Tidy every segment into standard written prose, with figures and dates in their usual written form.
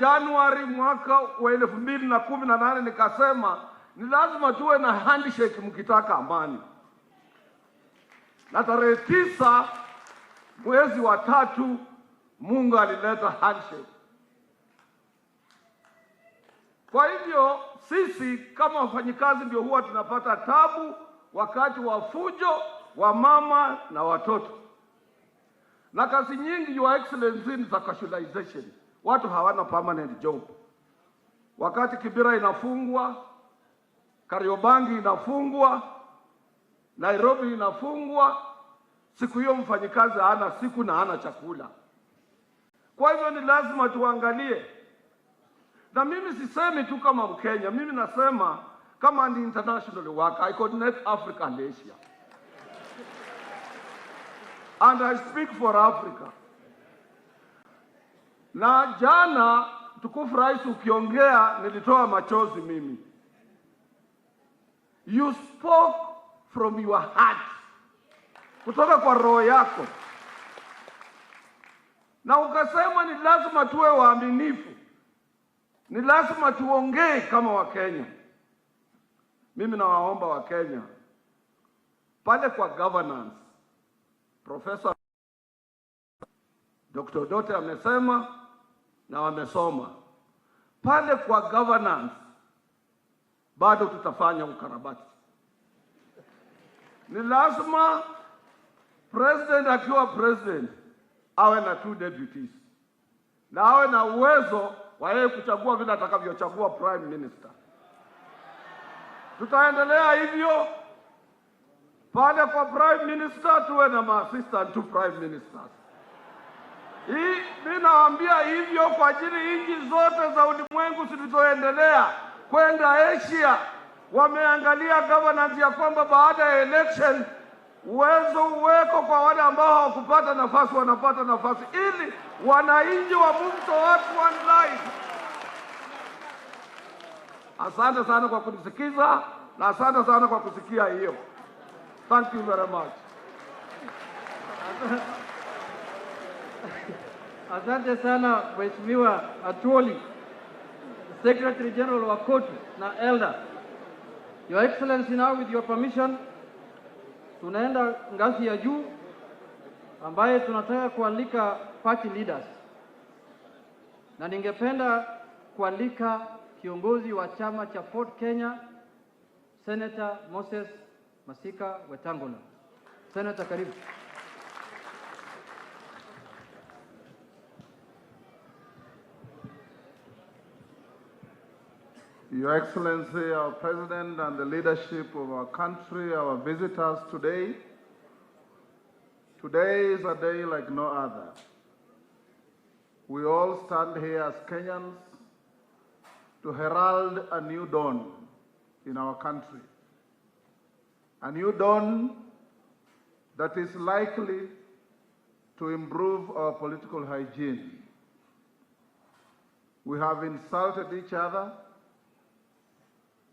Januari mwaka wa 2018 nikasema ni lazima tuwe na handshake mkitaka amani. Na tarehe 9 mwezi wa 3 Mungu alileta handshake. Kwa hivyo sisi kama wafanyikazi ndio huwa tunapata tabu wakati wa fujo wa mama na watoto. Na kazi nyingi Your Excellency ni za casualization. Watu hawana permanent job. Wakati Kibera inafungwa, Kariobangi inafungwa, Nairobi inafungwa, siku hiyo mfanyikazi hana siku na hana chakula. Kwa hivyo ni lazima tuangalie. Na mimi sisemi tu kama Mkenya, mimi nasema kama an international worker, I coordinate Africa and Asia. And I speak for Africa. Na jana tukufu rais ukiongea nilitoa machozi mimi. You spoke from your heart. Kutoka kwa roho yako. Na ukasema ni lazima tuwe waaminifu. Ni lazima tuongee kama Wakenya. Mimi nawaomba Wakenya pale kwa governance. Professor Dr. Dote amesema na wamesoma. Pale kwa governance bado tutafanya ukarabati. Ni lazima president akiwa president awe na 2 deputies. Na awe na uwezo wa yeye kuchagua vile atakavyochagua prime minister. Tutaendelea hivyo. Pale kwa prime minister tuwe na assistant to prime ministers. Mimi nawaambia hivyo kwa ajili nchi zote za ulimwengu zilizoendelea kwenda Asia wameangalia governance ya kwamba baada ya election uwezo uweko kwa wale ambao hawakupata nafasi wanapata nafasi ili wananchi wa move towards one life. Asante sana kwa kunisikiza na asante sana kwa kusikia hiyo. Thank you very much. Asante sana Mheshimiwa Atwoli, Secretary General wa KOTU na Elder. Your Excellency, now with your permission, tunaenda ngazi ya juu ambaye tunataka kualika party leaders. Na ningependa kualika kiongozi wa chama cha Ford Kenya, Senator Moses Masika Wetangula. Senator, karibu. Your Excellency, our President and the leadership of our country, our visitors today. Today is a day like no other. We all stand here as Kenyans to herald a new dawn in our country. A new dawn that is likely to improve our political hygiene. We have insulted each other.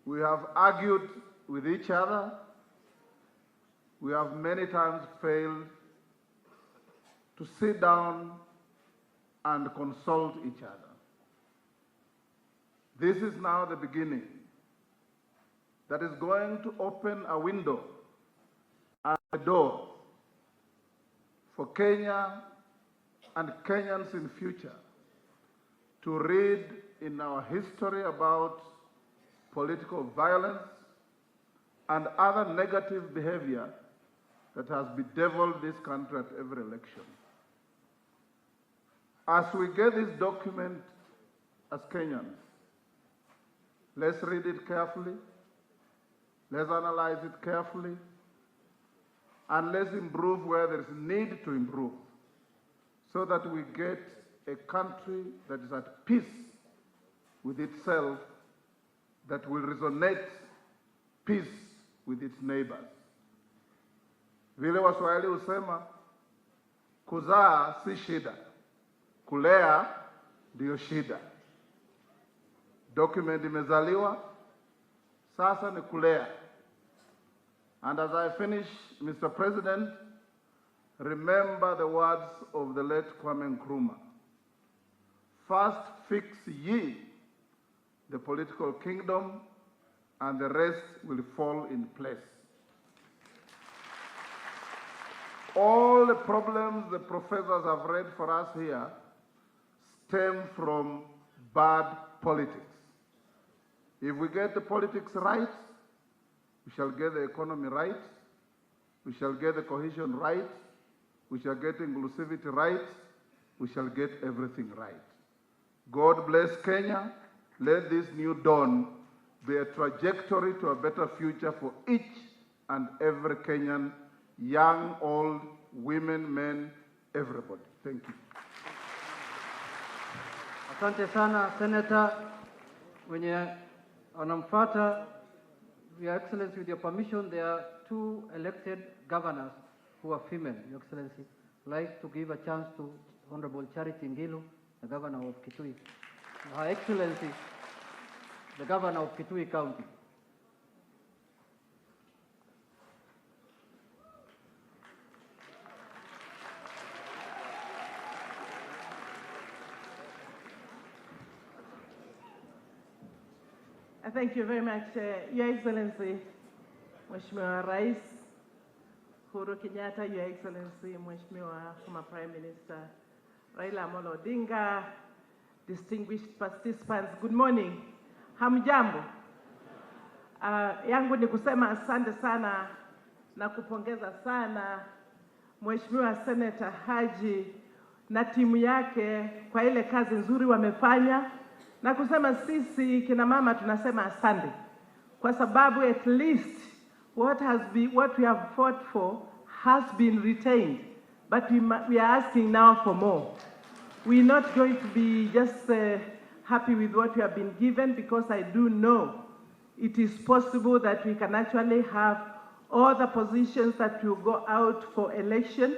We have argued with each other. We have many times failed to sit down and consult each other. This is now the beginning that is going to open a window and a door for Kenya and Kenyans in future to read in our history about political violence and other negative behavior that has bedeviled this country at every election. As we get this document as Kenyans, let's read it carefully, let's analyze it carefully, and let's improve where there is need to improve, so that we get a country that is at peace with itself, that will resonate peace with its neighbors. Vile Waswahili husema, kuzaa si shida, kulea ndio shida. Document imezaliwa, sasa ni kulea. And as I finish, Mr. President, remember the words of the late Kwame Nkrumah. first fix ye the political kingdom, and the rest will fall in place. All the problems the professors have read for us here stem from bad politics. If we get the politics right, we shall get the economy right, we shall get the cohesion right, we shall get inclusivity right, we shall get everything right. God bless Kenya. Let this new dawn be a trajectory to a better future for each and every Kenyan, young, old, women, men, everybody. Thank you. Asante sana, Senator. Wenye anamfuata, Your Excellency, with your permission, there are 2 elected governors who are female, Your Excellency. I'd like to give a chance to Honorable Charity Ngilu, the governor of Kitui. Her Excellency, the governor of Kitui County. Thank you very much, Your Excellency, Mheshimiwa Rais Uhuru Kenyatta, Your Excellency, Mheshimiwa former Prime Minister Raila Amolo Odinga, distinguished participants, good morning. Hamjambo. Yangu ni kusema asante sana na kupongeza sana Mheshimiwa Senator Haji na timu yake kwa ile kazi nzuri wamefanya, na kusema sisi kina mama tunasema asante kwa sababu at least what we have fought for has been retained, but we are asking now for more. We're not going to be just happy with what we have been given, because I do know it is possible that we can actually have all the positions that will go out for election.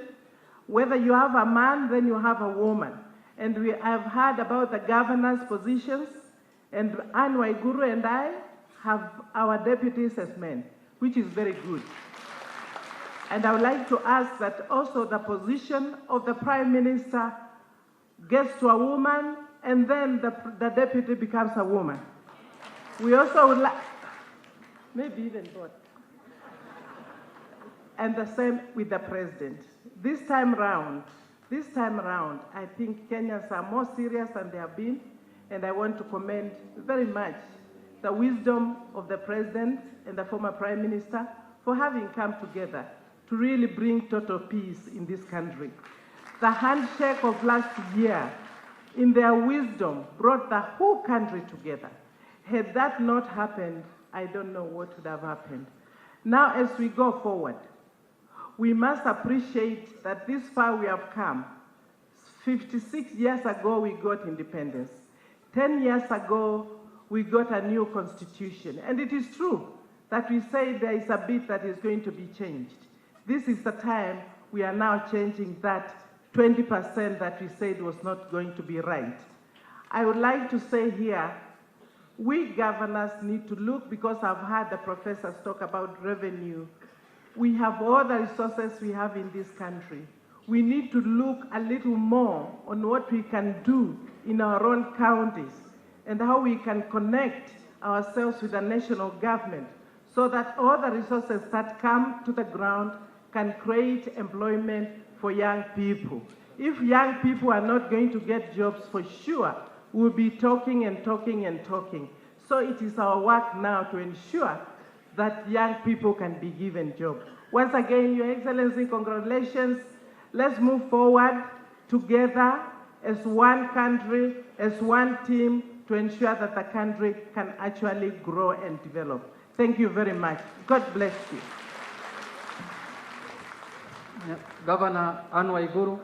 Whether you have a man, then you have a woman. And we have heard about the governor's positions, and Anne Waiguru and I have our deputies as men, which is very good. And I would like to ask that also the position of the Prime Minister gets to a woman, and then the deputy becomes a woman. We also would like, maybe even both. And the same with the president. This time around, I think Kenyans are more serious than they have been, and I want to commend very much the wisdom of the president and the former prime minister for having come together to really bring total peace in this country. The handshake of last year, in their wisdom, brought the whole country together. Had that not happened, I don't know what would have happened. Now, as we go forward, we must appreciate that this far we have come. 56 years ago, we got independence. 10 years ago, we got a new constitution. And it is true that we say there is a bit that is going to be changed. This is the time we are now changing that 20% that we said was not going to be right. I would like to say here, we governors need to look, because I've heard the professors talk about revenue. We have all the resources we have in this country. We need to look a little more on what we can do in our own counties and how we can connect ourselves with the national government so that all the resources that come to the ground can create employment for young people. If young people are not going to get jobs, for sure, we'll be talking and talking and talking. So it is our work now to ensure that young people can be given jobs. Once again, Your Excellency, congratulations. Let's move forward together as one country, as one team, to ensure that the country can actually grow and develop. Thank you very much. God bless you. Governor Anne Waiguru,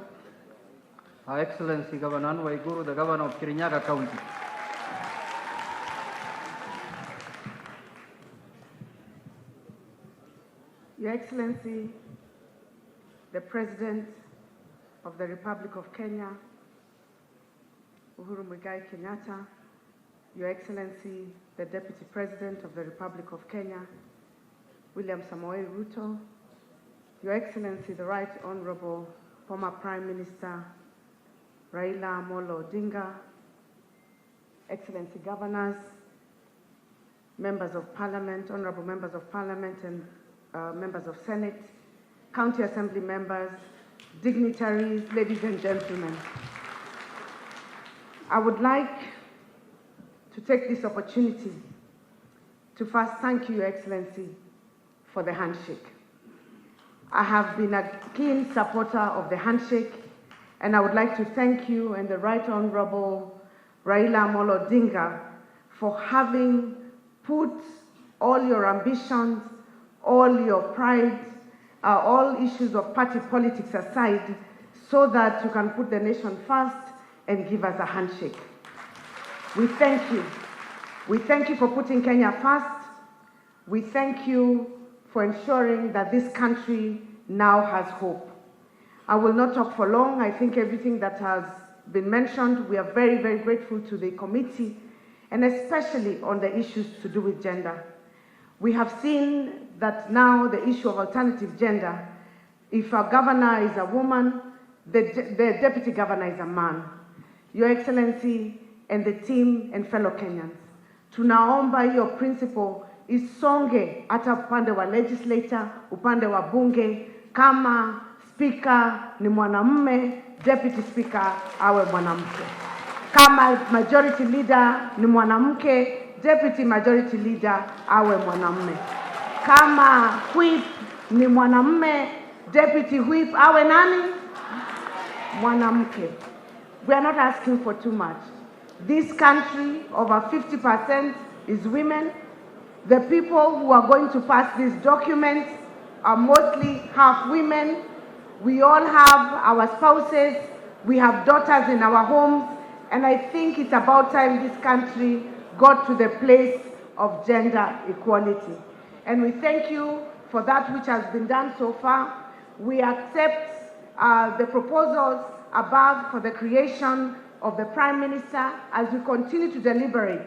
Her Excellency Governor Anne Waiguru, the Governor of Kirinyaga County. Your Excellency, the President of the Republic of Kenya, Uhuru Muigai Kenyatta, Your Excellency, the Deputy President of the Republic of Kenya, William Samoei Ruto, Your Excellency, the Right Honorable former Prime Minister Raila Amolo Odinga, Excellency Governors, Members of Parliament, Honorable Members of Parliament and Members of Senate, County Assembly members, dignitaries, ladies and gentlemen. I would like to take this opportunity to first thank you, Your Excellency, for the handshake. I have been a keen supporter of the handshake, and I would like to thank you and the Right Honorable Raila Amolo Odinga for having put all your ambitions, all your pride, all issues of party politics aside so that you can put the nation first and give us a handshake. We thank you. We thank you for putting Kenya first. We thank you for ensuring that this country now has hope. I will not talk for long. I think everything that has been mentioned, we are very, very grateful to the committee, and especially on the issues to do with gender. We have seen that now the issue of alternative gender, if a governor is a woman, the deputy governor is a man. Your Excellency and the team and fellow Kenyans, tunaomba hiyo principle isonge hata upande wa legislature, upande wa bunge, kama speaker ni mwanamume, deputy speaker awe mwanamke. Kama majority leader ni mwanamke, deputy majority leader awe mwanamume. Kama whip ni mwanamume, deputy whip awe nani? Mwanamke. We are not asking for too much. This country, over 50% is women. The people who are going to pass these documents are mostly half women. We all have our spouses. We have daughters in our homes. And I think it's about time this country got to the place of gender equality. And we thank you for that which has been done so far. We accept the proposals above for the creation of the Prime Minister. As we continue to deliberate,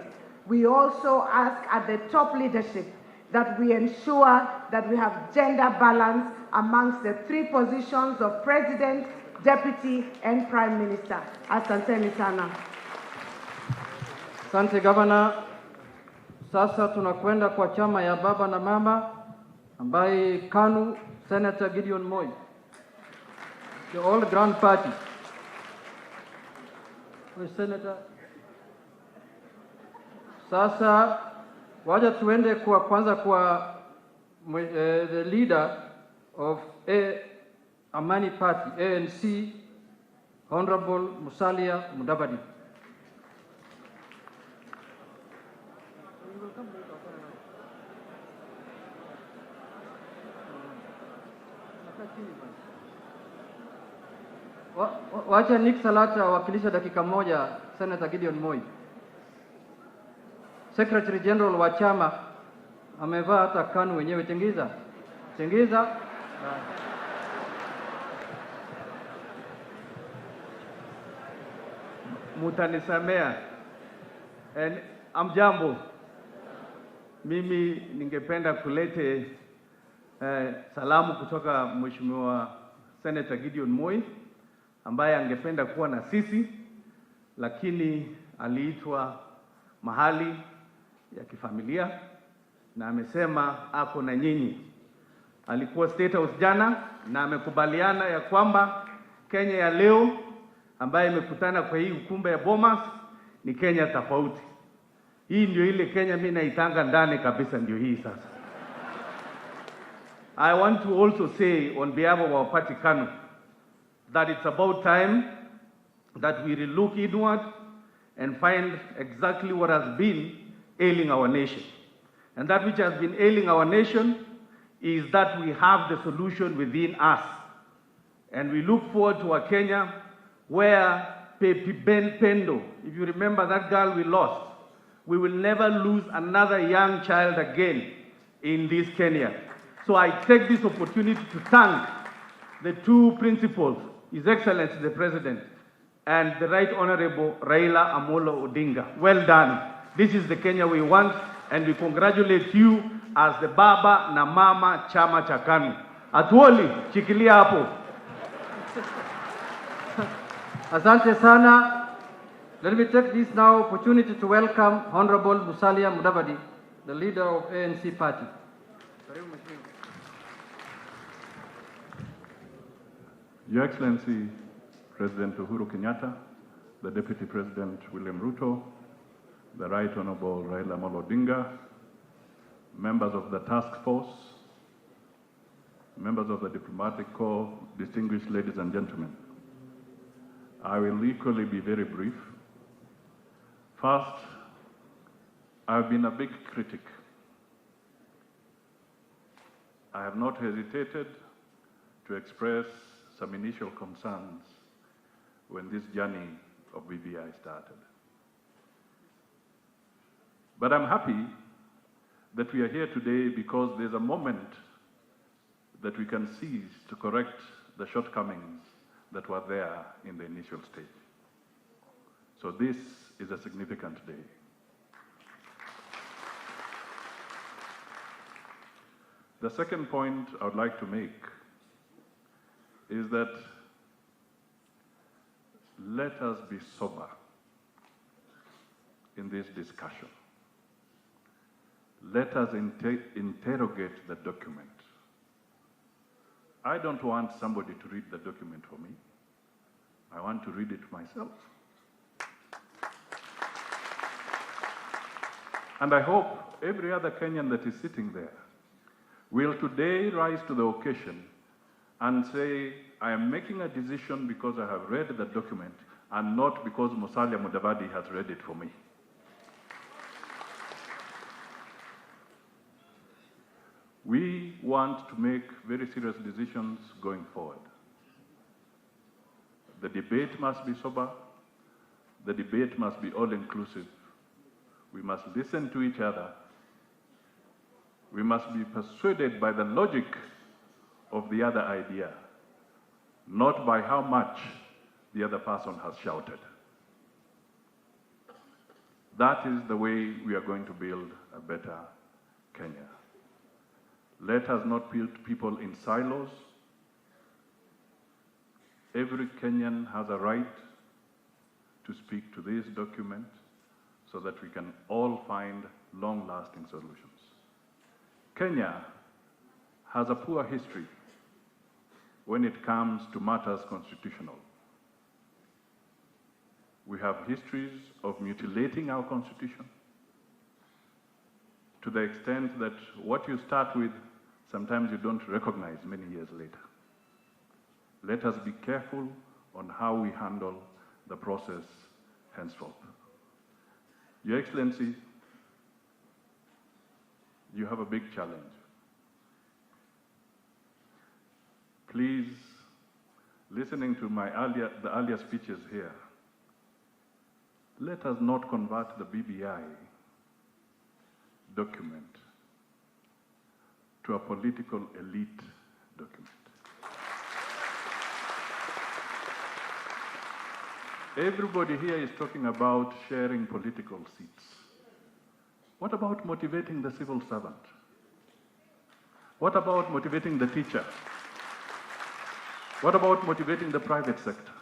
we also ask at the top leadership that we ensure that we have gender balance amongst the three positions of President, Deputy, and Prime Minister. Asanteni sana. Asante Governor. Sasa tunakwenda kwa chama ya baba na mama ambaye KANU, Senator Gideon Moi. The All Grand Party. Senator. Sasa waja tuende kwa kwanza kwa the leader of Amani Party, ANC, Honorable Musalia Mudavadi. Wacha Nick Salata wakilisha dakika moja, Senator Gideon Moi. Secretary General wa chama amevaa hata KANU wenyewe. Tengiza. Mutanisamea. Amjambo. Mimi ningependa kulete salamu kutoka Mheshimiwa Senator Gideon Moi ambaye angependa kuwa na sisi lakini aliitwa mahali ya kifamilia na amesema ako na nyinyi. Alikuwa State House jana na amekubaliana ya kwamba Kenya ya leo ambaye imekutana kwa hii ukumbi ya Bomas ni Kenya tofauti. Hii ndio ile Kenya mimi naitanga ndani kabisa, ndio hii sasa. I want to also say on behalf of our party KANU that it's about time that we look inward and find exactly what has been ailing our nation. And that which has been ailing our nation is that we have the solution within us. And we look forward to a Kenya where Pepi Ben Pendo, if you remember that girl we lost, we will never lose another young child again in this Kenya. So I take this opportunity to thank the two principals, His Excellency the President and the Right Honorable Raila Amolo Odinga. Well done. This is the Kenya we want, and we congratulate you as the baba na mama chama cha KANU. Atuoli, shikilia hapo. Asante sana. Let me take this now opportunity to welcome Honorable Musalia Mudavadi, the leader of ANC party. Your Excellency, President Uhuru Kenyatta, the Deputy President William Ruto, the Right Honorable Raila Amolo Odinga, members of the task force, members of the diplomatic corps, distinguished ladies and gentlemen. I will equally be very brief. First, I've been a big critic. I have not hesitated to express some initial concerns when this journey of BBI started. But I'm happy that we are here today because there's a moment that we can seize to correct the shortcomings that were there in the initial stage. So this is a significant day. The second point I would like to make is that let us be sober in this discussion. Let us interrogate the document. I don't want somebody to read the document for me. I want to read it myself. And I hope every other Kenyan that is sitting there will today rise to the occasion and say, I am making a decision because I have read the document and not because Musalia Mudavadi has read it for me. We want to make very serious decisions going forward. The debate must be sober. The debate must be all-inclusive. We must listen to each other. We must be persuaded by the logic of the other idea, not by how much the other person has shouted. That is the way we are going to build a better Kenya. Let us not put people in silos. Every Kenyan has a right to speak to this document so that we can all find long-lasting solutions. Kenya has a poor history when it comes to matters constitutional. We have histories of mutilating our constitution to the extent that what you start with, sometimes you don't recognize many years later. Let us be careful on how we handle the process henceforth. Your Excellency, you have a big challenge. Please, listening to the earlier speeches here, let us not convert the BBI document to a political elite document. Everybody here is talking about sharing political seats. What about motivating the civil servant? What about motivating the teacher? What about motivating the private sector?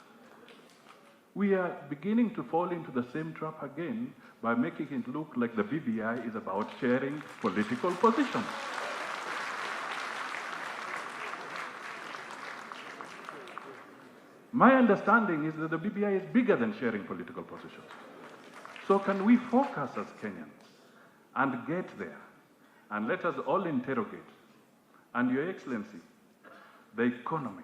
We are beginning to fall into the same trap again by making it look like the BBI is about sharing political positions. My understanding is that the BBI is bigger than sharing political positions. So can we focus as Kenyans and get there? And let us all interrogate. And Your Excellency, the economy.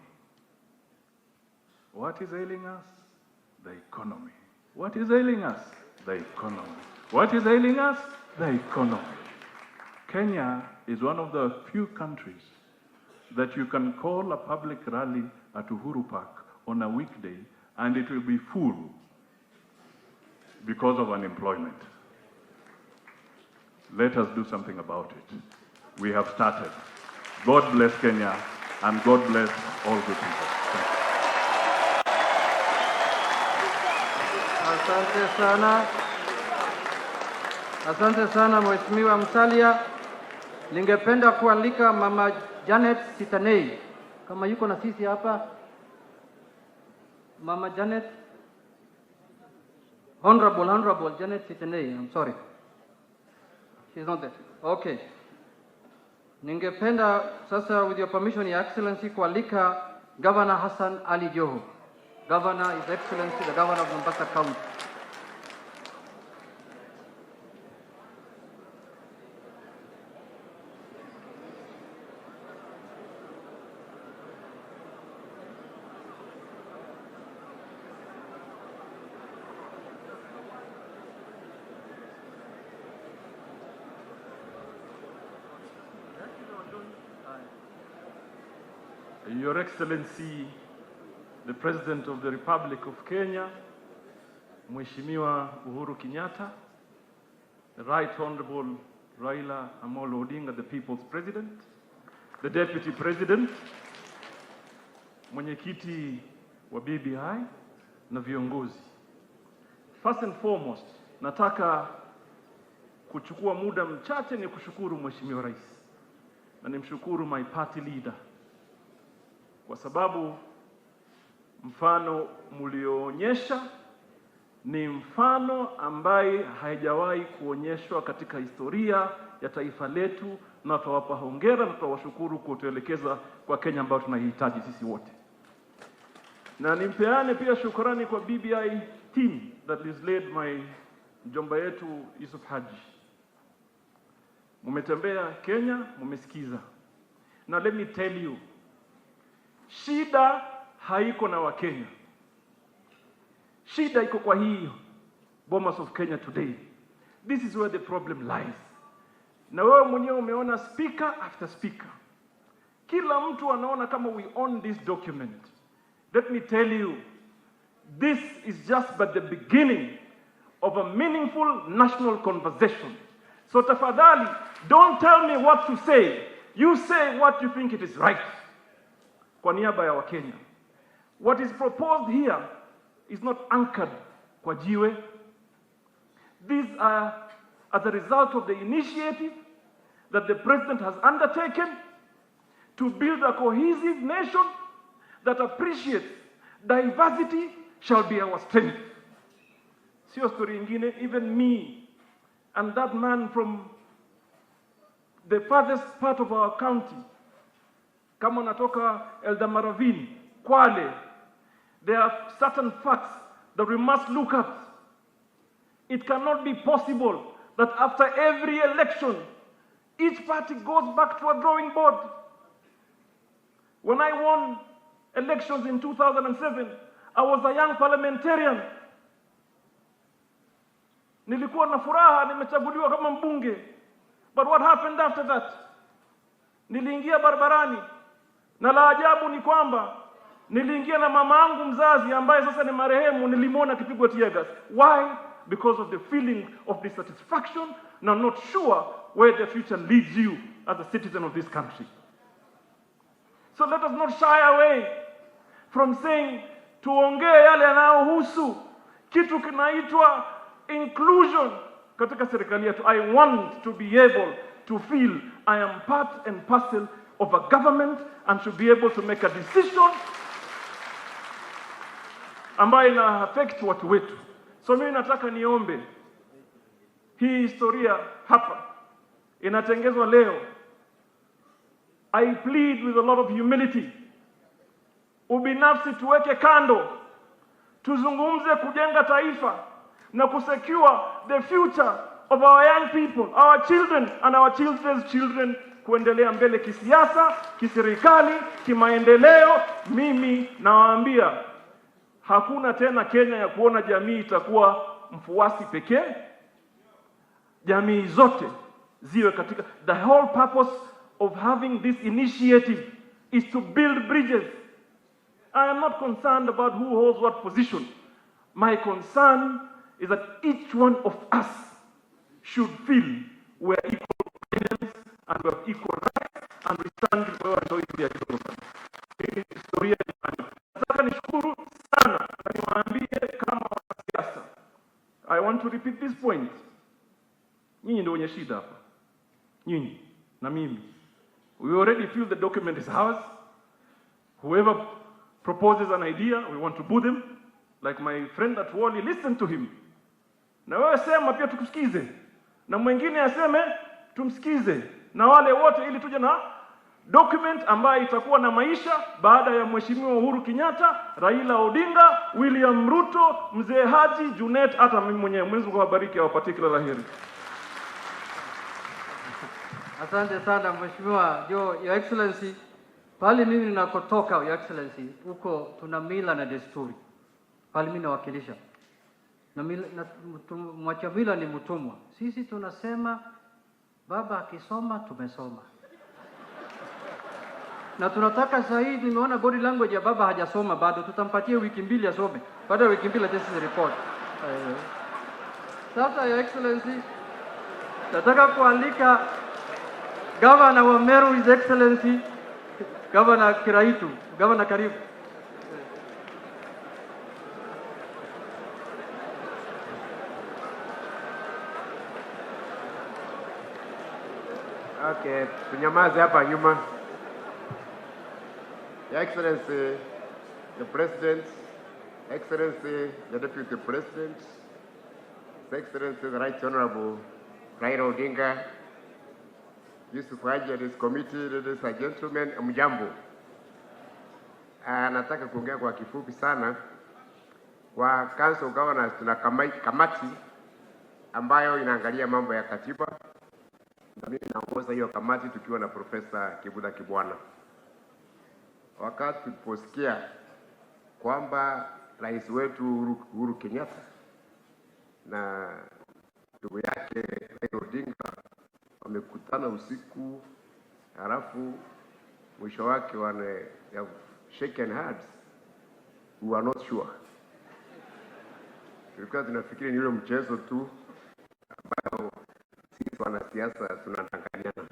What is ailing us? The economy. What is ailing us? The economy. What is ailing us? The economy. Kenya is one of the few countries that you can call a public rally at Uhuru Park on a weekday and it will be full because of unemployment. Let us do something about it. We have started. God bless Kenya and God bless all good people. Asante sana. Asante sana Mheshimiwa Musalia. Ningependa kualika Mama Janet Sitanei kama yuko na sisi hapa. Mama Janet, Honorable Janet Sitenei, I'm sorry. She's not there. Okay. Ningependa sasa, with your permission, Your Excellency, kualika Governor Hassan Ali Joho. Governor, His Excellency, the Governor of Mombasa County. Your Excellency, the President of the Republic of Kenya, Mheshimiwa Uhuru Kenyatta, the Right Honorable Raila Amolo Odinga, the People's President, the Deputy President, Mwenyekiti wa BBI na viongozi. First and foremost, nataka kuchukua muda mchache ni kushukuru Mheshimiwa Rais na nimshukuru my party leader kwa sababu mfano mlioonyesha ni mfano ambaye haijawahi kuonyeshwa katika historia ya taifa letu, na tutawapa hongera na tutawashukuru kutuelekeza kwa Kenya ambayo tunahitaji sisi wote. Na nimpeane pia shukrani kwa BBI team that is led by mjomba yetu Yusuf Haji. Mumetembea Kenya, mumesikiza. Now let me tell you, shida haiko na Wakenya. Shida iko kwa hii Bomas of Kenya today. This is where the problem lies. Na wewe mwenyewe umeona speaker after speaker. Kila mtu anaona kama we own this document. Let me tell you, this is just but the beginning of a meaningful national conversation. So tafadhali, don't tell me what to say. You say what you think it is right. Kwa niaba ya Wakenya. What is proposed here is not anchored kwa jiwe. These are as a result of the initiative that the President has undertaken to build a cohesive nation that appreciates diversity shall be our strength. Sio story ingine, even me and that man from the farthest part of our county, kama natoka Eldamaravini, Kwale, there are certain facts that we must look at. It cannot be possible that after every election, each party goes back to a drawing board. When I won elections in 2007, I was a young parliamentarian. Nilikuwa na furaha nimechaguliwa kama mbunge. But what happened after that? Niliingia barabarani. Na la ajabu ni kwamba niliingia na mama yangu mzazi ambaye sasa ni marehemu, nilimwona akipigwa tear gas. Why? Because of the feeling of dissatisfaction, and I'm not sure where the future leads you as a citizen of this country. So let us not shy away from saying tuongee yale yanayohusu kitu kinaitwa inclusion katika serikali yetu. I want to be able to feel I am part and parcel of a government and should be able to make a decision ambayo ina affect watu wetu. So mimi nataka niombe hii historia hapa inatengezwa leo. I plead with a lot of humility. Ubinafsi tuweke kando. Tuzungumze kujenga taifa na kusecure the future of our young people, our children and our children's children, kuendelea mbele kisiasa, kiserikali, kimaendeleo. Mimi nawaambia hakuna tena Kenya ya kuona jamii itakuwa mfuasi pekee. Jamii zote ziwe katika. The whole purpose of having this initiative is to build bridges. I am not concerned about who holds what position. My concern is that each one of us should feel we are equal Kenyans and we have equal rights and we stand for our choice. Historia ni nataka nishukuru sana na niwaambie kama wanasiasa. I want to repeat this point. Nyinyi ndio wenye shida hapa. Nyinyi na mimi. We already feel the document is ours. Whoever proposes an idea, we want to boo them. Like my friend at Wally, listen to him. na wewe sema pia tukusikize, na mwingine aseme tumsikize, na wale wote, ili tuje na document ambayo itakuwa na maisha baada ya Mheshimiwa Uhuru Kenyatta, Raila Odinga, William Ruto, Mzee Haji, Junet, hata mimi mwenyewe. Mwenyezi Mungu awabariki, awapatie kila la heri. Asante sana Mheshimiwa Your Excellency. Pale mimi ninakotoka, Your Excellency, huko tuna mila na desturi. Pale mimi nawakilisha. Na mwacha mila ni mtumwa. Sisi tunasema baba akisoma tumesoma. Na tunataka sasa hivi, nimeona body language ya baba hajasoma bado, tutampatia wiki mbili asome. Baada ya wiki mbili atesi report. Sasa Your Excellency, nataka kualika Governor wa Meru, His Excellency Governor Kiraitu. Governor, karibu. Okay, tunyamaze hapa nyuma. Your Excellency, the President, Excellency, the Deputy President, His Excellency, the Right Honorable Raila Odinga, Yusuf Haji and his committee, ladies and gentlemen, mjambo. Nataka kuongea kwa kifupi sana. Kwa Council of Governors tuna kamati ambayo inaangalia mambo ya katiba. Na mimi naongoza hiyo kamati tukiwa na Profesa Kibuda Kibwana. Wakati tuliposikia kwamba rais wetu Uhuru Kenyatta na ndugu yake Raila Odinga wamekutana usiku, halafu mwisho wake have shaken hands, we were not sure. Tulikuwa tunafikiri ni ule mchezo tu ambao sisi wanasiasa tunadanganyana.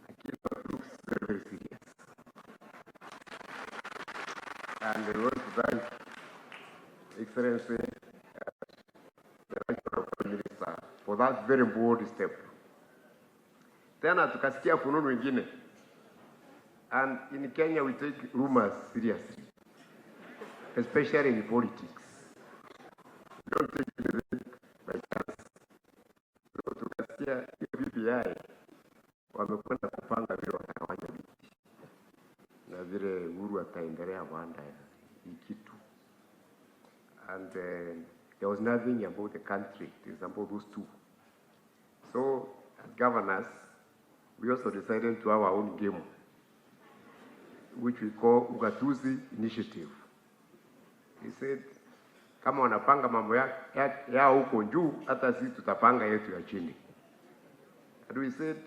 Lakini it looks very, very serious. And we want to thank Excellency, the Right Honorable Minister, for that very bold step. Tena tukasikia fununu ingine. And in Kenya we take rumors seriously, especially in politics. We don't take it by chance. So tukasikia BBI wamekwenda kupanga vile watagawanya viti na vile Uhuru ataendelea baada ya hii kitu. And there was nothing about the country. It is about those two. So as governors, we also decided to have our own game, which we call Ugatuzi Initiative. He said, kama wanapanga mambo yao huko juu, hata sisi tutapanga yetu ya chini. And we said,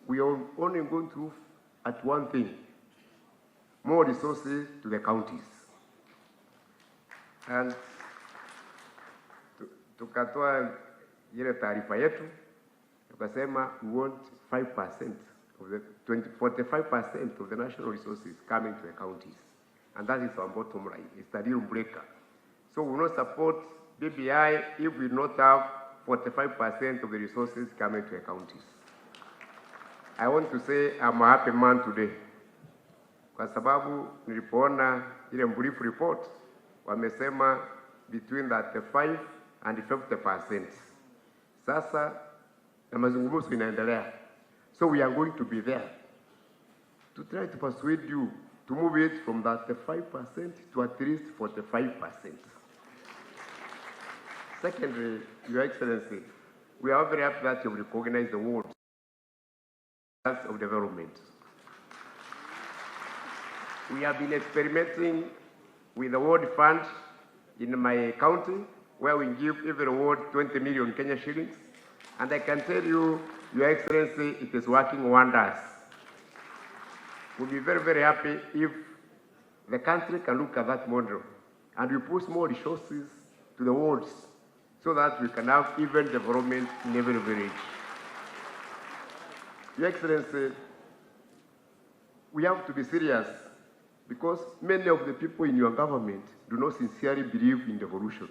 we are only going to look at one thing, more resources to the counties. And tukatoa ile taarifa yetu, tukasema we want 5% of the 45% of the national resources coming to the counties. And that is our bottom line. It's the deal breaker. So we will not support BBI if we do not have 45% of the resources coming to the counties. I want to say I'm a happy man today. Kwa sababu nilipoona ile brief report, wamesema between 35 and 50%. Sasa na mazungumzo inaendelea. So we are going to be there to try to persuade you to move it from that 35% to at least 45%. Secondly, Your Excellency, we are very happy that you recognize the world of development. We have been experimenting with the World Fund in my county, where we give every ward 20 million Kenya shillings. And I can tell you, Your Excellency, it is working wonders. We'll be very, very happy if the country can look at that model and we push more resources to the wards so that we can have even development in every village. Your Excellency, we have to be serious because many of the people in your government do not sincerely believe in devolution.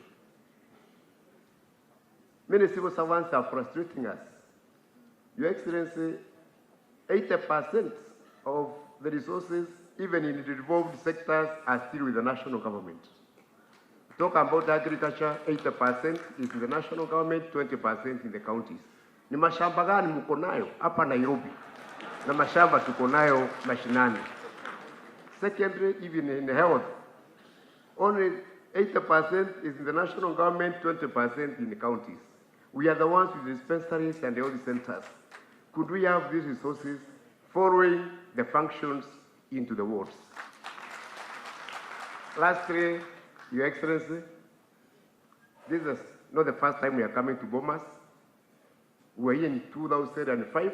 Many civil servants are frustrating us. Your Excellency, 80% of the resources, even in the devolved sectors, are still with the national government. Talk about agriculture, 80% is in the national government, 20% in the counties. Ni mashamba gani mko nayo hapa Nairobi? Na mashamba tuko nayo mashinani. Secondly, even in health, only 80% is in the national government, 20% in the counties. We are the ones with dispensaries and health centers. Could we have these resources following the functions into the wards? Lastly, Your Excellency, this is not the first time we are coming to Bomas. We were here in 2005,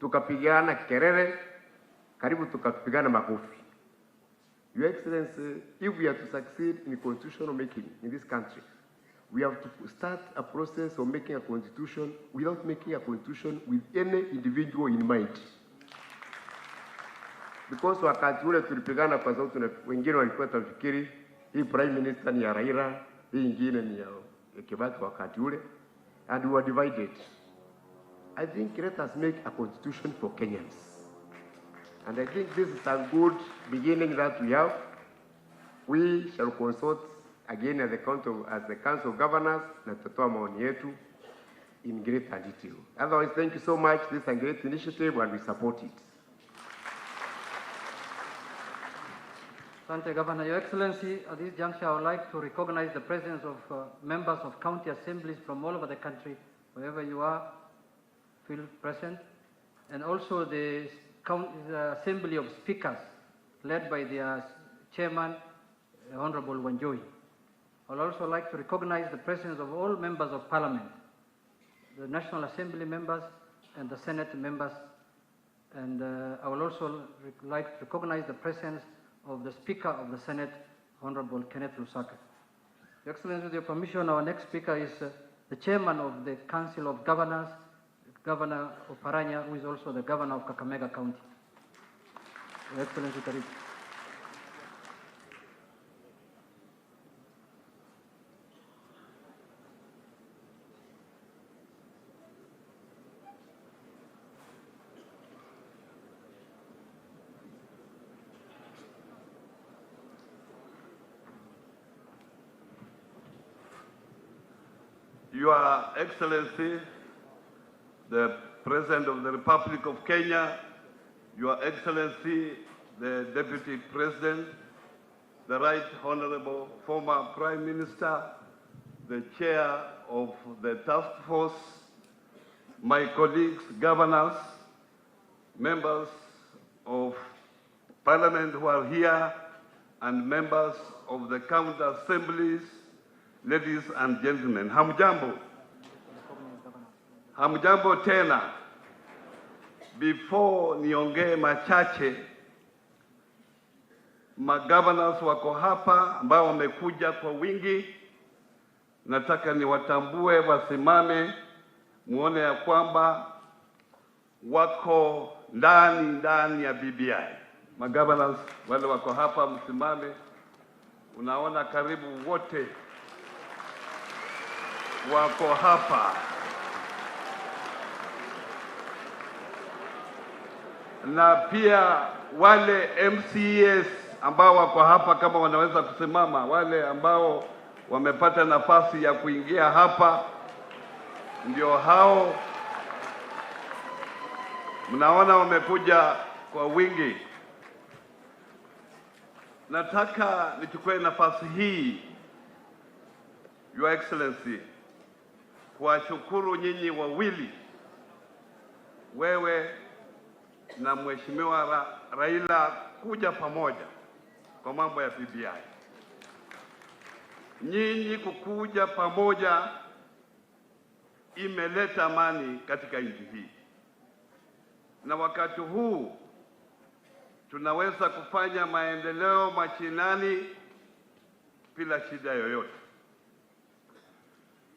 tukapigana kerere, karibu tukapigana makofi. Your Excellency, if we are to succeed in constitutional making in this country, we have to start a process of making a constitution without making a constitution with any individual in mind. Because wakati ule tulipigana kwa sababu wengine walikuwa tafikiri hii prime minister ni ya Raila, hii ingine ni ya Kibaki wakati ule, and we were divided. I think let us make a constitution for Kenyans. And I think this is a good beginning that we have. We shall consult again as the Council of Governors na tutatoa maoni yetu in greater detail. Otherwise, thank you so much. This is a great initiative and we support it. Asante, Governor. Your Excellency, at this juncture, I would like to recognize the presence of members of county assemblies from all over the country. Wherever you are, feel present. And also the Assembly of Speakers, led by their chairman, Honorable Wanjohi. I would also like to recognize the presence of all members of Parliament, the National Assembly members and the Senate members. And I would also like to recognize the presence of the Speaker of the Senate, Honorable Kenneth Lusaka. Your Excellency, with your permission, our next speaker is the Chairman of the Council of Governors, Governor Oparanya, who is also the Governor of Kakamega County. Your Excellency, karibu. Your Excellency, the President of the Republic of Kenya, Your Excellency, the Deputy President, the Right Honorable former Prime Minister, the Chair of the Task Force, my colleagues, governors, members of Parliament who are here, and members of the county assemblies, ladies and gentlemen, hamjambo. Hamjambo tena. Before niongee machache, magovernors wako hapa ambao wamekuja kwa wingi. Nataka niwatambue, wasimame, muone ya kwamba wako ndani ya BBI. Magovernors wale wako hapa, msimame. Unaona karibu wote wako hapa. Na pia wale MCAs ambao wako hapa, kama wanaweza kusimama, wale ambao wamepata nafasi ya kuingia hapa, ndio hao mnaona wamekuja kwa wingi. Nataka nichukue nafasi hii, Your Excellency, kuwashukuru nyinyi wawili, wewe na Mheshimiwa Raila, kuja pamoja kwa mambo ya BBI. Nyinyi kukuja pamoja imeleta amani katika nchi hii, na wakati huu tunaweza kufanya maendeleo mashinani bila shida yoyote.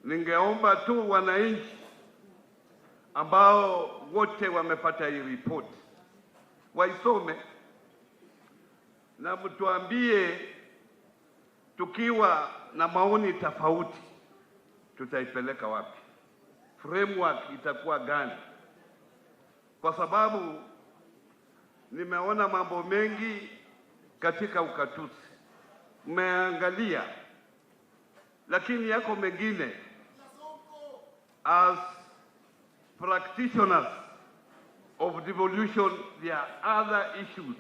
Ningeomba tu wananchi ambao wote wamepata hii report waisome na mtuambie, tukiwa na maoni tofauti tutaipeleka wapi, framework itakuwa gani? Kwa sababu nimeona mambo mengi katika ukatusi. Mmeangalia lakini yako mengine. As practitioners of devolution, there are other issues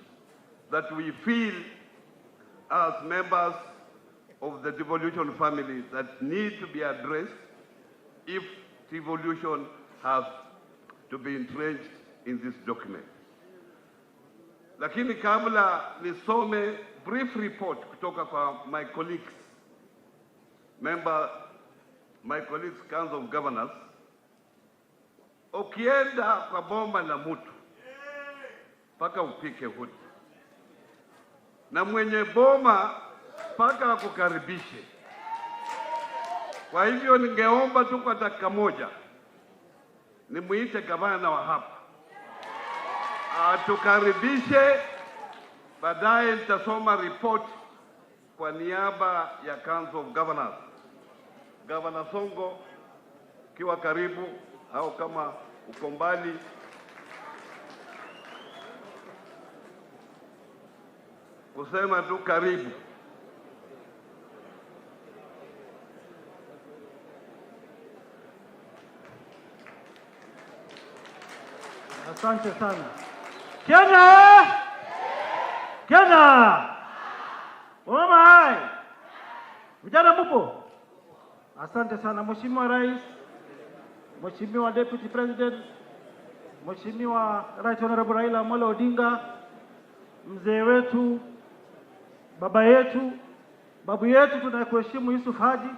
that we feel as members of the devolution family that need to be addressed if devolution has to be entrenched in this document. Lakini kabla nisome brief report kutoka kwa my colleagues, Council of Governors, ukienda kwa boma la mtu mpaka upike hudi, na mwenye boma mpaka akukaribishe. Kwa hivyo ningeomba tu kwa dakika moja nimuite gavana wa hapa atukaribishe, baadaye nitasoma report kwa niaba ya Council of Governors. Governor Songo, kiwa karibu au kama uko mbali, kusema tu karibu. Asante sana. Kenya! Kenya! Bomas! Vijana mupo? Asante sana Mheshimiwa Rais, Mheshimiwa Deputy President, Mheshimiwa Right Honorable Raila Amolo Odinga, mzee wetu, baba yetu, babu yetu tunakuheshimu Yusuf Haji,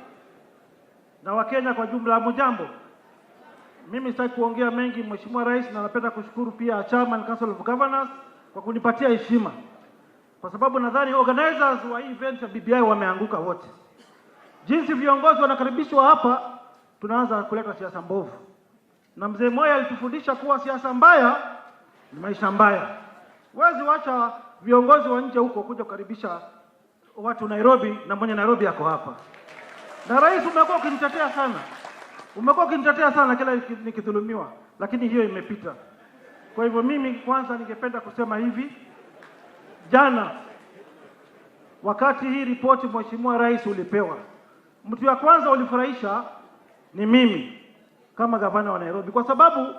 na Wakenya kwa jumla, mjambo. Mimi sitaki kuongea mengi Mheshimiwa Rais, na napenda kushukuru pia Chairman Council of Governors kwa kunipatia heshima, kwa sababu nadhani organizers wa event ya BBI wameanguka wote. Jinsi viongozi wanakaribishwa hapa, tunaanza kuleta siasa mbovu. Na mzee Moya alitufundisha kuwa siasa mbaya ni maisha mbaya. Huwezi wacha viongozi wa nje huko kuja kukaribisha watu Nairobi, na mwenye Nairobi yako hapa. Na Rais, umekuwa ukinitetea sana. Umekuwa ukinitetea sana kila nikidhulumiwa, lakini hiyo imepita. Kwa hivyo mimi kwanza ningependa kusema hivi, jana wakati hii ripoti Mheshimiwa Rais ulipewa, mtu ya kwanza ulifurahisha ni mimi kama gavana wa Nairobi, kwa sababu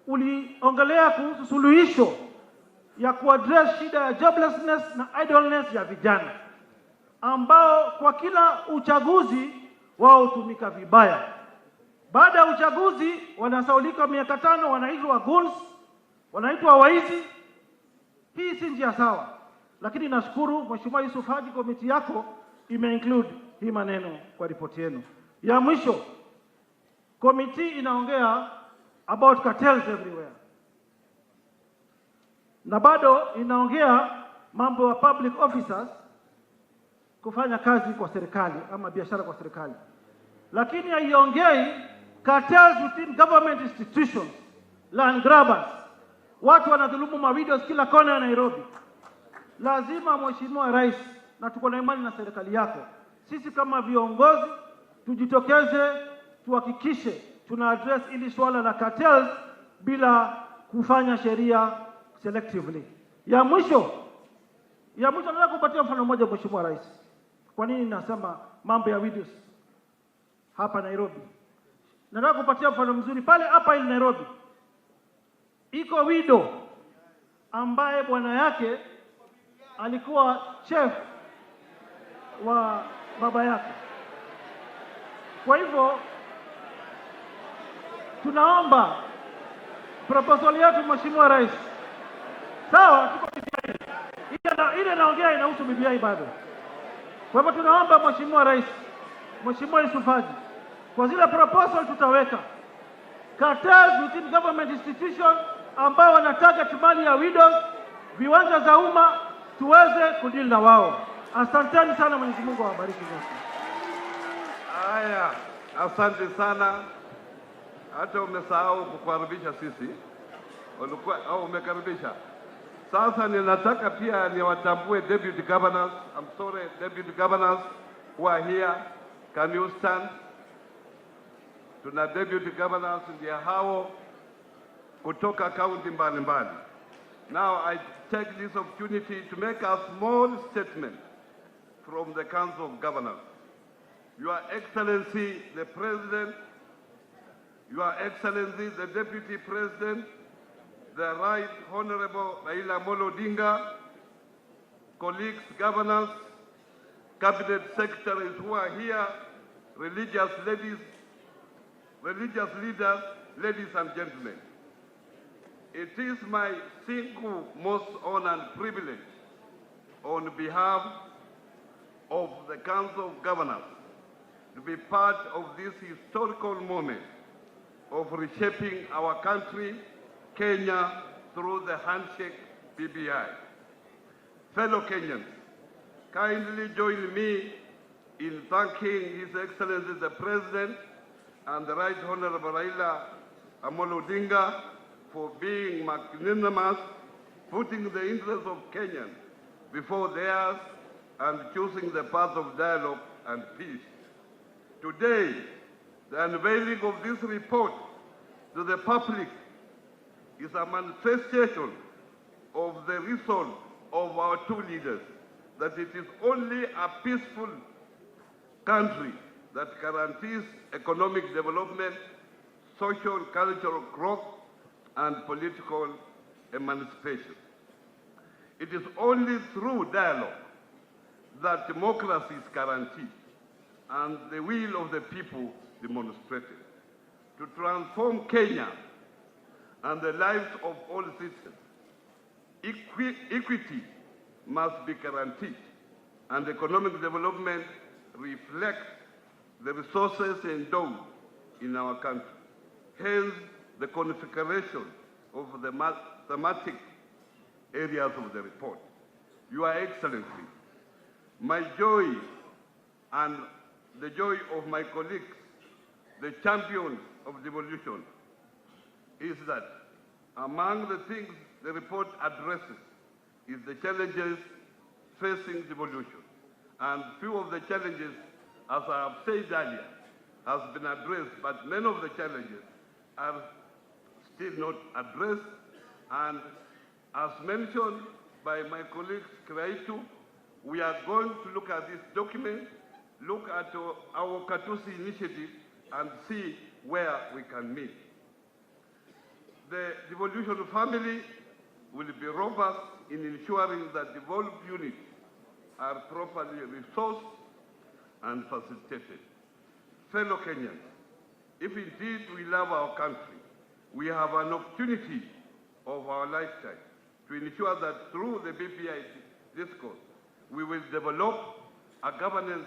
uliongelea kuhusu suluhisho ya kuaddress shida ya joblessness na idleness ya vijana, ambao kwa kila uchaguzi wao hutumika vibaya. Baada ya uchaguzi wanasaulika miaka 5, wanaitwa goons, wanaitwa waizi. Hii si njia sawa. Lakini nashukuru Mheshimiwa Yusuf Haji, komiti yako imeinclude hii maneno kwa ripoti yenu. Ya mwisho, komiti inaongea about cartels everywhere, na bado inaongea mambo ya public officers kufanya kazi kwa serikali ama biashara kwa serikali, lakini haiongei cartels within government institutions, land grabbers, watu wanadhulumu mavideos kila kona ya Nairobi. Lazima Mheshimiwa Rais, na tuko na imani na serikali yako, sisi kama viongozi tujitokeze, tuhakikishe tuna address ili swala la cartels bila kufanya sheria selectively. Ya mwisho nataka kupatia mfano mmoja Mheshimiwa Rais. Kwa nini nasema mambo ya videos hapa Nairobi? Nataka kupatia mfano mzuri pale hapa ili Nairobi. Iko widow ambaye bwana yake alikuwa chef wa baba yake. Kwa hivyo tunaomba proposal yetu Mheshimiwa Rais. Sawa, tuko BBI. Ile naongea inahusu BBI bado. Kwa hivyo tunaomba Mheshimiwa Rais, Mheshimiwa Yusuf Haji, kwa zile proposal tutaweka cartels within government institution ambao wanataka mali ya widows, viwanja za umma, tuweze kudili na wao. Asanteni sana, Mwenyezi Mungu awabariki wote. Haya, asante sana. Hata umesahau kukaribisha sisi. Ulikuwa au umekaribisha. Sasa ninataka pia niwatambue deputy governors. I'm sorry, deputy governors who are here. Can you stand? Tuna deputy governors ndio hao kutoka kaunti mbalimbali. Now I take this opportunity to make a small statement from the Council of Governors. Your Excellency, the President, Your Excellency, the Deputy President, the Right Honorable Raila Amolo Odinga, colleagues, governors, cabinet secretaries who are here, religious leaders, ladies and gentlemen. It is my single most honor and privilege on behalf of the Council of Governors to be part of this historical moment of reshaping our country, Kenya, through the handshake BBI. Fellow Kenyans, kindly join me in thanking His Excellency the President and the Right Honorable Raila Amolo Odinga for being magnanimous, putting the interests of Kenyans before theirs and choosing the path of dialogue and peace. Today, the unveiling of this report to the public is a manifestation of the resolve of our two leaders that it is only a peaceful country that guarantees economic development, social, cultural growth, and political emancipation. It is only through dialogue that democracy is guaranteed and the will of the people demonstrated. To transform Kenya and the lives of all citizens, equity must be guaranteed and economic development reflect the resources endowed in our country. Hence, the configuration of the thematic areas of the report. Your Excellency, my joy and the joy of my colleagues, the champions of devolution, is that among the things the report addresses is the challenges facing devolution. And few of the challenges, as I have said earlier, has been addressed, but many of the challenges are still not addressed. And as mentioned by my colleagues Kiraitu, we are going to look at this document, look at our Katusi initiative, and see where we can meet. The devolution family will be robust in ensuring that devolved units are properly resourced and facilitated. Fellow Kenyans, if indeed we love our country, we have an opportunity of our lifetime to ensure that through the BBI discourse, we will develop a governance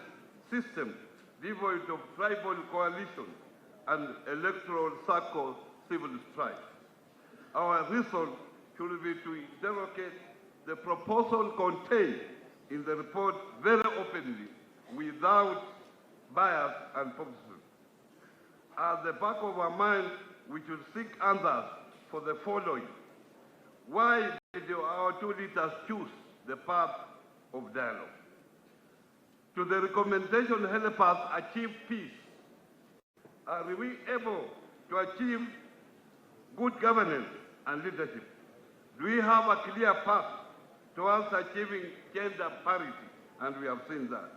system devoid of tribal coalitions and electoral circle civil strife. Our resolve should be to interrogate the proposal contained in the report very openly, without bias and populism. At the back of our mind, we should seek answers for the following. Why did our two leaders choose the path of dialogue? To the recommendation help us achieve peace. Are we able to achieve good governance and leadership? Do we have a clear path towards achieving gender parity? And we have seen that.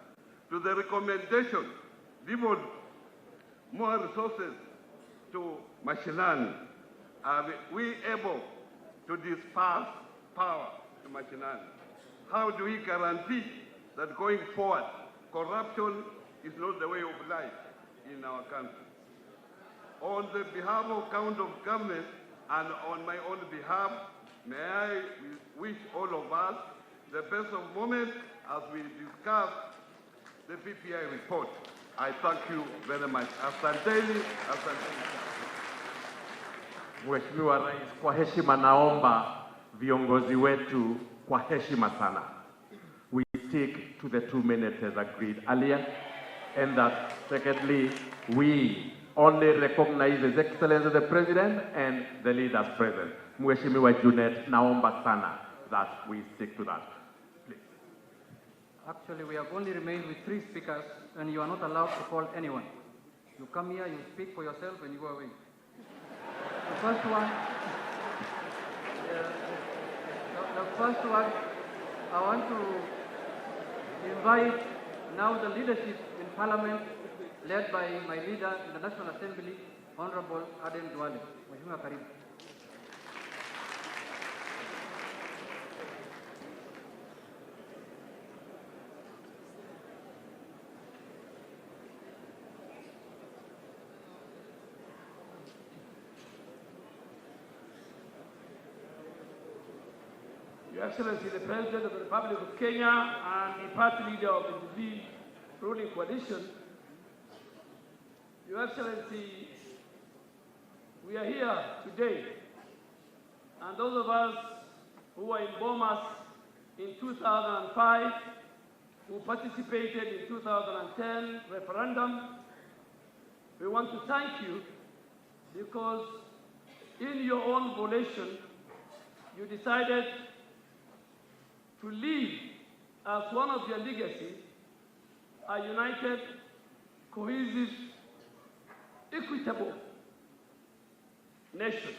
To the recommendation, devote more resources to mashinani. Are we able to disperse power to mashinani? How do we guarantee that going forward, corruption is not the way of life in our country? On the behalf of Council of Government and on my own behalf, may I wish all of us the best of moment as we discuss the BBI report. I thank you very much. Asanteni, asanteni. Mheshimiwa Rais, kwa heshima naomba viongozi wetu kwa heshima sana. We stick to the 2 minutes as agreed earlier, and that secondly, we only recognize His Excellency the President and the leaders present. Mheshimiwa Junet, naomba sana that we stick to that. Please. Actually, we have only remained with 3 speakers, and you are not allowed to call anyone. You come here, you speak for yourself, and you go away. The first one, I want to invite now the leadership in Parliament led by my leader in the National Assembly, Honorable Aden Duale. Mheshimiwa, karibu. Your Excellency, the President of the Republic of Kenya and the party leader of the BBI ruling coalition, Your Excellency, we are here today, and those of us who were in Bomas in 2005, who participated in 2010 referendum, we want to thank you because in your own volition, you decided to leave as one of your legacies a united, cohesive, equitable nation.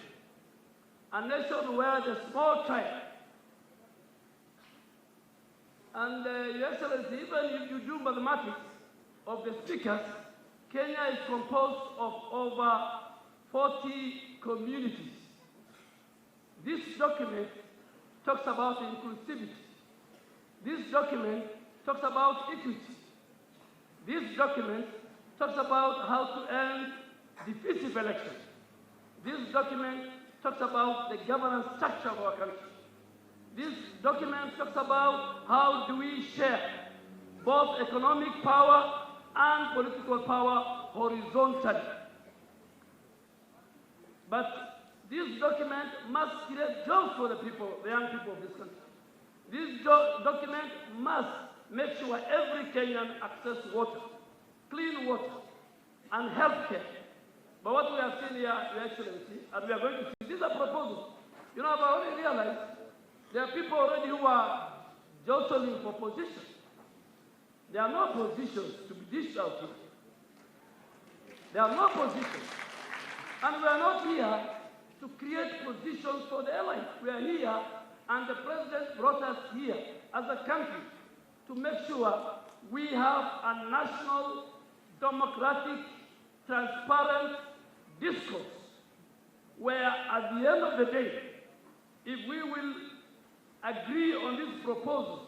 A nation where the small tribe, and Your Excellency, even if you do mathematics of the speakers, Kenya is composed of over 40 communities. This document talks about inclusivity. This document talks about equity. This document talks about how to end divisive elections. This document talks about the governance structure of our country. This document talks about how do we share both economic power and political power horizontally. But this document must create jobs for the people, the young people of this country. This document must make sure every Kenyan access water, clean water, and health care. But what we have seen here, Your Excellency, and we are going to see, these are proposals. You know, I've already realized there are people already who are jostling for positions. There are no positions to be dished out here. There are no positions. And we are not here to create positions for the airline. We are here, and the President brought us here as a country to make sure we have a national, democratic, transparent discourse where at the end of the day, if we will agree on these proposals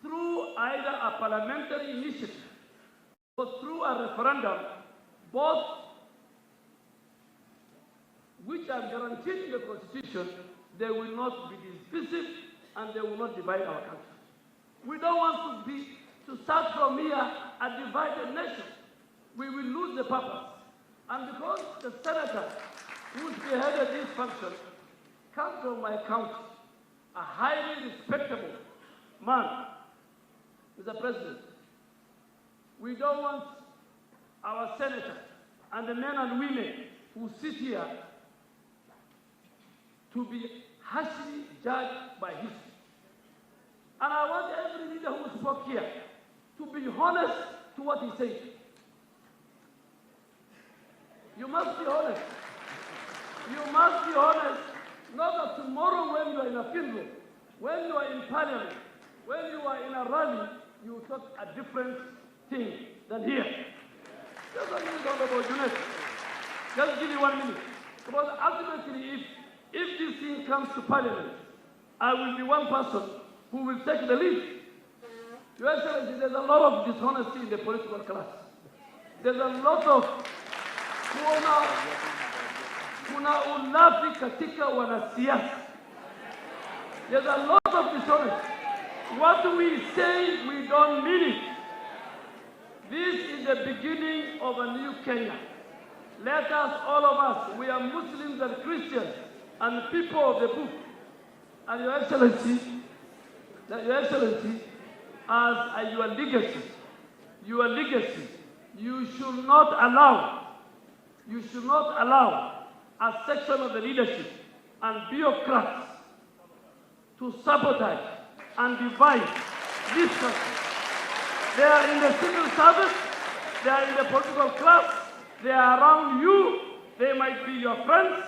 through either a parliamentary initiative or through a referendum, both which are guaranteed in the Constitution, they will not be divisive and they will not divide our country. We don't want to start from here a divided nation. We will lose the purpose. And because the senator who spearheaded this function comes from my county, a highly respectable man, Mr. President, we don't want our senator and the men and women who sit here to be harshly judged by history. And I want every leader who spoke here to be honest to what he said. You must be honest. You must be honest, not that tomorrow when you are in a funeral, when you are in parliament, when you are in a rally, you talk a different thing than here. Just a minute, Honorable Junet. Just give me 1 minute. Because ultimately, if this thing comes to parliament, I will be one person who will take the lead. Your Excellency, there's a lot of dishonesty in the political class. There's a lot of kuna ulafi katika wanasiasa. There's a lot of dishonesty. What we say, we don't mean it. This is the beginning of a new Kenya. Let us, all of us, we are Muslims and Christians and people of the book. And Your Excellency, as your legacy, you should not allow a section of the leadership and bureaucrats to sabotage and divide this country. They are in the civil service, they are in the political class, they are around you, they might be your friends.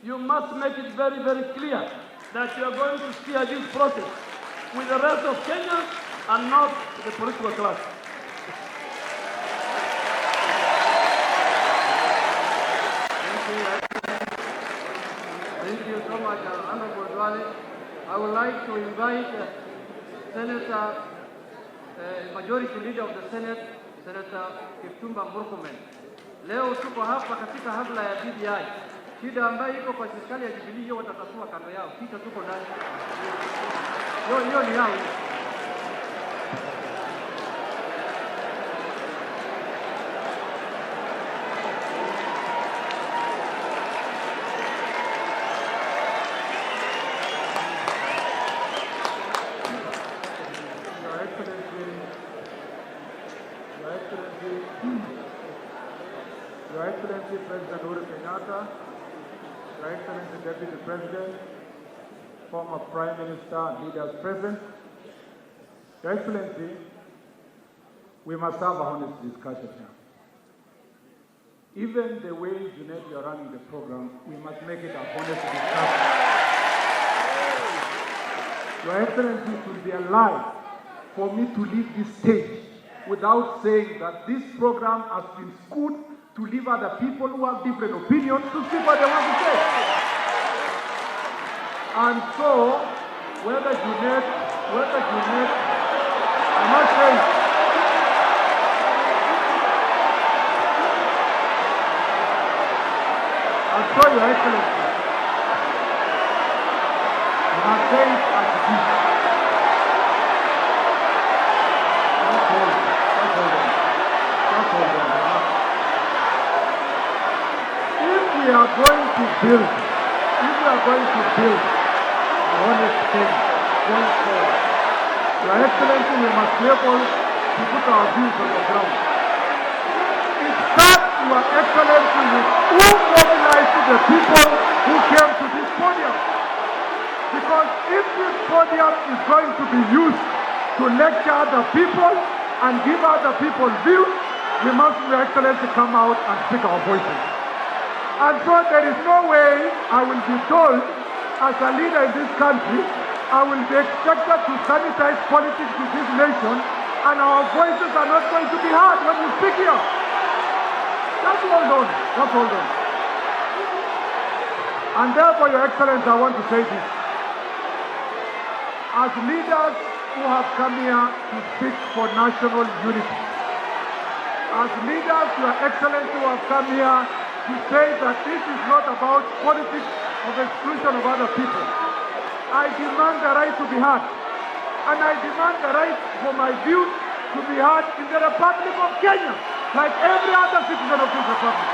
You must make it very, very clear that you are going to steer this process with the rest of Kenyans and not the political class. Thank you so much, Honorable Duale. I would like to invite Senator, Majority Leader of the Senate, Senator Kipchumba Murkomen. Leo tuko hapa katika hafla ya BBI. Shida ambayo iko kwa serikali ya Jubilee hiyo watatatua kando yao. Kisha tuko ndani. Hiyo ni yao. Your Excellency President Uhuru Kenyatta, Your Excellency Deputy President, former Prime Minister, leaders present, Your Excellency, we must have a honest discussion here. Even the way Junet, you are running the program, we must make it a honest discussion. Your Excellency, it will be a lie for me to leave this stage without saying that this program has been schooled to leave other people who have different opinions to speak what they want to say. And so, whether Junet, I must say, and so, Your Excellency, I must say it as it is. If we are going to build a honest thing going forward, Your Excellency, we must be able to put our views on the ground. It starts, Your Excellency, with who mobilized the people who came to this podium. Because if this podium is going to be used to lecture other people and give other people views, we must, Your Excellency, come out and speak our voices. And so there is no way I will be told, as a leader in this country, I will be expected to sanitize politics in this nation, and our voices are not going to be heard when we speak here. Just hold on. And therefore, Your Excellency, I want to say this. As leaders who have come here to speak for national unity, as leaders, Your Excellency, who have come here to say that this is not about politics of exclusion of other people, I demand the right to be heard. And I demand the right for my views to be heard in the Republic of Kenya, like every other citizen of this republic.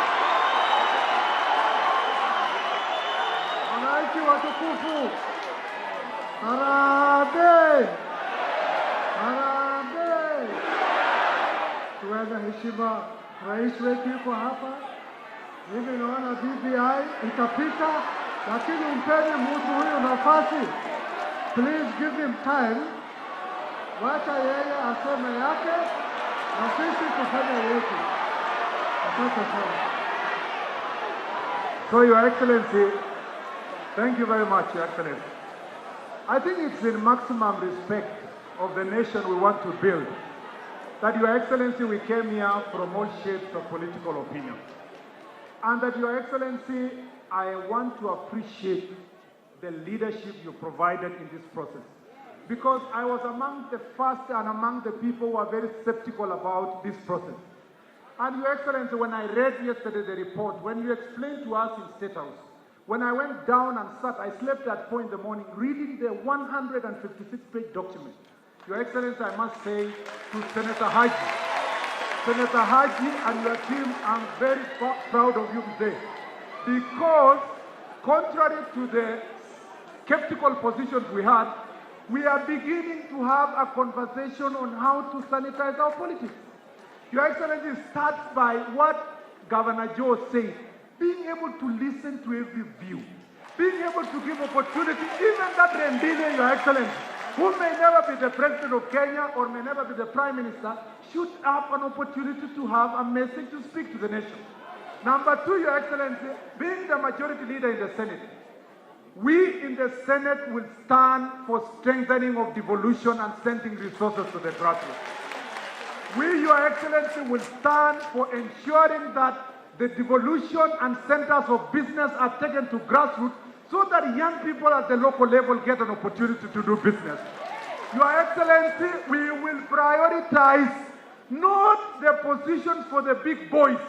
Wananchi watukufu, harambee, harambee. Tuweze heshima, rais wetu yuko hapa. Mimi naona BBI itapita, lakini mpeni mtu huyu nafasi. Please give him time. Wacha yeye aseme yake na sisi tufanye yetu. Asante sana. So, Your Excellency, thank you very much, Your Excellency. I think it's in maximum respect of the nation we want to build that, Your Excellency, we came here from all shapes of political opinion. And that, Your Excellency, I want to appreciate the leadership you provided in this process. Because I was among the first and among the people who are very skeptical about this process. And, Your Excellency, when I read yesterday the report, when you explained to us in State House, when I went down and sat, I slept at 4 in the morning reading the 156-page document. Your Excellency, I must say to Senator Haji and your team, I'm very proud of you today. Because contrary to the skeptical positions we had, we are beginning to have a conversation on how to sanitize our politics. Your Excellency, starts by what Governor Joe said, being able to listen to every view, being able to give opportunity, even that Rendile, Your Excellency, who may never be the President of Kenya or may never be the Prime Minister, should have an opportunity to have a message to speak to the nation. Number two, Your Excellency, being the majority leader in the Senate, we in the Senate will stand for strengthening of devolution and sending resources to the grassroots. We, Your Excellency, will stand for ensuring that the devolution and centers of business are taken to grassroots so that young people at the local level get an opportunity to do business. Your Excellency, we will prioritize not the positions for the big boys,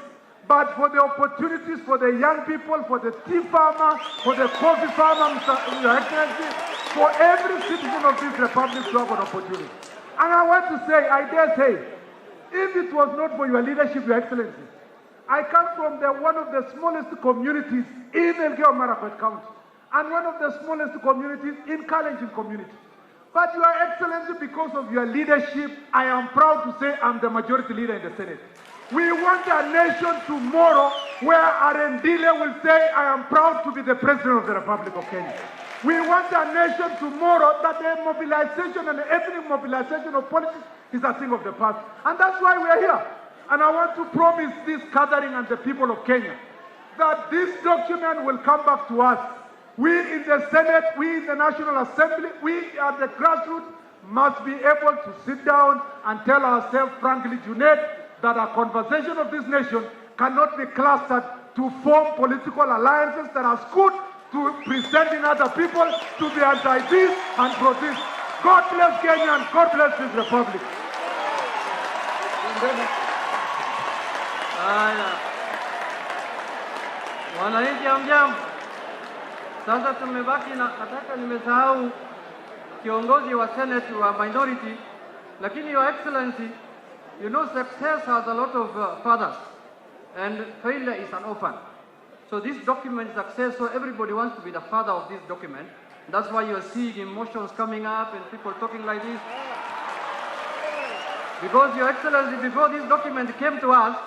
but for the opportunities for the young people, for the tea farmer, for the coffee farmer, Your Excellency, for every citizen of this republic to have an opportunity. And I want to say, I dare say, if it was not for your leadership, Your Excellency, I come from one of the smallest communities in Elgeyo Marakwet County, and one of the smallest communities in Kalenjin community. But Your Excellency, because of your leadership, I am proud to say I'm the majority leader in the Senate. We want a nation tomorrow where Arendile will say, I am proud to be the President of the Republic of Kenya. We want a nation tomorrow that the mobilization and the ethnic mobilization of politics is a thing of the past. And that's why we are here. And I want to promise this gathering and the people of Kenya that this document will come back to us. We in the Senate, we in the National Assembly, we at the grassroots must be able to sit down and tell ourselves frankly, Junaid, that a conversation of this nation cannot be clustered to form political alliances that are good to presenting other people to be anti-this and pro-this. God bless Kenya and God bless this republic. Wananchi hamjambo. Sasa tumebaki na nataka nimesahau kiongozi wa Senate wa minority, lakini Your Excellency, you know success has a lot of fathers and failure is an orphan. So this document is success, so everybody wants to be the father of this document. That's why you're seeing emotions coming up and people talking like this. Because Your Excellency, before this document came to us,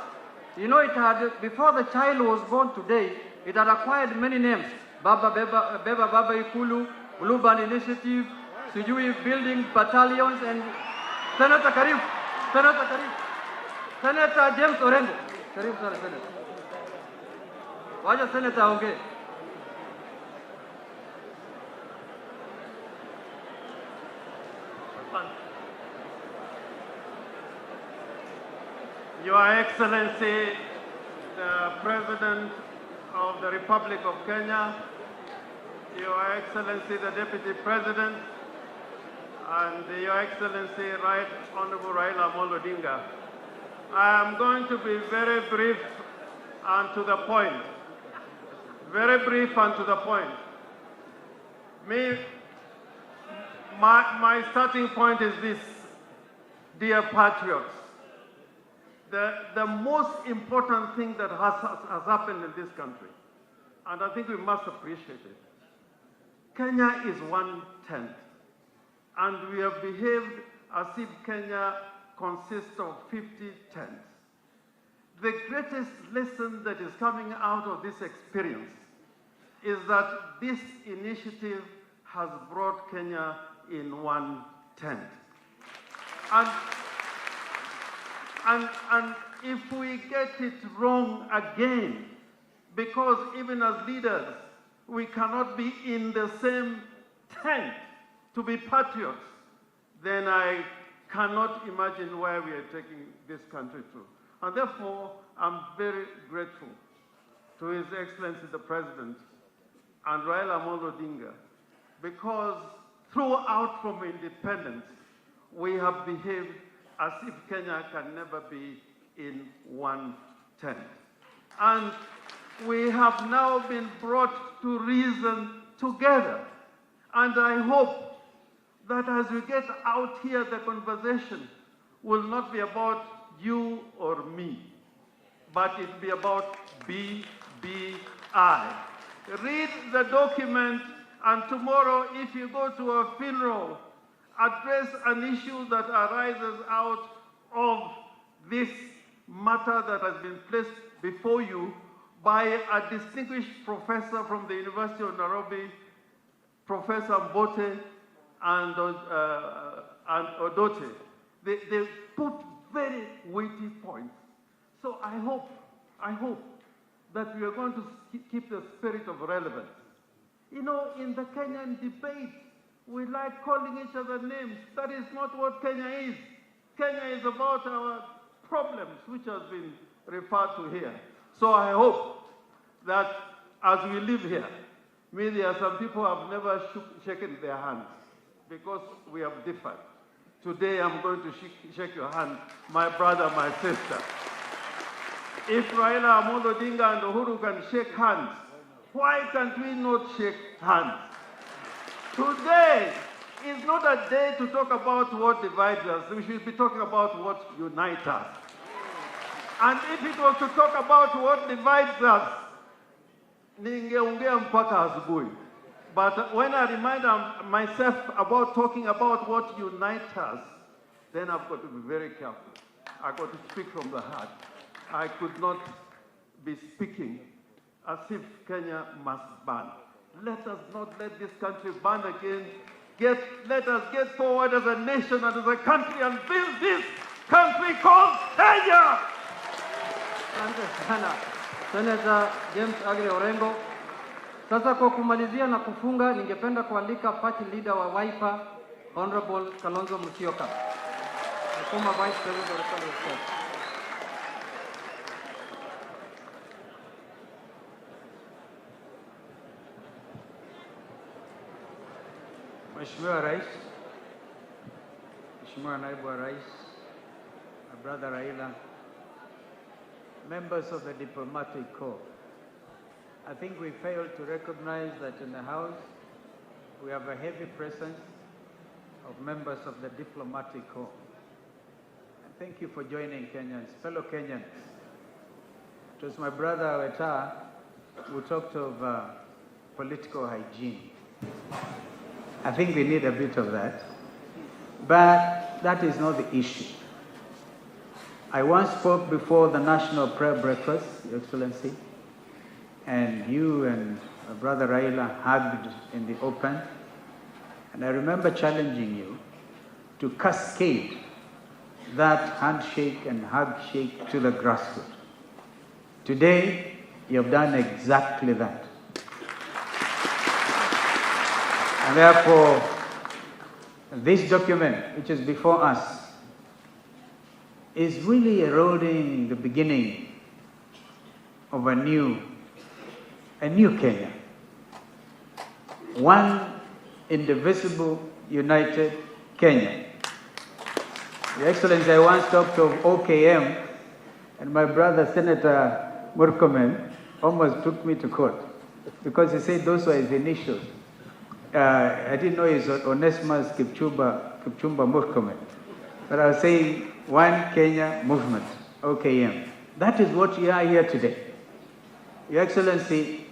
you know, it had, before the child was born today, it had acquired many names. Baba Baba Ikulu, Blue Band Initiative, Sijui Building Battalions, and Senator Karim, Senator James Orengo. Karim, sorry, Senator. Waja Senator Onge. Your Excellency, the President of the Republic of Kenya, Your Excellency, the Deputy President, and Your Excellency, Right Honorable Raila Amolo Odinga. I am going to be very brief and to the point. Very brief and to the point. My starting point is this, dear patriots. The most important thing that has happened in this country, and I think we must appreciate it, Kenya is 1/10, and we have behaved as if Kenya consists of 50 tents. The greatest lesson that is coming out of this experience is that this initiative has brought Kenya in 1 tent. And if we get it wrong again, because even as leaders, we cannot be in the same tent to be patriots, then I cannot imagine where we are taking this country to. And therefore, I'm very grateful to His Excellency the President and Raila Amolo Odinga, because throughout from independence, we have behaved as if Kenya can never be in 1 tent. And we have now been brought to reason together. And I hope that as we get out here, the conversation will not be about you or me, but it will be about BBI. Read the document, and tomorrow, if you go to a funeral, address an issue that arises out of this matter that has been placed before you by a distinguished professor from the University of Nairobi, Professor Mbote and Odote. They put very weighty points. So I hope that we are going to keep the spirit of relevance. You know, in the Kenyan debate, we like calling each other names. That is not what Kenya is. Kenya is about our problems, which has been referred to here. So I hope that as we live here, Me, there are some people who have never shaken their hands because we have differed. Today I'm going to shake your hand, my brother, my sister. If Raila Amolo Odinga and Uhuru can shake hands, why can't we not shake hands? Today is not a day to talk about what divides us. We should be talking about what unites us. And if it was to talk about what divides us, ningeongea mpaka asubuhi. But when I remind myself about talking about what unites us, then I've got to be very careful. I've got to speak from the heart. I could not be speaking as if Kenya must burn. Let us not let this country burn again. Let us get forward as a nation and as a country and build this country called Kenya. Asante sana Senator James Agre Orengo. Sasa kwa kumalizia na kufunga, ningependa kualika party leader wa Wiper, Honorable Kalonzo Musyoka, the former Vice President of the Republic of Kenya. Mheshimiwa Rais, Mheshimiwa Naibu wa Rais, my brother Raila, members of the diplomatic corps, I think we failed to recognize that in the House we have a heavy presence of members of the diplomatic corps. And thank you for joining Kenyans, fellow Kenyans. It was my brother Weta who talked of political hygiene. I think we need a bit of that, but that is not the issue. I once spoke before the National Prayer Breakfast, Your Excellency, and you and my brother Raila hugged in the open, and I remember challenging you to cascade that handshake and hug shake to the grassroots. Today, you have done exactly that. And therefore, this document, which is before us, is really heralding the beginning of a new Kenya. One indivisible, united Kenya. Your Excellency, I once talked of OKM, and my brother Senator Murkomen almost took me to court because he said those were his initials. I didn't know it's Onesimus Kipchumba Murkomen. But I was saying One Kenya Movement, OKM. That is what we are here today. Your Excellency,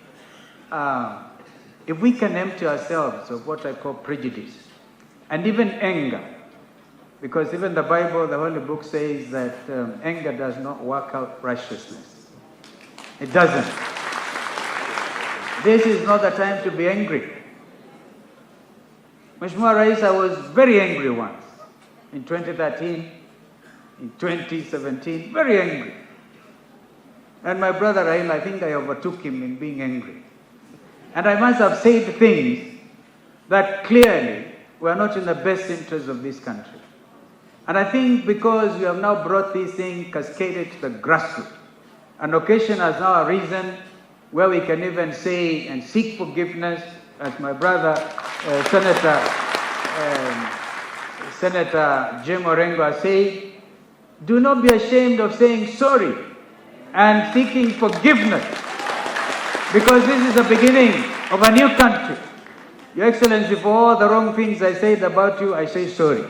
if we can empty ourselves of what I call prejudice and even anger, because even the Bible, the Holy Book says that anger does not work out righteousness. It doesn't. This is not the time to be angry. Mheshimiwa Rais, I was very angry once, in 2013, in 2017, very angry. And my brother Raila, I think I overtook him in being angry. And I must have said things that clearly were not in the best interest of this country. And I think because we have now brought this thing cascaded to the grassroots, an occasion has now arisen where we can even say and seek forgiveness, as my brother Senator Jim Orengo said, do not be ashamed of saying sorry and seeking forgiveness, because this is the beginning of a new country. Your Excellency, for all the wrong things I said about you, I say sorry.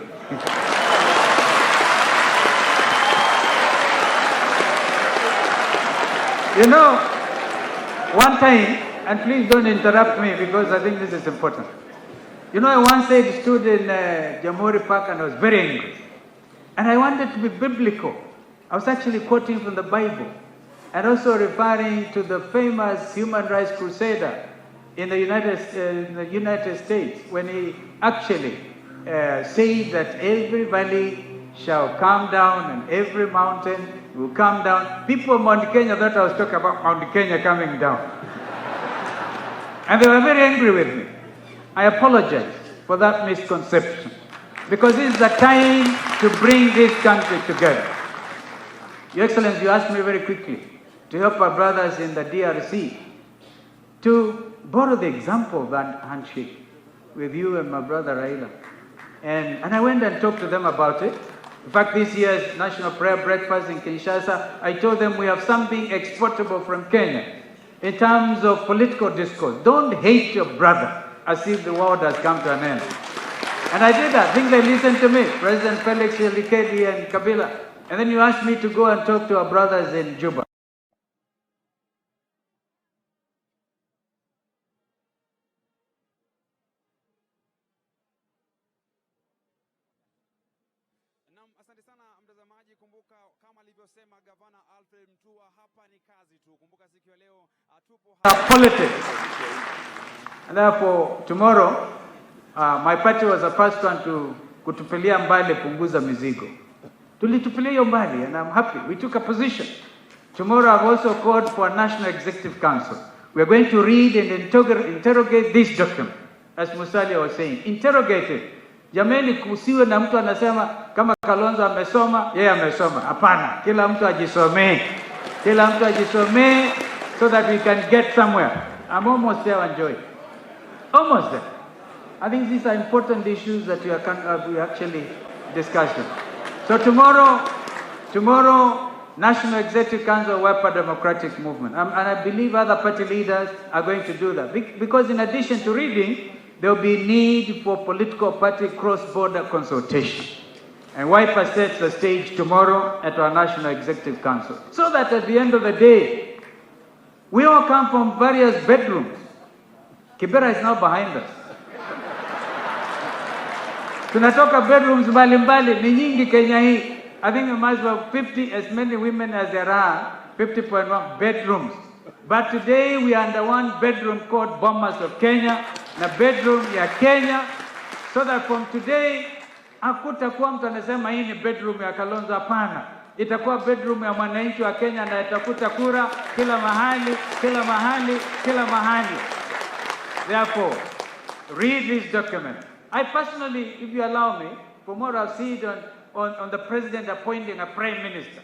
You know, one time, and please don't interrupt me because I think this is important. You know, I once stood in Jamhuri Park and I was very angry. And I wanted to be biblical. I was actually quoting from the Bible and also referring to the famous human rights crusader in the United States when he actually said that every valley shall come down and every mountain will come down. People of Mount Kenya thought I was talking about Mount Kenya coming down. And they were very angry with me. I apologize for that misconception, because this is the time to bring this country together. Your Excellency, you asked me very quickly to help our brothers in the DRC to borrow the example of that handshake with you and my brother Raila. And I went and talked to them about it. In fact, this year's National Prayer Breakfast in Kinshasa, I told them we have something exportable from Kenya in terms of political discourse. Don't hate your brother as if the world has come to an end. And I did that. I think they listened to me, President Felix Tshisekedi and Kabila. And then you asked me to go and talk to our brothers in Juba. Asante sana mtazamaji, kumbuka kama alivyosema Gavana Alfred Mutua, hapa ni kazi tu. Kumbuka siku ya leo tupo hapa politics. And therefore tomorrow my party was the first one to kutupilia mbali punguza mizigo. Tulitupilia hiyo mbali and I'm happy. We took a position. Tomorrow I've also called for a National Executive Council. We are going to read and interrogate this document. As Musalia was saying, interrogate it. Jameni, kusiwe na mtu anasema kama Kalonzo amesoma, yeye amesoma. Hapana, kila mtu ajisomee. Kila mtu ajisomee so that we can get somewhere. I'm almost there, Joy. Almost there. I think these are important issues that we are actually discussing. So tomorrow, National Executive Council will help a democratic movement. And I believe other party leaders are going to do that. Because in addition to reading, there will be need for political party cross-border consultation. And Wiper sets the stage tomorrow at our National Executive Council. So that at the end of the day, we all come from various bedrooms. Kibera is now behind us. Tunatoka bedrooms mbalimbali, ni nyingi Kenya hii. I think we must have 50, as many women as there are, 50.1 bedrooms. But today we are under one bedroom called Bomas of Kenya, na bedroom ya Kenya, so that from today, hakutakuwa mtu anasema hii ni bedroom ya Kalonzo. Hapana. Itakuwa bedroom ya mwananchi wa Kenya na itakuta kura kila mahali, kila mahali, kila mahali. Therefore, read this document. I personally, if you allow me, tomorrow I'll see it on the president appointing a prime minister.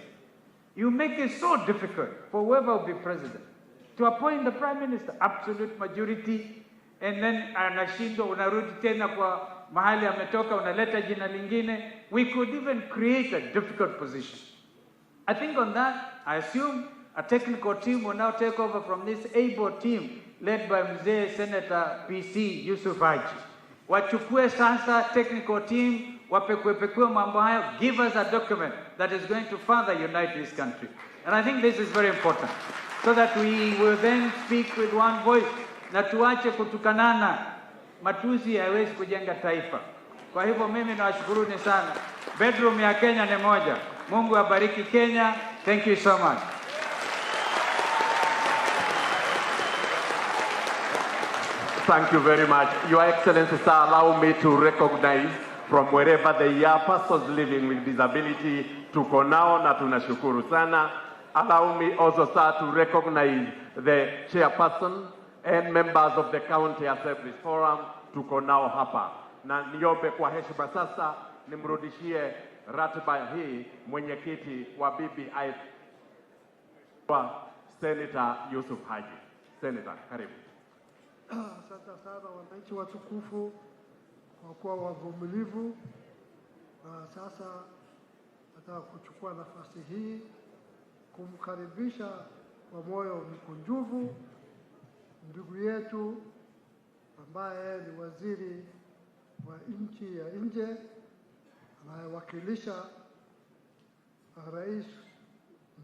You make it so difficult for whoever will be president to appoint the prime minister, absolute majority, and then anashindwa, unarudi tena kwa mahali ametoka, unaleta jina lingine. We could even create a difficult position. I think on that, I assume a technical team will now take over from this able team led by Mzee Senator PC Yusuf Haji. Wachukue sasa technical team, wapekue mambo hayo, give us a document that is going to further unite this country. And I think this is very important, so that we will then speak with one voice, na tuache kutukanana. Matusi haiwezi kujenga taifa. Kwa hivyo mimi nawashukuruni sana. Bedroom ya Kenya ni moja. Mungu abariki Kenya. Thank you so much. Thank you very much. Your Excellency, sir, allow me to recognize from wherever they are persons living with disability. Tuko nao na tunashukuru sana. Allow me also, sir, to recognize the chairperson and members of the County Assembly Forum. Tuko nao hapa. Na niombe kwa heshima sasa nimrudishie ratiba hii mwenyekiti wa BBI wa Senator Yusuf Haji. Senator, karibu. Asante sana wananchi watukufu kwa kuwa wavumilivu. Sasa nataka kuchukua nafasi hii kumkaribisha kwa moyo mkunjufu ndugu yetu ambaye ni waziri wa nchi ya nje anayewakilisha rais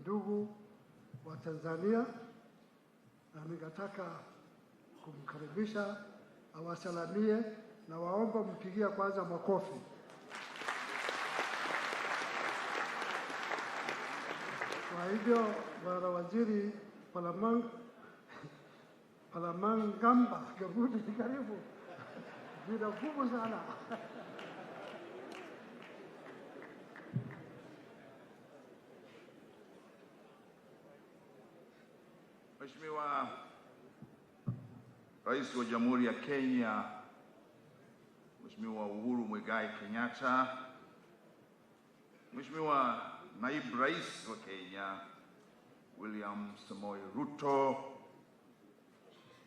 ndugu wa Tanzania, na ningetaka kumkaribisha awasalamie, na waomba mpigie kwanza makofi. Kwa hivyo bwana waziri Palamagamba Kabudi, karibu. Jina kubwa sana. Mheshimiwa Rais wa Jamhuri ya Kenya, Mheshimiwa Uhuru Muigai Kenyatta, Mheshimiwa Naibu Rais wa Kenya William Samoei Ruto,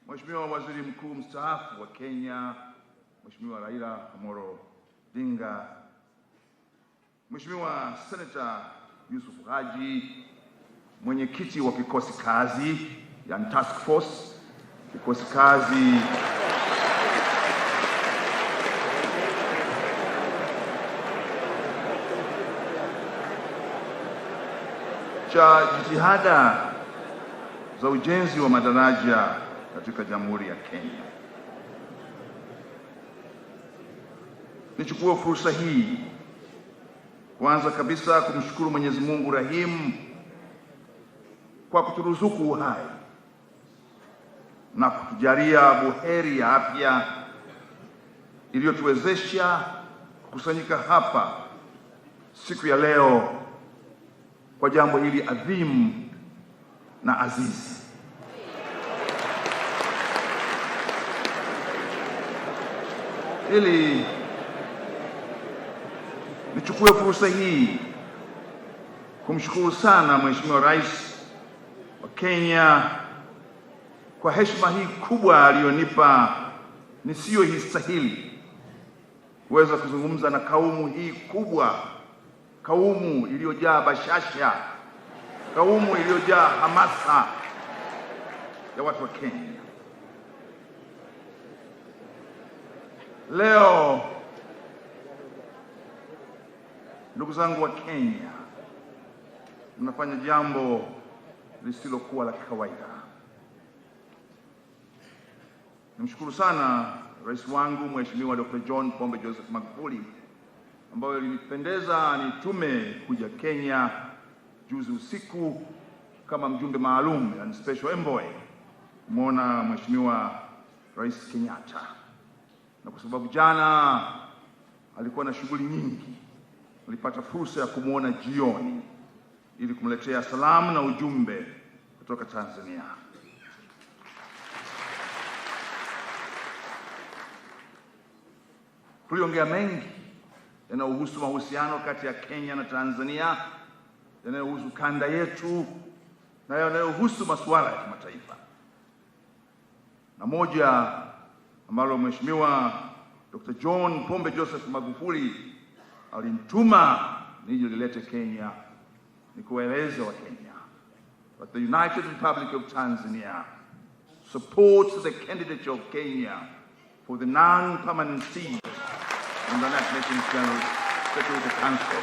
Mheshimiwa Waziri Mkuu mstaafu wa Kenya, Mheshimiwa Raila Amolo Odinga, Mheshimiwa Senator Yusuf Haji, mwenyekiti wa kikosi kazi ya task force, kikosi kazi cha jitihada za ujenzi wa madaraja katika Jamhuri ya Kenya. Nichukue fursa hii kwanza kabisa kumshukuru Mwenyezi Mungu Rahimu kwa kuturuzuku uhai na kutujalia buheri ya afya iliyotuwezesha kukusanyika hapa siku ya leo kwa jambo hili adhimu na azizi. Ili nichukue fursa hii kumshukuru sana Mheshimiwa Rais wa Kenya kwa heshima hii kubwa aliyonipa nisiyoistahili kuweza kuzungumza na kaumu hii kubwa, kaumu iliyojaa bashasha, kaumu iliyojaa hamasa ya watu wa Kenya. Leo ndugu zangu wa Kenya, mnafanya jambo lisilokuwa la kawaida. Nimshukuru sana rais wangu Mheshimiwa Dr. John Pombe Joseph Magufuli ambaye alinipendeza nitume kuja Kenya juzi usiku kama mjumbe maalum, yani special envoy, kumwona Mheshimiwa Rais Kenyatta. Na kwa sababu jana alikuwa na shughuli nyingi, nilipata fursa ya kumwona jioni ili kumletea salamu na ujumbe kutoka Tanzania. Tuliongea mengi yanayohusu mahusiano kati ya Kenya na Tanzania, yanayohusu kanda yetu na yanayohusu masuala ya kimataifa. Na moja ambalo Mheshimiwa Dr. John Pombe Joseph Magufuli alinituma nije nilete Kenya ni kueleza wa Kenya that the United Republic of Tanzania supports the candidature of Kenya for the non-permanent seat in the United Nations General Security Council.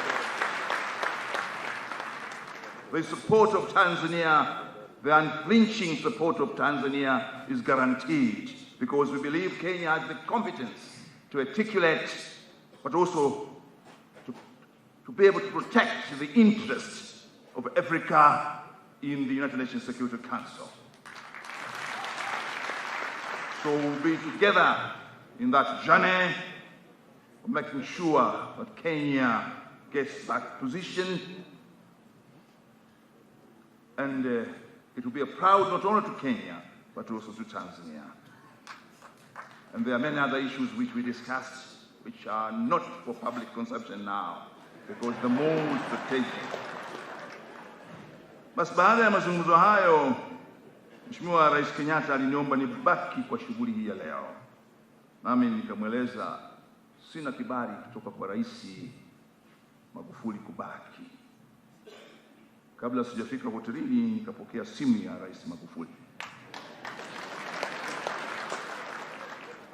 The support of Tanzania, the unflinching support of Tanzania is guaranteed because we believe Kenya has the competence to articulate, but also to be able to protect the interests of Africa in the United Nations Security Council. So we'll be together in that journey of making sure that Kenya gets that position, and it will be a proud not only to Kenya but also to Tanzania. And there are many other issues which we discussed which are not for public consumption now because the more strategic. Basi baada ya mazungumzo hayo, Mheshimiwa Rais Kenyatta aliniomba nibaki kwa shughuli hii ya leo. Nami nikamweleza sina kibali kutoka kwa Rais Magufuli kubaki. Kabla sijafika hotelini nikapokea simu ya Rais Magufuli.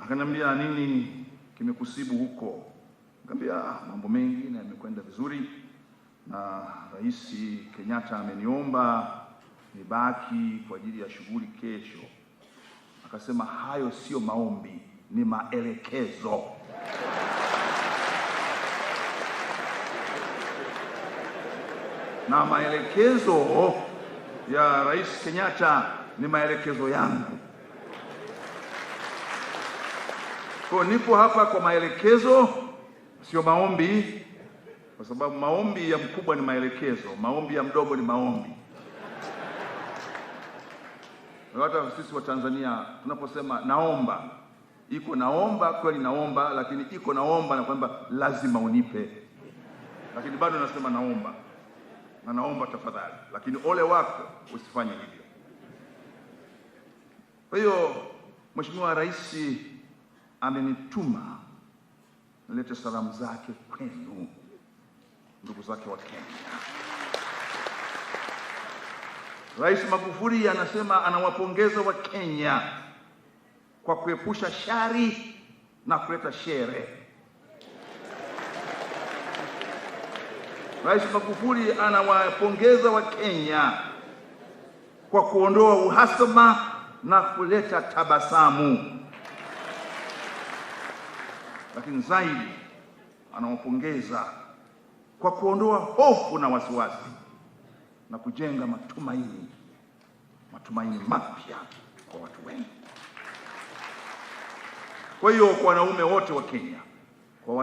Akaniambia, nini kimekusibu huko? Nikamwambia mambo mengi na yamekwenda vizuri, na Rais Kenyatta ameniomba nibaki kwa ajili ya shughuli kesho. Akasema hayo sio maombi, ni maelekezo. Na maelekezo ya Rais Kenyatta ni maelekezo yangu. Kwa nipo hapa kwa maelekezo, sio maombi, kwa sababu maombi ya mkubwa ni maelekezo, maombi ya mdogo ni maombi. Hata sisi wa Tanzania tunaposema naomba, iko naomba kweli naomba, lakini iko naomba na kwamba lazima unipe. Lakini bado nasema naomba. Na naomba tafadhali, lakini ole wako usifanye hivyo. Kwa hiyo Mheshimiwa Rais amenituma nilete salamu zake kwenu, ndugu zake wa Kenya. Rais Magufuli anasema anawapongeza wa Kenya kwa kuepusha shari na kuleta shere. Rais Magufuli anawapongeza wa Kenya kwa kuondoa uhasama na kuleta tabasamu. Lakini zaidi anawapongeza kwa kuondoa hofu na wasiwasi na kujenga matumaini mapya kwa watu wengi. Kwa hiyo kwa wanaume wote wa Kenya, kwa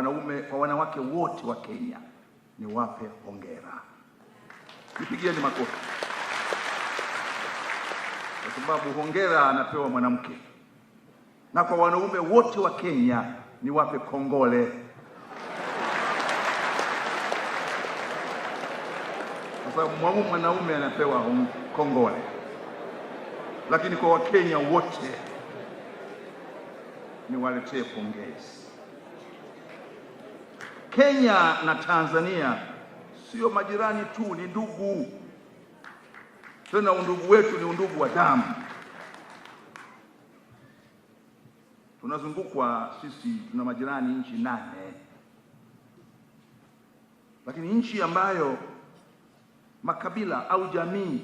wanawake wote wa Kenya, niwape hongera. Nipigieni makofi. Kwa sababu hongera anapewa mwanamke. Na kwa wanaume wote wa Kenya, niwape kongole. Kwa sababu mwanaume anapewa kongole. Lakini kwa Wakenya wote niwaletee pongezi. Kenya na Tanzania sio majirani tu, ni ndugu. Tena undugu wetu ni undugu wa damu. Tunazungukwa sisi, tuna majirani nchi 8. Lakini nchi ambayo makabila au jamii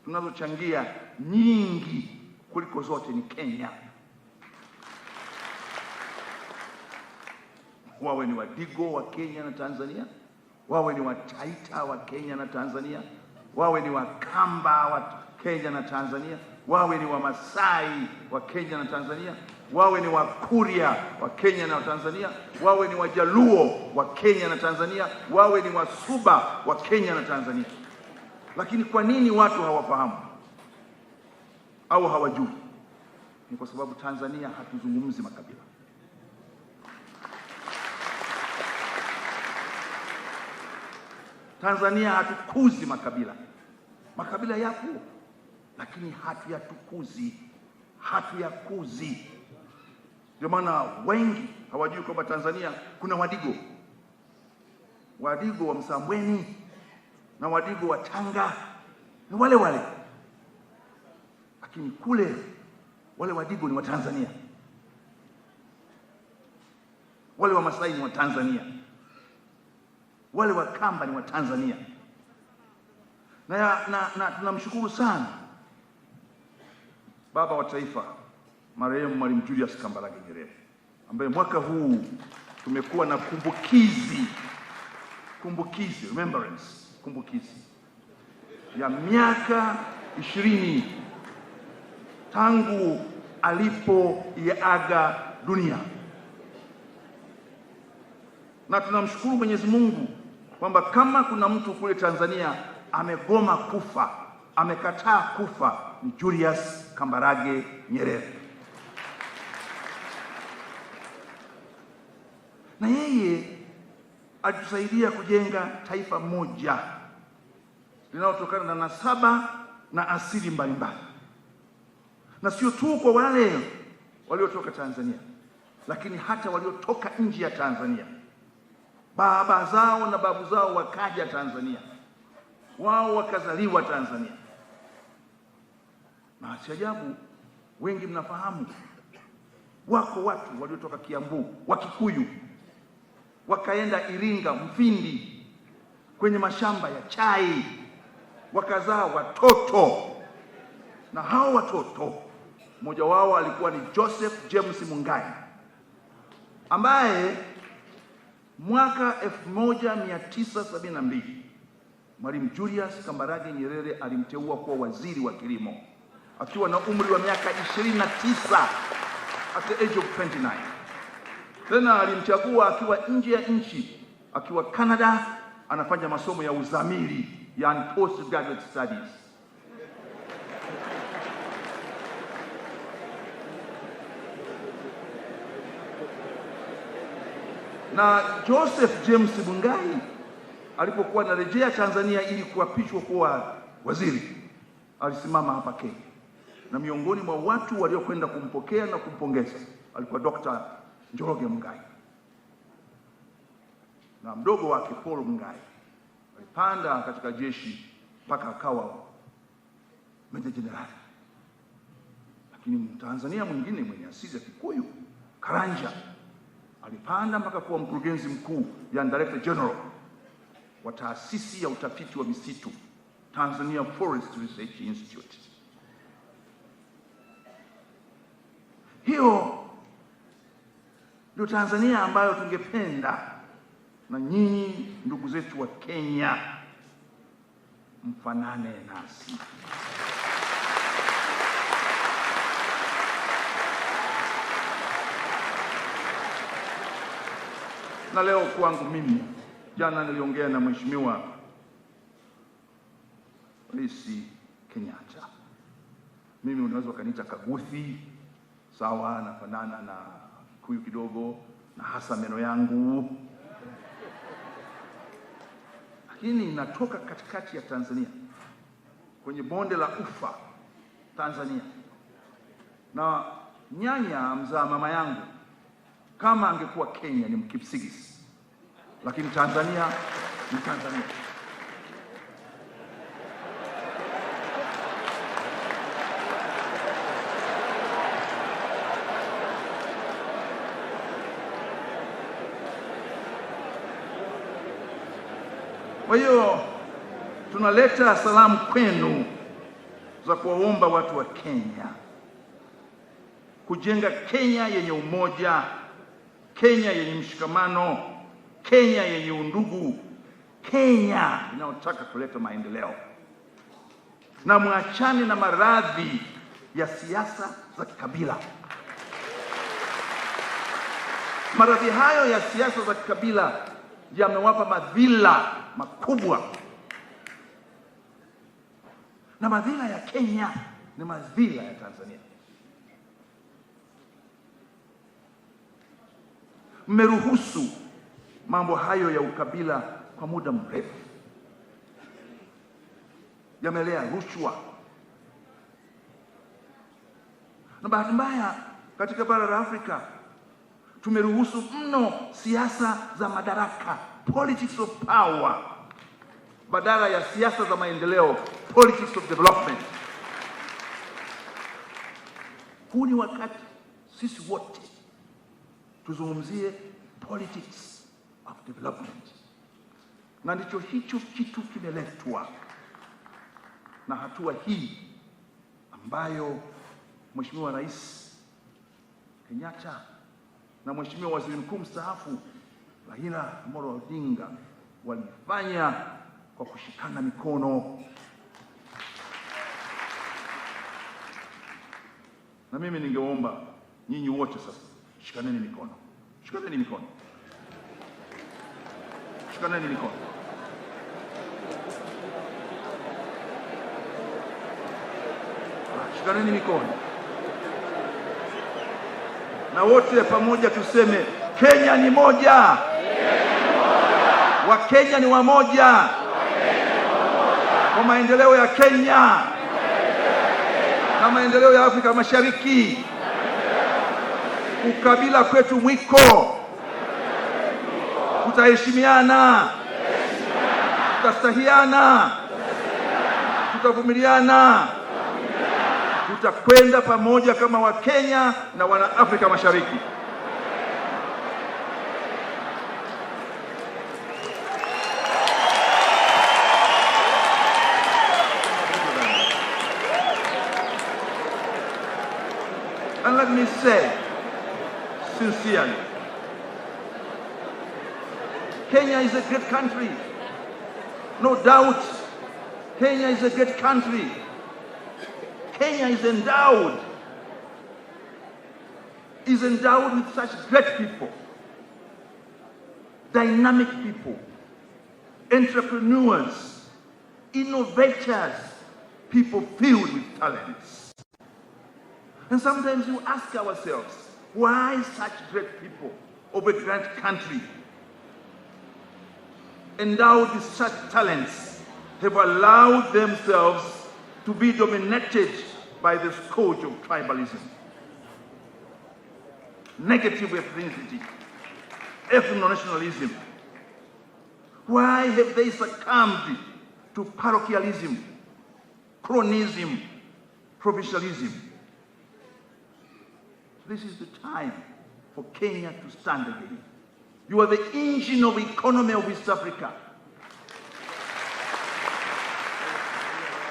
tunazochangia nyingi kuliko zote ni Kenya. Wawe ni Wadigo wa Kenya na Tanzania, wawe ni Wataita wa Kenya na Tanzania, wawe ni Wakamba wa Kenya na Tanzania, wawe ni Wamasai wa Kenya na Tanzania, wawe ni Wakuria wa Kenya na Tanzania, wawe ni Wajaluo wa Kenya na Tanzania, wawe ni Wasuba wa Kenya na Tanzania. Lakini kwa nini watu hawafahamu au hawajui? Ni kwa sababu Tanzania hatuzungumzi makabila. Tanzania hatukuzi makabila. Makabila yapo, lakini hatuyakuzi. Ndio maana wengi hawajui kwamba Tanzania kuna Wadigo. Wadigo wa Msambweni na Wadigo wa Tanga ni wale wale. Lakini kule wale Wadigo ni wa Tanzania. Wale wa Masai ni wa Tanzania. Wale wa Kamba ni wa Tanzania. Na tunamshukuru sana baba wa taifa marehemu Mwalimu Julius Kambarage Nyerere, ambaye mwaka huu tumekuwa na kumbukizi ya miaka 20 tangu alipoiaga dunia. Na tunamshukuru Mwenyezi Mungu kwamba kama kuna mtu kule Tanzania amegoma kufa, amekataa kufa, ni Julius Kambarage Nyerere. Na yeye alitusaidia kujenga taifa moja linalotokana na nasaba na asili mbalimbali. Na sio tu kwa wale waliotoka Tanzania, lakini hata waliotoka nje ya Tanzania. Baba zao na babu zao wakaja Tanzania, wao wakazaliwa Tanzania. Na si ajabu wengi mnafahamu, wako watu waliotoka Kiambu, Wakikuyu, wakaenda Iringa, Mfindi, kwenye mashamba ya chai, wakazaa watoto. Na hao watoto, mmoja wao alikuwa ni Joseph James Mungai, ambaye mwaka 1972 Mwalimu Julius Kambarage Nyerere alimteua kuwa waziri wa kilimo akiwa na umri wa miaka 29, at the age of 29. Tena alimchagua akiwa nje ya nchi, akiwa Canada, anafanya masomo ya uzamili, yani postgraduate studies. Na Joseph James Mungai alipokuwa anarejea Tanzania ili kuapishwa kuwa waziri, alisimama hapa Kenya na miongoni mwa watu waliokwenda kumpokea na kumpongeza alikuwa Dr. Njoroge Mungai na mdogo wake Paul Mungai. Alipanda katika jeshi mpaka akawa meja jenerali. Lakini Mtanzania mwingine mwenye asili ya Kikuyu, Karanja, alipanda mpaka kuwa mkurugenzi mkuu, yani Director General wa taasisi ya utafiti wa misitu, Tanzania Forest Research Institute. Hiyo ndio Tanzania ambayo tungependa na nyinyi ndugu zetu wa Kenya mfanane nasi. Na leo kwangu mimi, jana niliongea na Mheshimiwa Rais Kenyatta. Mimi unaweza kaniita Kaguthi, sawa, nafanana na Kikuyu kidogo, na hasa meno yangu. Lakini natoka katikati ya Tanzania, kwenye bonde la Ufa Tanzania, na nyanya mzaa mama yangu kama angekuwa Kenya ni Mkipsigis, lakini Tanzania ni Tanzania. Kwa hiyo tunaleta salamu kwenu za kuwaomba watu wa Kenya kujenga Kenya yenye umoja, Kenya yenye mshikamano, Kenya yenye undugu, Kenya inayotaka kuleta maendeleo. Na mwachane na maradhi ya siasa za kikabila. Maradhi hayo ya siasa za kikabila yamewapa madhila makubwa. Na madhila ya Kenya ni madhila ya Tanzania. Mmeruhusu mambo hayo ya ukabila kwa muda mrefu. Yamelea rushwa. Na bahati mbaya katika bara la Afrika tumeruhusu mno siasa za madaraka, politics of power, badala ya siasa za maendeleo, politics of development. Huu ni wakati sisi wote tuzungumzie politics of development. Na ndicho hicho kitu kimeletwa na hatua hii ambayo Mheshimiwa Rais Kenyatta na Mheshimiwa Waziri Mkuu mstaafu Raila Amolo Odinga walifanya kwa kushikana mikono. Na mimi ningeomba nyinyi wote sasa, shikaneni mikono. Shikaneni mikono. Shikaneni mikono. Shikaneni mikono. Na wote pamoja tuseme Kenya ni moja. Wakenya ni wamoja. Kwa maendeleo ya Kenya na maendeleo ya Afrika Mashariki. Ukabila kwetu mwiko. Tutaheshimiana. Tutastahiana. Tutavumiliana. Tutakwenda pamoja kama Wakenya na wana Afrika Mashariki. And let me say sincerely, Kenya is a great country. No doubt, Kenya is a great country. Kenya is endowed with such great people, dynamic people, entrepreneurs, innovators, people filled with talents. And sometimes you ask ourselves, why such great people of a great country endowed with such talents have allowed themselves to be dominated by the scourge of tribalism, negative ethnicity, ethno-nationalism? Why have they succumbed to parochialism, cronism, provincialism? This is the time for Kenya to stand again. You are the engine of the economy of East Africa.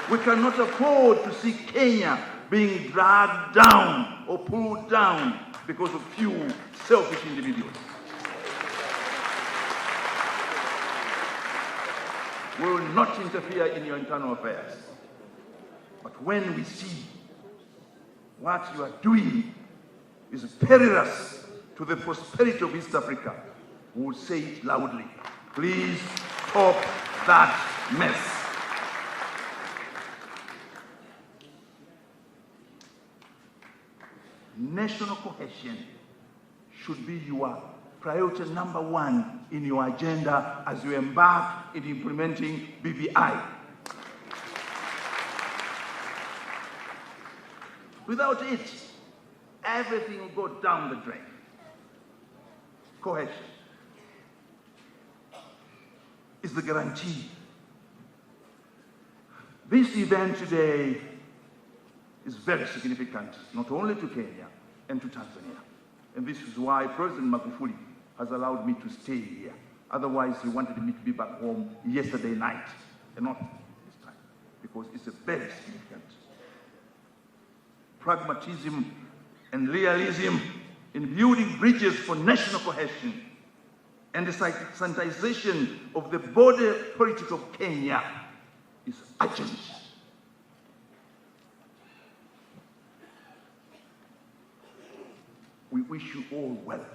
We cannot afford to see Kenya being dragged down or pulled down because of few selfish individuals. We will not interfere in your internal affairs. But when we see what you are doing is perilous to the prosperity of East Africa, we will say it loudly. Please stop that mess. National cohesion should be your priority number one in your agenda as you embark in implementing BBI. Without it, everything will go down the drain. Cohesion is the guarantee. This event today is very significant, not only to Kenya and to Tanzania. And this is why President Magufuli has allowed me to stay here. Otherwise, he wanted me to be back home yesterday night, and not this time, because it's a very significant. Pragmatism and realism in building bridges for national cohesion and the sanitization of the border politics of Kenya is urgent. We wish you all well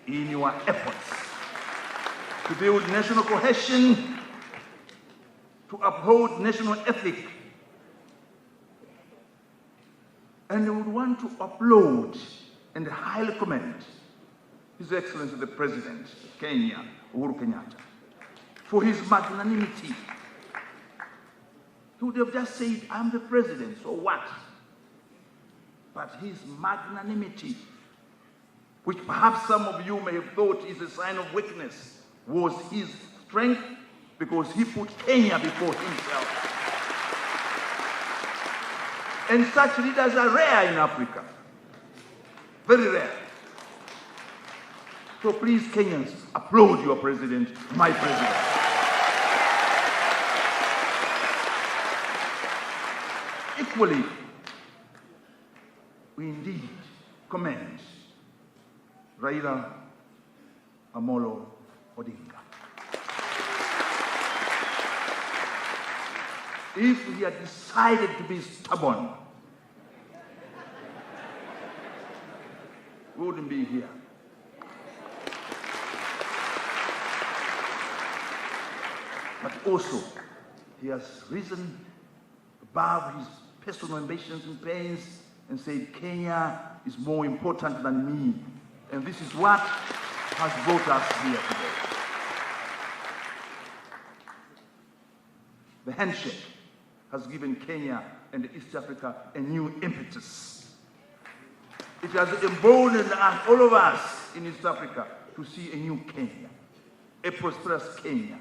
in your efforts to build national cohesion, to uphold national ethic, and I would want to applaud and highly commend His Excellency the President of Kenya, Uhuru Kenyatta, for his magnanimity. He would have just said, I'm the president, so what? But his magnanimity, which perhaps some of you may have thought is a sign of weakness, was his strength, because he put Kenya before himself. And such leaders are rare in Africa. Very rare. So please, Kenyans, applaud your president, my president. Equally, we indeed commend Raila Amolo Odinga. If he had decided to be stubborn, we wouldn't be here. But also, he has risen above his personal ambitions and pains and said, Kenya is more important than me. And this is what has brought us here today. The handshake has given Kenya and East Africa a new impetus. It has emboldened us, all of us in East Africa, to see a new Kenya, a prosperous Kenya,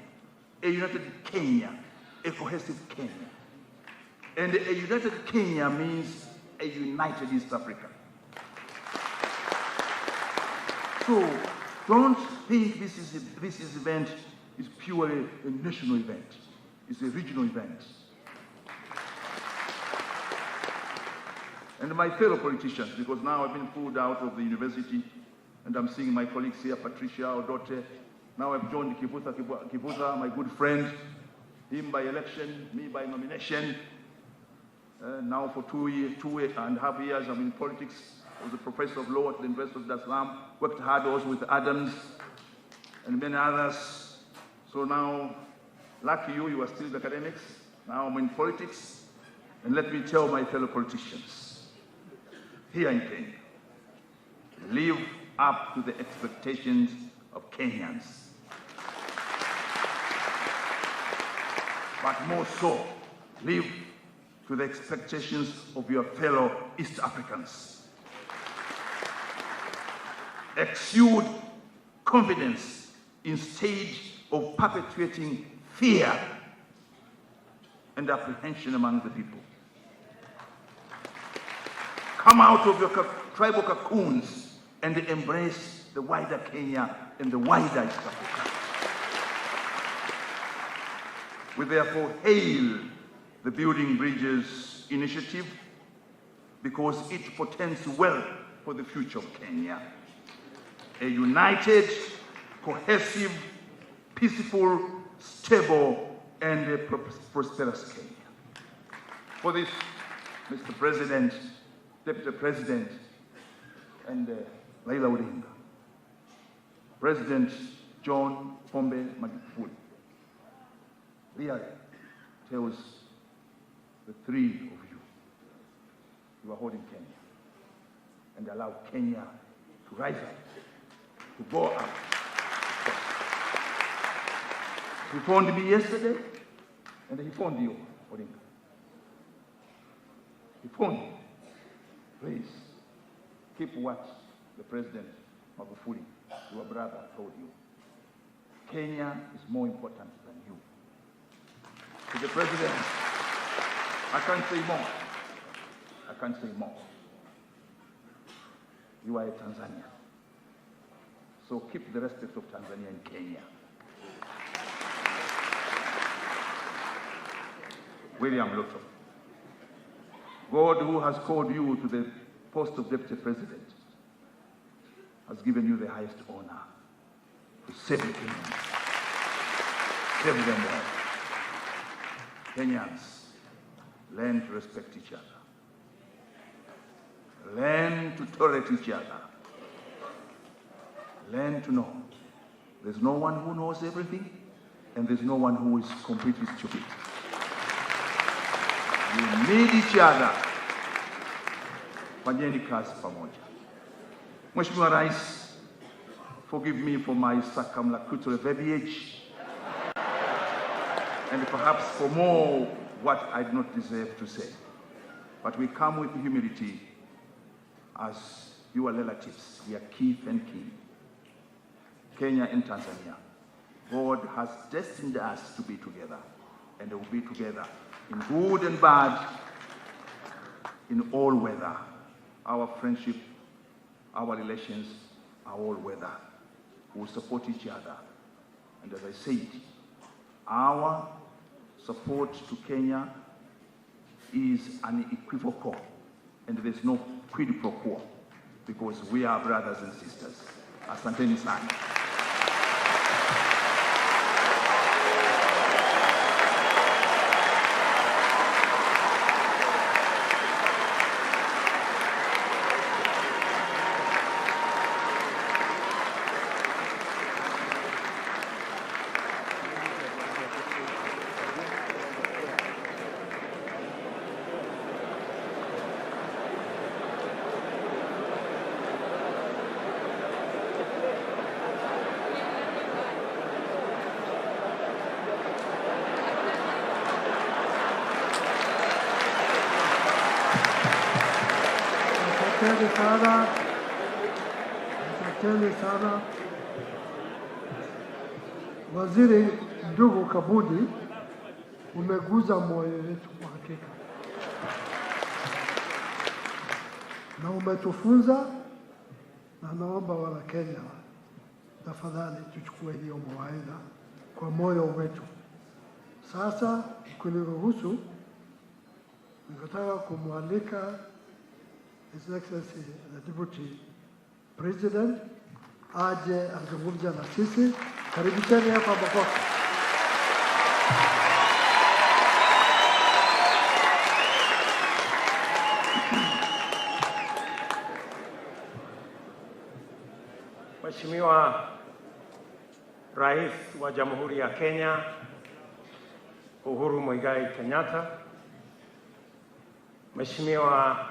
a united Kenya, a cohesive Kenya. And a united Kenya means a united East Africa. So don't think this event is purely a national event. It's a regional event. And my fellow politicians, because now I've been pulled out of the university and I'm seeing my colleagues here, Patricia Odote. Now I've joined Kivuza, my good friend, him by election, me by nomination. Now for 2.5 years I'm in politics. I was a professor of law at the University of Dar es Salaam, worked hard also with Adams and many others. So now, lucky you are still in academics. Now I'm in politics. And let me tell my fellow politicians here in Kenya, live up to the expectations of Kenyans. But more so, live to the expectations of your fellow East Africans. Exude confidence instead of perpetuating fear and apprehension among the people. Come out of your tribal cocoons and embrace the wider Kenya and the wider East Africa. We therefore hail the Building Bridges initiative because it portends well for the future of Kenya. A united, cohesive, peaceful, stable, and a prosperous Kenya. For this, Mr. President, Deputy President, and Raila Odinga, President John Pombe Magufuli really tells the three of you are holding Kenya, and allow Kenya to rise up, to go up. He phoned me yesterday, and he phoned you, Odinga. He phoned you. Please, keep what the President Magufuli, your brother, told you. Kenya is more important than you. To the President, I can't say more. I can't say more. You are a Tanzanian. So keep the respect of Tanzania in Kenya. William Ruto, God, who has called you to the post of Deputy President, has given you the highest honor to save the Kenyans. Save them well. Kenyans, learn to respect each other. Learn to tolerate each other. Learn to know there's no one who knows everything, and there's no one who is completely stupid. You need each other. Fanyeni kazi pamoja. Mheshimiwa Rais, forgive me for my circumlocutory verbiage, and perhaps for more what I do not deserve to say. But we come with humility as your relatives. We are kith and kin. Kenya and Tanzania. God has destined us to be together, and they will be together in good and bad, in all weather. Our friendship, our relations are all weather. We will support each other. And as I said, our support to Kenya is unequivocal, and there's no quid pro quo, because we are brothers and sisters. Asanteni sana. Asanteni sana. Waziri ndugu Kabudi, umeguza moyo wetu kwa hakika, na umetufunza, na naomba wana Kenya tafadhali tuchukue hiyo mawaidha kwa moyo wetu. Sasa kuniruhusu, ningetaka kumwalika His Excellency the Deputy President aje azungumze na sisi. Karibisheni hapa makofi. Mheshimiwa Rais wa Jamhuri ya Kenya Uhuru Muigai Kenyatta, Mheshimiwa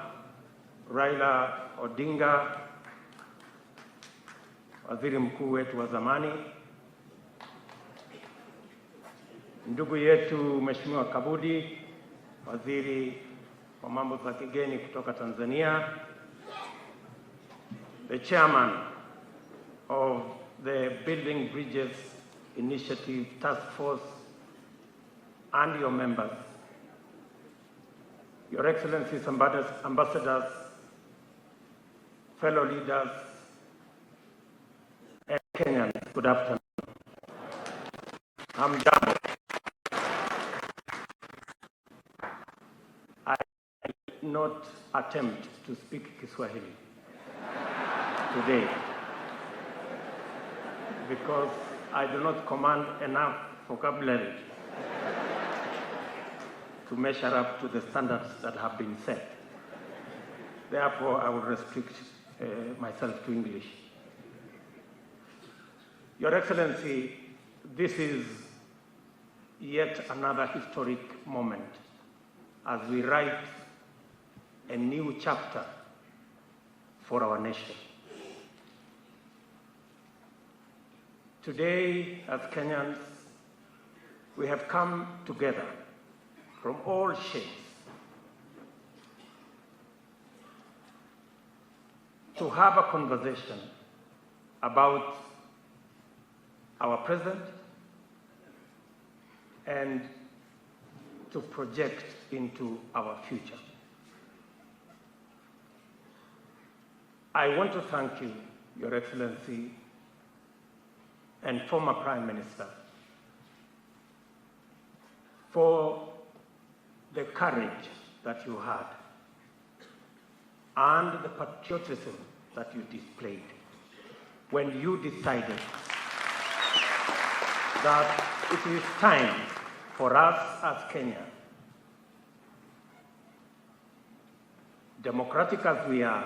Raila Odinga, waziri mkuu wetu wa zamani, ndugu yetu Mheshimiwa Kabudi, waziri wa mambo za kigeni kutoka Tanzania, the chairman of the Building Bridges Initiative Task Force, and your members, Your Excellencies, ambassadors, fellow leaders, and Kenyans, good afternoon. I'm Jambo. I will not attempt to speak Kiswahili today because I do not command enough vocabulary to measure up to the standards that have been set. Therefore, I will restrict myself to English. Your Excellency, this is yet another historic moment as we write a new chapter for our nation. Today, as Kenyans, we have come together from all shades to have a conversation about our present and to project into our future. I want to thank you, Your Excellency, and former Prime Minister, for the courage that you had and the patriotism that you displayed when you decided that it is time for us as Kenya, democratic as we are,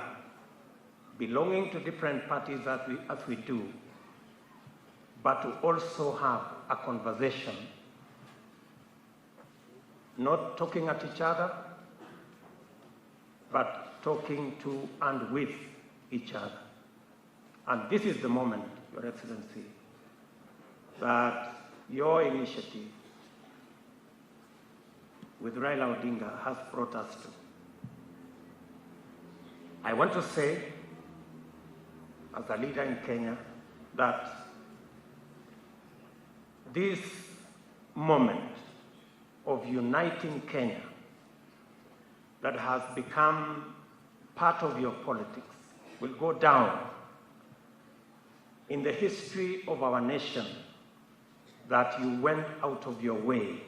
belonging to different parties as we do, but to also have a conversation, not talking at each other, but talking to and with each other. And this is the moment, Your Excellency, that your initiative with Raila Odinga has brought us to. I want to say, as a leader in Kenya, that this moment of uniting Kenya that has become part of your politics will go down in the history of our nation, that you went out of your way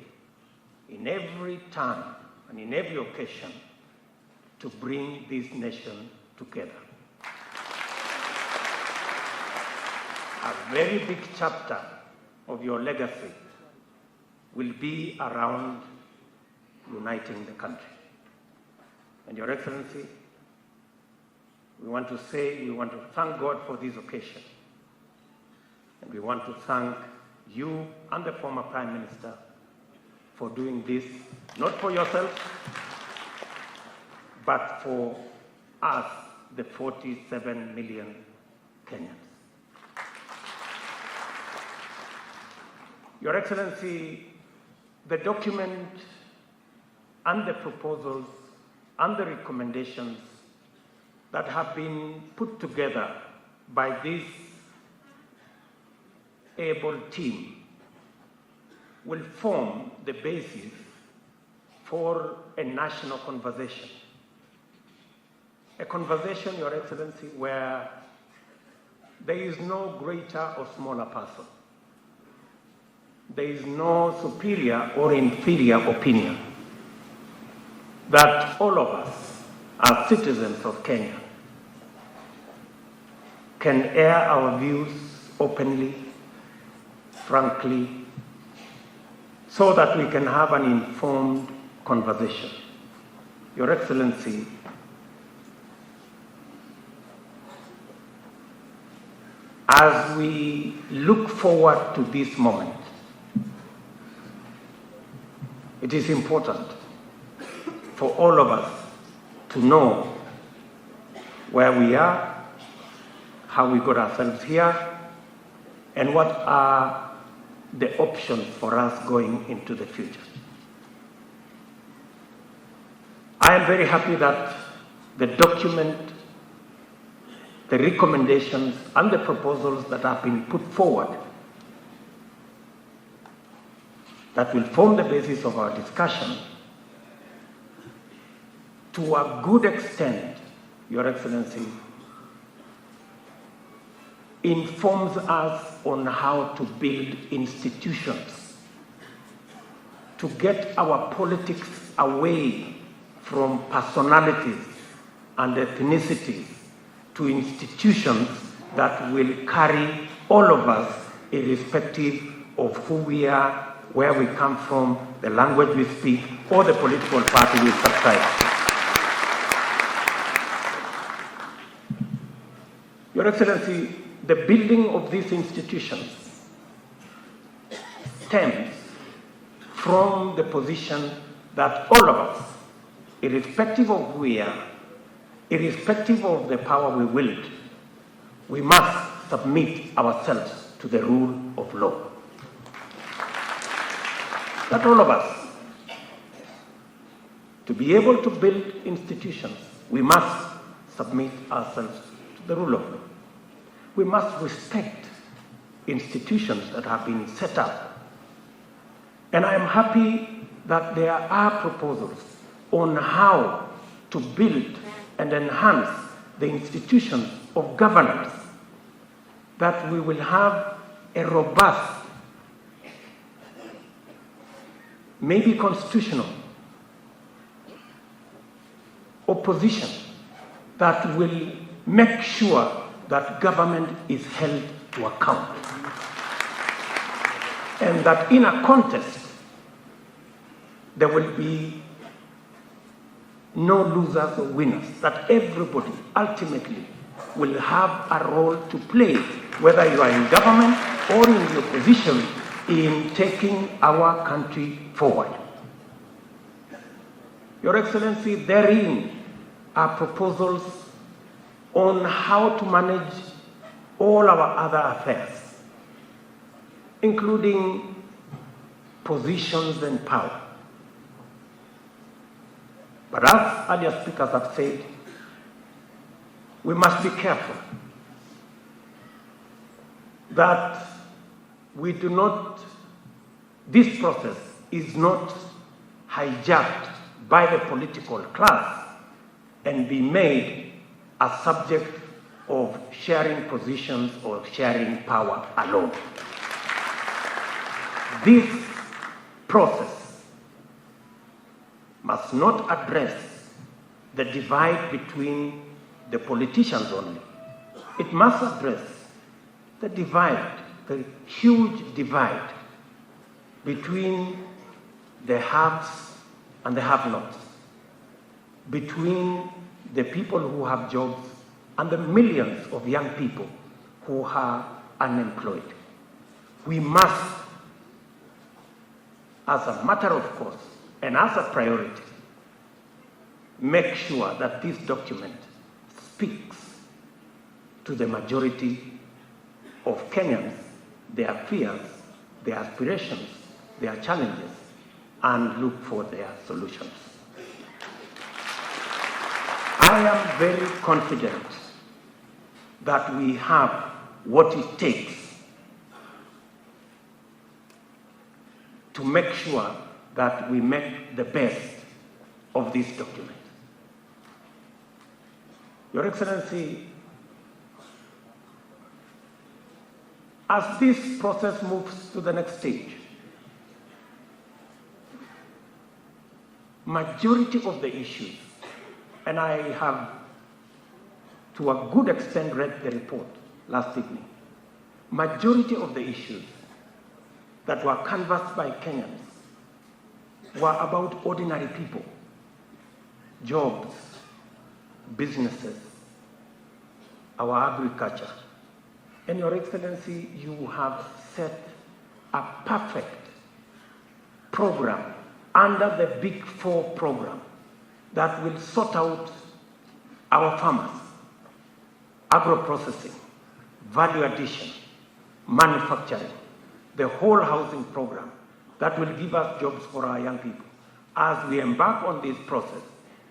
in every time and in every occasion to bring this nation together. A very big chapter of your legacy will be around uniting the country. And Your Excellency, we want to thank God for this occasion. And we want to thank you and the former Prime Minister for doing this, not for yourself, but for us, the 47 million Kenyans. Your Excellency, the document and the proposals and the recommendations that have been put together by this able team will form the basis for a national conversation. A conversation, Your Excellency, where there is no greater or smaller person. There is no superior or inferior opinion. That all of us, as citizens of Kenya, can air our views openly, frankly, so that we can have an informed conversation. Your Excellency, as we look forward to this moment, it is important for all of us to know where we are, how we got ourselves here, and what are the options for us going into the future. I am very happy that the document, the recommendations and the proposals that have been put forward that will form the basis of our discussion, to a good extent, Your Excellency, informs us on how to build institutions to get our politics away from personalities and ethnicities to institutions that will carry all of us, irrespective of who we are, where we come from, the language we speak, or the political party we subscribe to. Your Excellency, the building of these institutions stems from the position that all of us, irrespective of who we are, irrespective of the power we wield, we must submit ourselves to the rule of law. That all of us, to be able to build institutions, we must submit ourselves to the rule of law. We must respect institutions that have been set up. And I am happy that there are proposals on how to build and enhance the institutions of governance, that we will have a robust, maybe constitutional, opposition that will make sure that government is held to account. And that in a contest, there will be no losers or winners, that everybody ultimately will have a role to play, whether you are in government or in the opposition, in taking our country forward. Your Excellency, therein are proposals on how to manage all our other affairs, including positions and power. But as earlier speakers have said, we must be careful that we do not, this process is not hijacked by the political class and be made a subject of sharing positions or sharing power alone. This process must not address the divide between the politicians only. It must address the divide, the huge divide between the haves and the have-nots, between the people who have jobs and the millions of young people who are unemployed. We must, as a matter of course and as a priority, make sure that this document speaks to the majority of Kenyans, their fears, their aspirations, their challenges, and look for their solutions. I am very confident that we have what it takes to make sure that we make the best of this document. Your Excellency, as this process moves to the next stage, majority of the issues, and I have to a good extent read the report last evening, majority of the issues that were canvassed by Kenyans were about ordinary people, jobs, businesses, our agriculture. And Your Excellency, you have set a perfect program under the Big Four program that will sort out our farmers, agro-processing, value addition, manufacturing, the whole housing program that will give us jobs for our young people. As we embark on this process,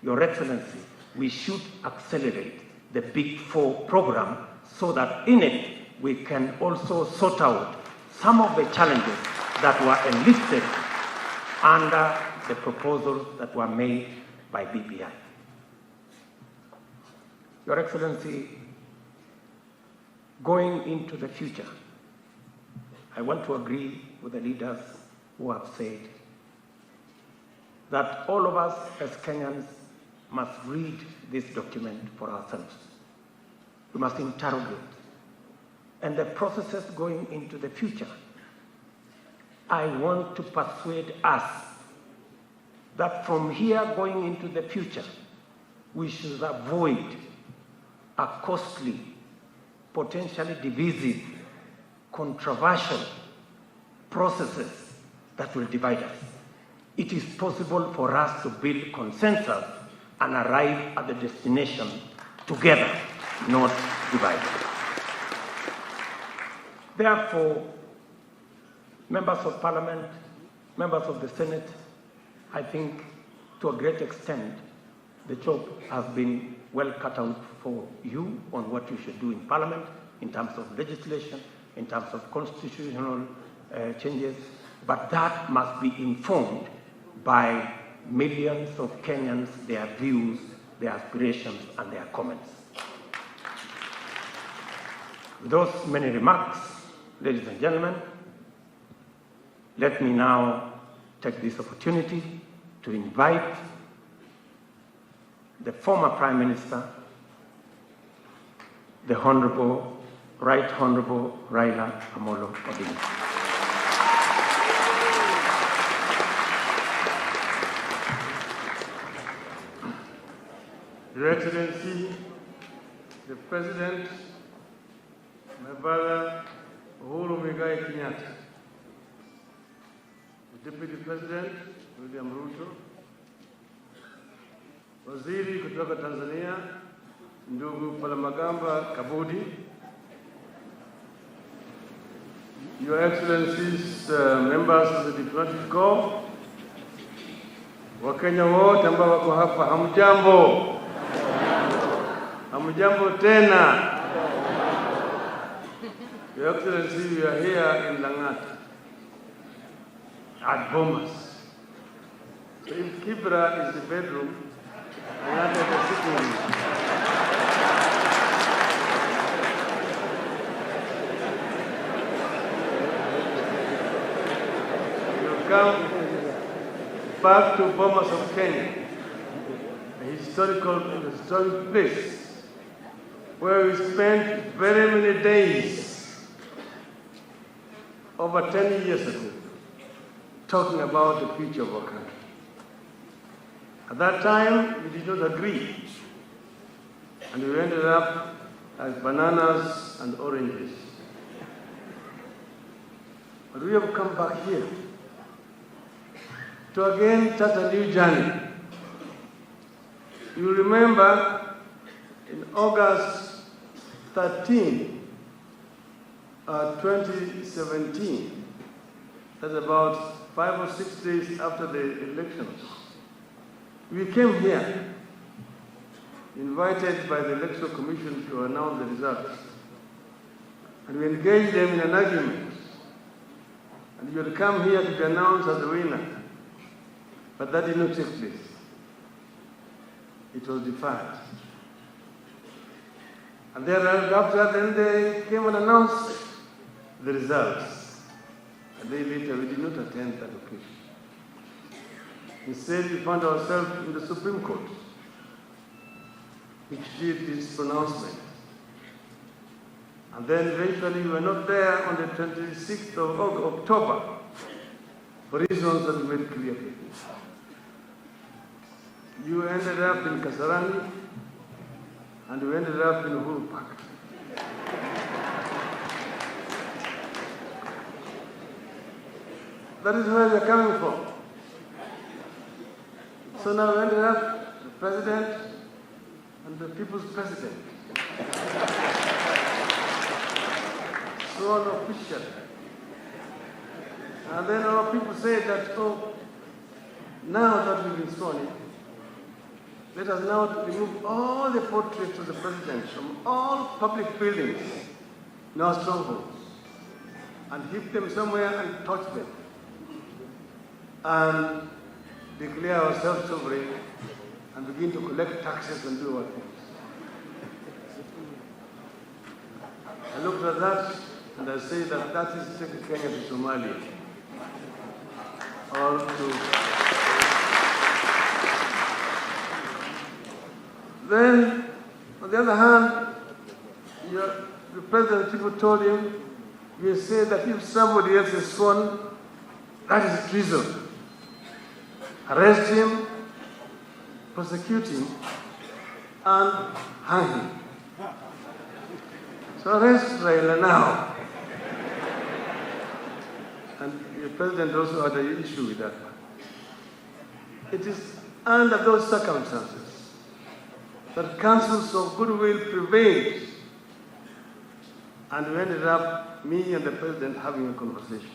Your Excellency, we should accelerate the Big Four program so that in it we can also sort out some of the challenges that were enlisted under the proposals that were made by BBI. Your Excellency, going into the future, I want to agree with the leaders who have said that all of us as Kenyans must read this document for ourselves. We must interrogate. And the processes going into the future, I want to persuade us that from here going into the future, we should avoid a costly, potentially divisive, controversial processes that will divide us. It is possible for us to build consensus and arrive at the destination together, not divided. Therefore, members of Parliament, members of the Senate, I think to a great extent, the job has been well cut out for you on what you should do in Parliament in terms of legislation, in terms of constitutional changes, but that must be informed by millions of Kenyans, their views, their aspirations, and their comments. With those many remarks, ladies and gentlemen, let me now take this opportunity to invite the former Prime Minister, the Right Honorable Raila Amolo Odinga. Your Excellency, the President, my brother Uhuru Muigai Kenyatta, the Deputy President William Ruto, Waziri kutoka Tanzania, ndugu Palamagamba Kabudi, Your Excellencies, members of the Diplomatic Corps, Wakenya wote ambao wako hapa, hamjambo. Hamjambo tena. Your Excellency, we are here in Lang'ata at Bomas. So if Kibra is the bedroom, Lang'ata is the sitting room. You come back to Bomas of Kenya, a historic place where we spent very many days over 10 years ago talking about the future of our country. At that time, we did not agree, and we ended up as bananas and oranges. But we have come back here to again start a new journey. You remember in August 13, 2017, that's about 5 or 6 days after the elections, we came here, invited by the Electoral Commission to announce the results. And we engaged them in an argument. And you had come here to be announced as the winner. But that did not take place. It was deferred. And thereafter, then they came and announced the results. A day later, we did not attend that occasion. Instead, we found ourselves in the Supreme Court, which did this pronouncement. And then eventually, we were not there on the 26th of October, for reasons that we made clear. You ended up in Kasarani, and we ended up in Uhuru Park. That is where we are coming from. So now we ended up the president and the people's president. So unofficial. And then our people say that, oh, now that we've been sworn in, let us now remove all the portraits of the president from all public buildings in our strongholds and heap them somewhere and touch them and declare ourselves sovereign and begin to collect taxes and do our things. I looked at that and I say that that is taking Kenya to Somalia. Or to... Then, on the other hand, the president, people told him, we say that if somebody else is sworn, that is treason. Arrest him, prosecute him, and hang him. So arrest Raila now. And the president also had an issue with that. It is under those circumstances that councils of goodwill prevailed, and we ended up, me and the president, having a conversation.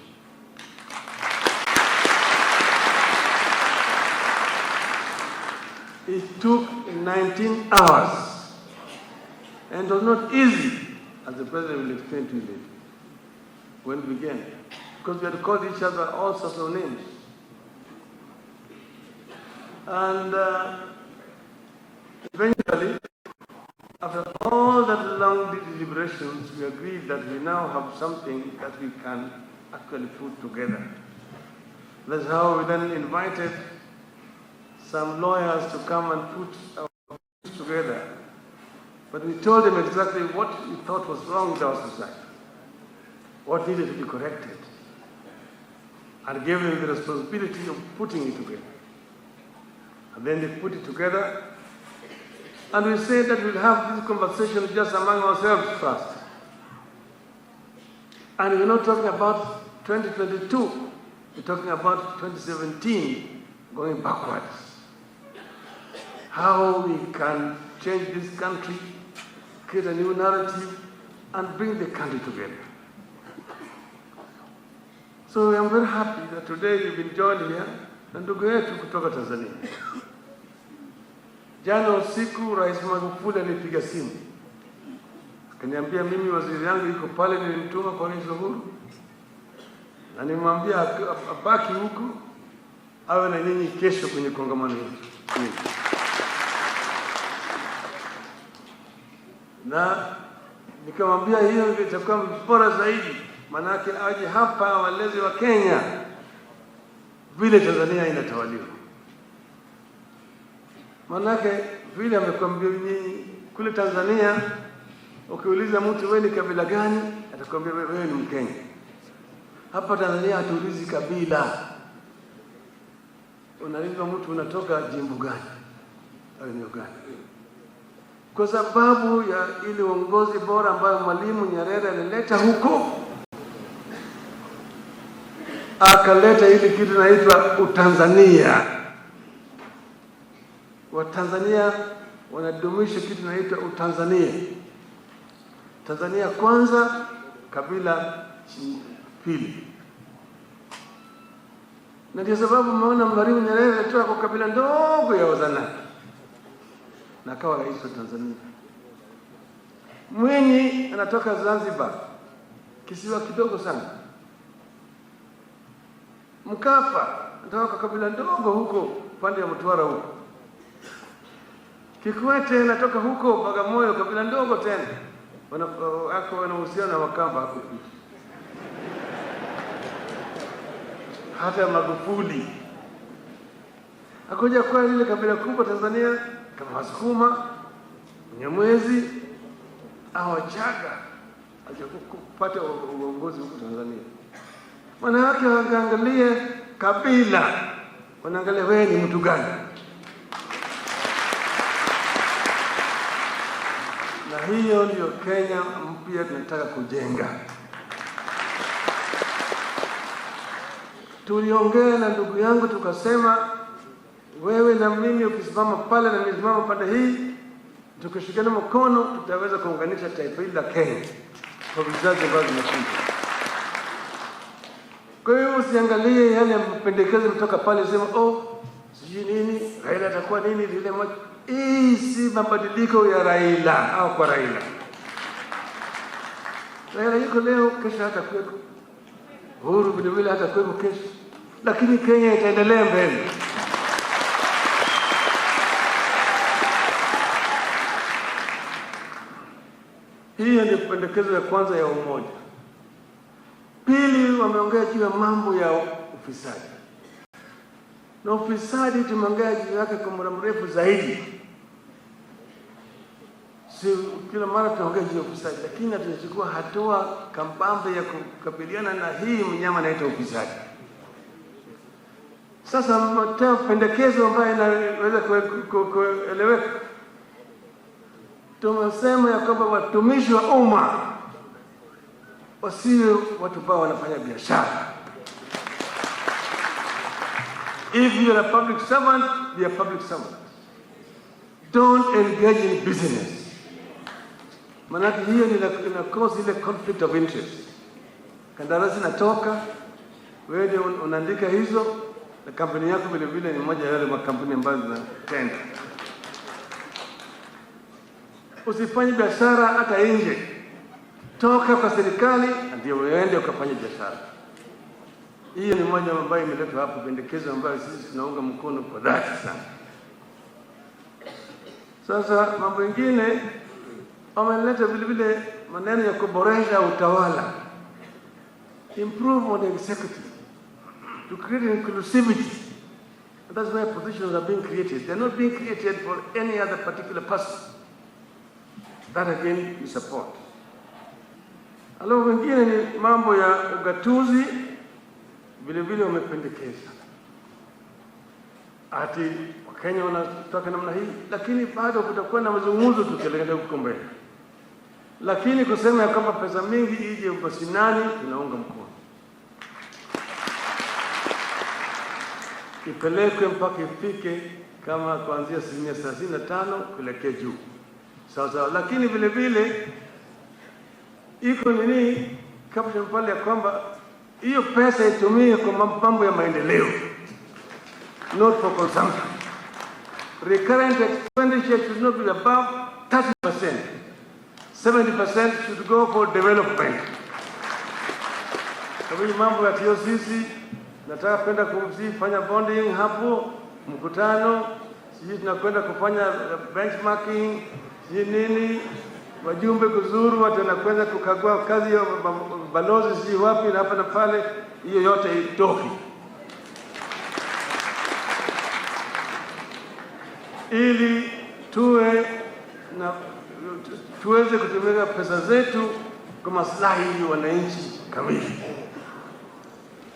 It took 19 hours, and it was not easy, as the president will explain to you later, when we began, because we had called each other all sorts of names. And eventually, after all that long deliberations, we agreed that we now have something that we can actually put together. That's how we then invited some lawyers to come and put our things together. But we told them exactly what we thought was wrong with our society, what needed to be corrected, and gave them the responsibility of putting it together. And then they put it together, and we said that we'll have this conversation just among ourselves first. And we're not talking about 2022, we're talking about 2017, going backwards. How we can change this country, create a new narrative, and bring the country together. So I'm very happy that today you've been joined here na ndugu yetu kutoka Tanzania. Jana usiku Rais Magufuli alipiga simu, akaniambia mimi waziri yangu yuko pale, nilimtuma kwa Rais Uhuru na nimwambia abaki huku awe na nyinyi kesho kwenye kongamano hili. Na nikamwambia hiyo itakuwa bora zaidi, manake aje hapa walezi wa Kenya vile Tanzania inatawaliwa. Manake vile amekwambia nyinyi kule Tanzania, ukiuliza mtu wewe ni kabila gani, atakwambia wewe ni Mkenya. Hapa Tanzania hatuulizi kabila. Unauliza mtu unatoka jimbo gani au eneo gani. Kwa sababu ya ile uongozi bora ambayo Mwalimu Nyerere alileta huko, akaleta ile kitu inaitwa Utanzania. Watanzania wanadumisha kitu inaitwa Utanzania. Tanzania kwanza, kabila pili. Na ndio sababu mmeona Mwalimu Nyerere alitoka kwa kabila ndogo ya Wazanaki na akawa rais wa Tanzania. Mwinyi anatoka Zanzibar, kisiwa kidogo sana. Mkapa anatoka kwa kabila ndogo huko pande ya Mtwara huko. Kikwete anatoka huko Bagamoyo, kabila ndogo tena. Wanahusiana na Wakamba hapo. Hata Magufuli akuja kwa ile kabila kubwa Tanzania, kama Wasukuma, Nyamwezi au Wachaga, kupata uongozi huko Tanzania. Wanawake wanaangalia kabila, wanaangalia wewe ni mtu gani. Na hiyo ndio Kenya mpya tunataka kujenga. Tuliongea na ndugu yangu tukasema, wewe na mimi ukisimama pale na nisimama pande hii, tukishikana mkono tutaweza kuunganisha taifa hili la Kenya kwa vizazi ambavyo vinakuja. Kwa hiyo usiangalie yale mapendekezo kutoka pale sema sijui nini, Raila atakuwa nini vile moja. hii si mabadiliko ya Raila au kwa Raila. Raila yuko leo, kesho hata kuweko. Uhuru vile vile hata kuweko kesho. Lakini Kenya itaendelea mbele. Hiyo ndio pendekezo ya kwanza ya umoja. Pili, wameongea juu ya mambo ya ufisadi. Na ufisadi tumeongea juu yake kwa muda mrefu zaidi. Si kila mara tunaongea juu ya ufisadi, lakini tunachukua hatua kambambe ya kukabiliana na hii mnyama anaitwa ufisadi. Sasa mtoa pendekezo ambayo inaweza kueleweka. Tumesema ya kwamba watumishi wa umma wasiwe watu ambao wanafanya biashara. If you are a public servant, be a public servant. Don't engage in business. Manake hiyo ina cause ile conflict of interest. Kandarasi natoka, wewe ndio unaandika hizo, na kampuni yako vile vile ni moja ya yale makampuni ambayo zinatenda. Usifanye biashara hata nje. Toka kwa serikali ndio uende ukafanye biashara. Hiyo ni moja ambayo imeletwa hapo, pendekezo ambayo sisi tunaunga mkono kwa dhati sana. Sasa mambo mengine wameleta vile vile maneno ya kuboresha utawala. Improve on the executive to create inclusivity. And that's why positions are being created. They're not being created for any other particular person. That again we support. Alafu wengine ni mambo ya ugatuzi vile vile wamependekeza. Ati Wakenya wanataka namna hii, lakini bado kutakuwa na mazungumzo tukielekea huko mbele. Lakini kusema ya kwamba pesa mingi ije mashinani tunaunga mkono. Ipelekwe mpaka ifike kama kuanzia 35% kuelekea juu. Sawa, lakini vile vile iko nini caption pale ya kwamba hiyo pesa itumie kwa mambo ya maendeleo, not for consumption. Recurrent expenditure should not be above 30%. 70% should go for development. Kwa hiyo mambo ya sisi nataka kwenda kufanya bonding hapo, mkutano, sisi tunakwenda kufanya benchmarking, nini, wajumbe kuzuru, watu wanakwenda kukagua kazi ya balozi si wapi na hapa na pale, hiyo yote itoki. Ili tuweze kutumia pesa zetu kwa maslahi ya wananchi kamili.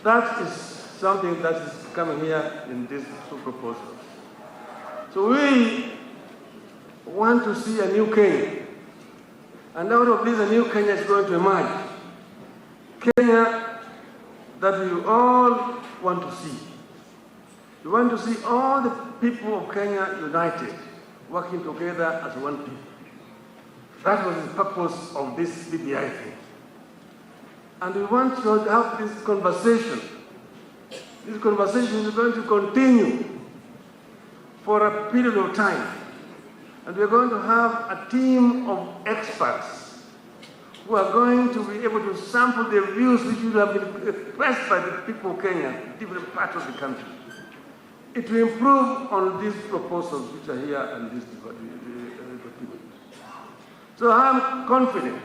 That is something that is coming here in these two proposals. So we want to see a new Kenya. And out of this, a new Kenya is going to emerge. Kenya that we all want to see. We want to see all the people of Kenya united, working together as one people. That was the purpose of this BBI thing. And we want to have this conversation. This conversation is going to continue for a period of time. And we're going to have a team of experts who are going to be able to sample the views which will have been expressed by the people of Kenya, different parts of the country. It will improve on these proposals which are here and this document. So I'm confident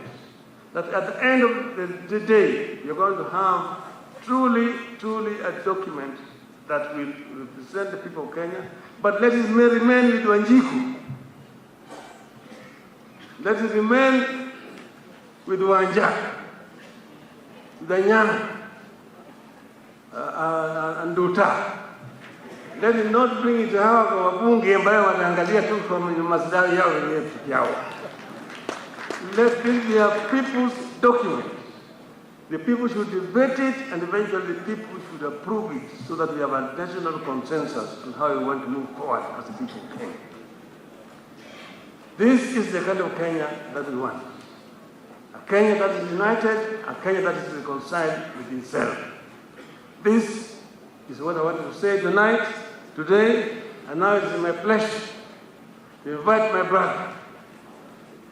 that at the end of the day, you're going to have truly a document that will represent the people of Kenya, but let it remain with Wanjiku. Let it remain with Wanja, Danyana, and Duta. Let it not bring it to hawa wabunge ambayo wanaangalia tu kwa maslahi yao wenyewe yao. Let this be a people's document. The people should debate it, and eventually the people should approve it so that we have a national consensus on how we want to move forward as a people of Kenya. This is the kind of Kenya that we want. A Kenya that is united, a Kenya that is reconciled with itself. This is what I want to say tonight, today, and now it is my pleasure to invite my brother,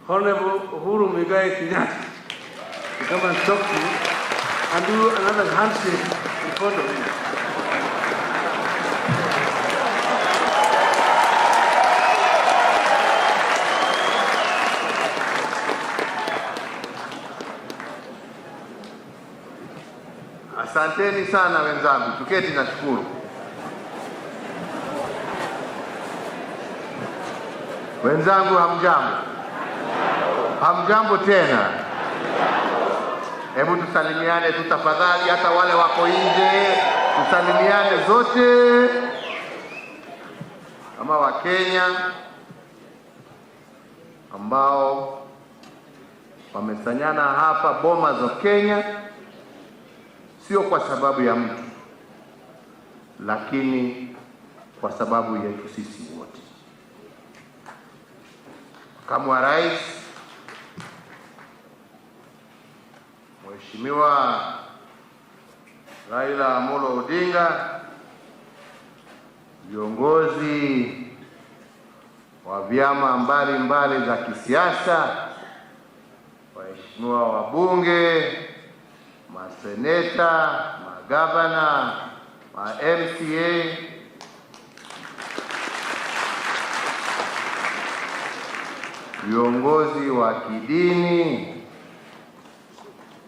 Honorable Uhuru Muigai Kenyatta, to come and talk to you and do another handshake in front of you. Asanteni sana wenzangu, tuketi na shukuru. Wenzangu hamjambo? Hamjambo tena? Hebu tusalimiane tu tafadhali, hata wale wako nje tusalimiane zote kama Wakenya ambao wamesanyana hapa Bomas of Kenya, sio kwa sababu ya mtu, lakini kwa sababu yetu sisi wote. Makamu wa Rais Mheshimiwa Raila Amolo Odinga, viongozi wa vyama mbalimbali za kisiasa, waheshimiwa wabunge, maseneta, magavana, ma-MCA, viongozi wa kidini,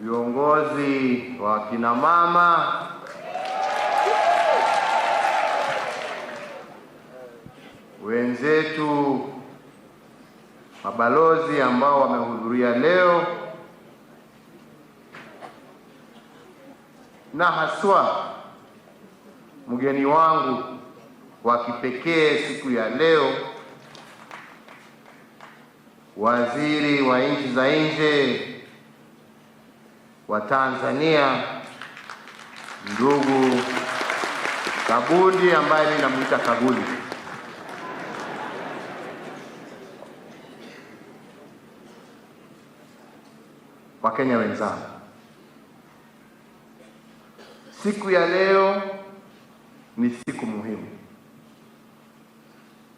viongozi wa kina mama, wenzetu mabalozi ambao wamehudhuria leo, na haswa mgeni wangu wa kipekee siku ya leo, waziri wa nchi za nje wa Tanzania, ndugu Kabundi, ambaye mimi namuita Kabuli. Wakenya wenzangu, siku ya leo ni siku muhimu,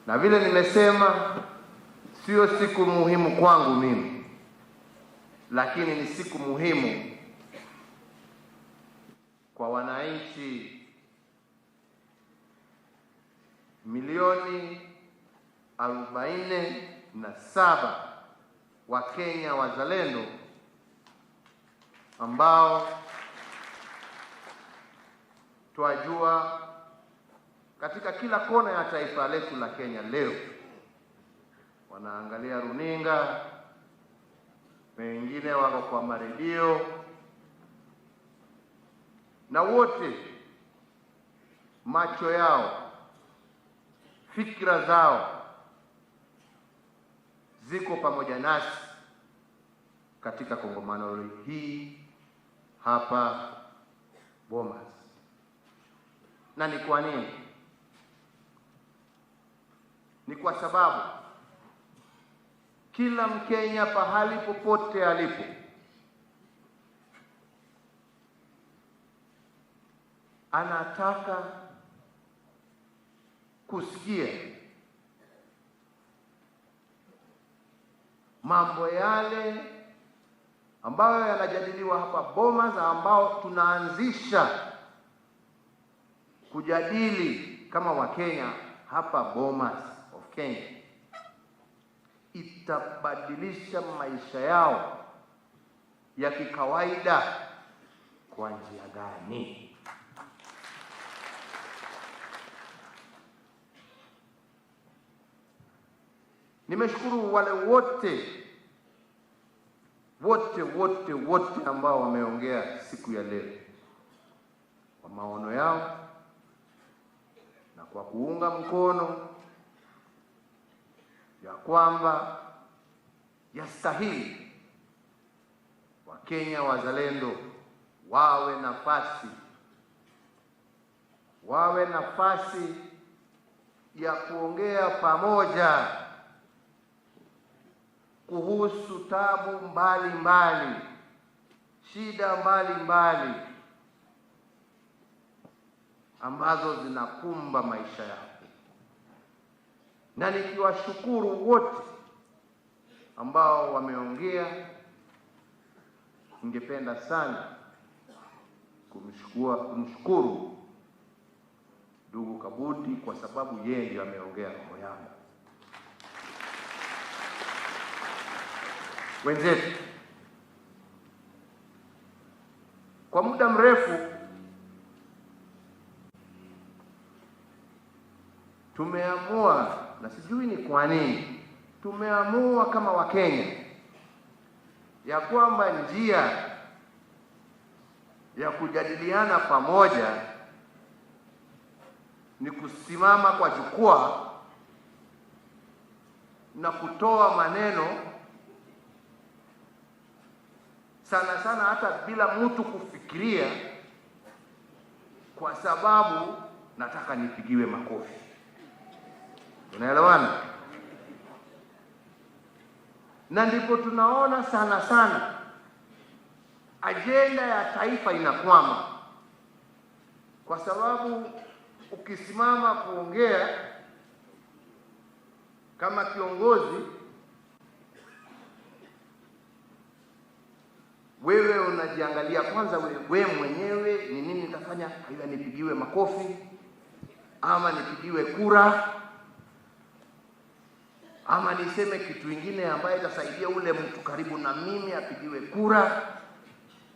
na vile nimesema, sio siku muhimu kwangu mimi, lakini ni siku muhimu kwa wananchi milioni 47 wa Kenya wazalendo ambao twajua katika kila kona ya taifa letu la Kenya leo wanaangalia runinga, wengine wako kwa maredio, na wote macho yao, fikra zao ziko pamoja nasi katika kongamano hii hapa Bomas. Na ni kwa nini? Ni kwa sababu kila Mkenya pahali popote alipo anataka kusikia mambo yale ambayo yanajadiliwa hapa Bomas, ambao tunaanzisha kujadili kama Wakenya hapa Bomas of Kenya, itabadilisha maisha yao ya kikawaida kwa njia gani? Nimeshukuru wale wote ambao wameongea siku ya leo kwa maono yao na kwa kuunga mkono ya kwamba yastahili Wakenya wazalendo wawe nafasi ya kuongea pamoja kuhusu tabu mbalimbali, shida mbalimbali ambazo zinakumba maisha yao. na nikiwashukuru wote ambao wameongea. Ningependa sana kumshukuru ndugu Kabudi kwa sababu yeye ndiye ameongea roho yangu. Wenzetu, kwa muda mrefu tumeamua, na sijui ni kwa nini tumeamua kama Wakenya ya kwamba njia ya kujadiliana pamoja ni kusimama kwa jukwaa na kutoa maneno sana sana hata bila mtu kufikiria, kwa sababu nataka nipigiwe makofi. Unaelewana? Na ndipo tunaona sana sana ajenda ya taifa inakwama, kwa sababu ukisimama kuongea kama kiongozi, wewe unajiangalia kwanza wewe mwenyewe, ni nini nitafanya, aidha nipigiwe makofi ama nipigiwe kura ama niseme kitu kingine ambaye itasaidia ule mtu karibu na mimi apigiwe kura.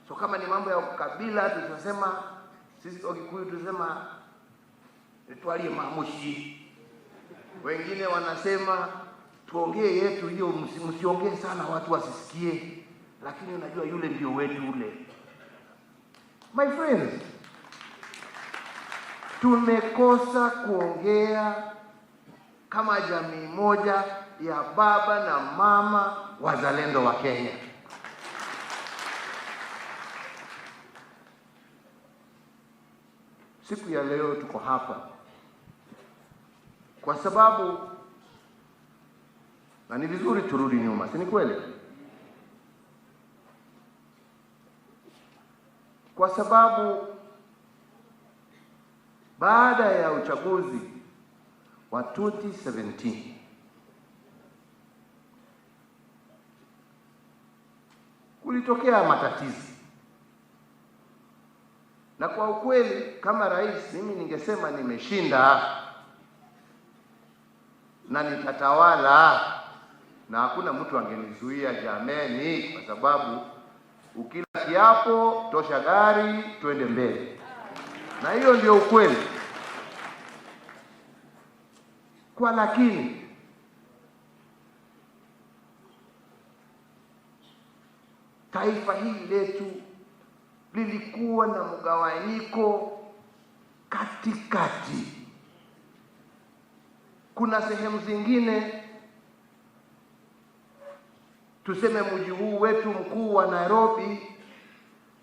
So kama ni mambo ya kabila, tunasema sisi Wakikuyu tunasema nitwalie maamushi. Wengine wanasema tuongee yetu hiyo, msiongee sana watu wasisikie, lakini unajua yule ndio wetu ule. My friends, tumekosa kuongea kama jamii moja ya baba na mama wazalendo wa Kenya. Siku ya leo tuko hapa kwa sababu, na ni vizuri turudi nyuma, si ni kweli? Kwa sababu baada ya uchaguzi wa 2017 kulitokea matatizo, na kwa ukweli kama rais mimi ningesema nimeshinda na nitatawala na hakuna mtu angenizuia jameni, kwa sababu ukila kiapo tosha gari twende mbele, na hiyo ndio ukweli. Kwa lakini taifa hili letu lilikuwa na mgawanyiko katikati. Kuna sehemu zingine, tuseme mji huu wetu mkuu wa Nairobi,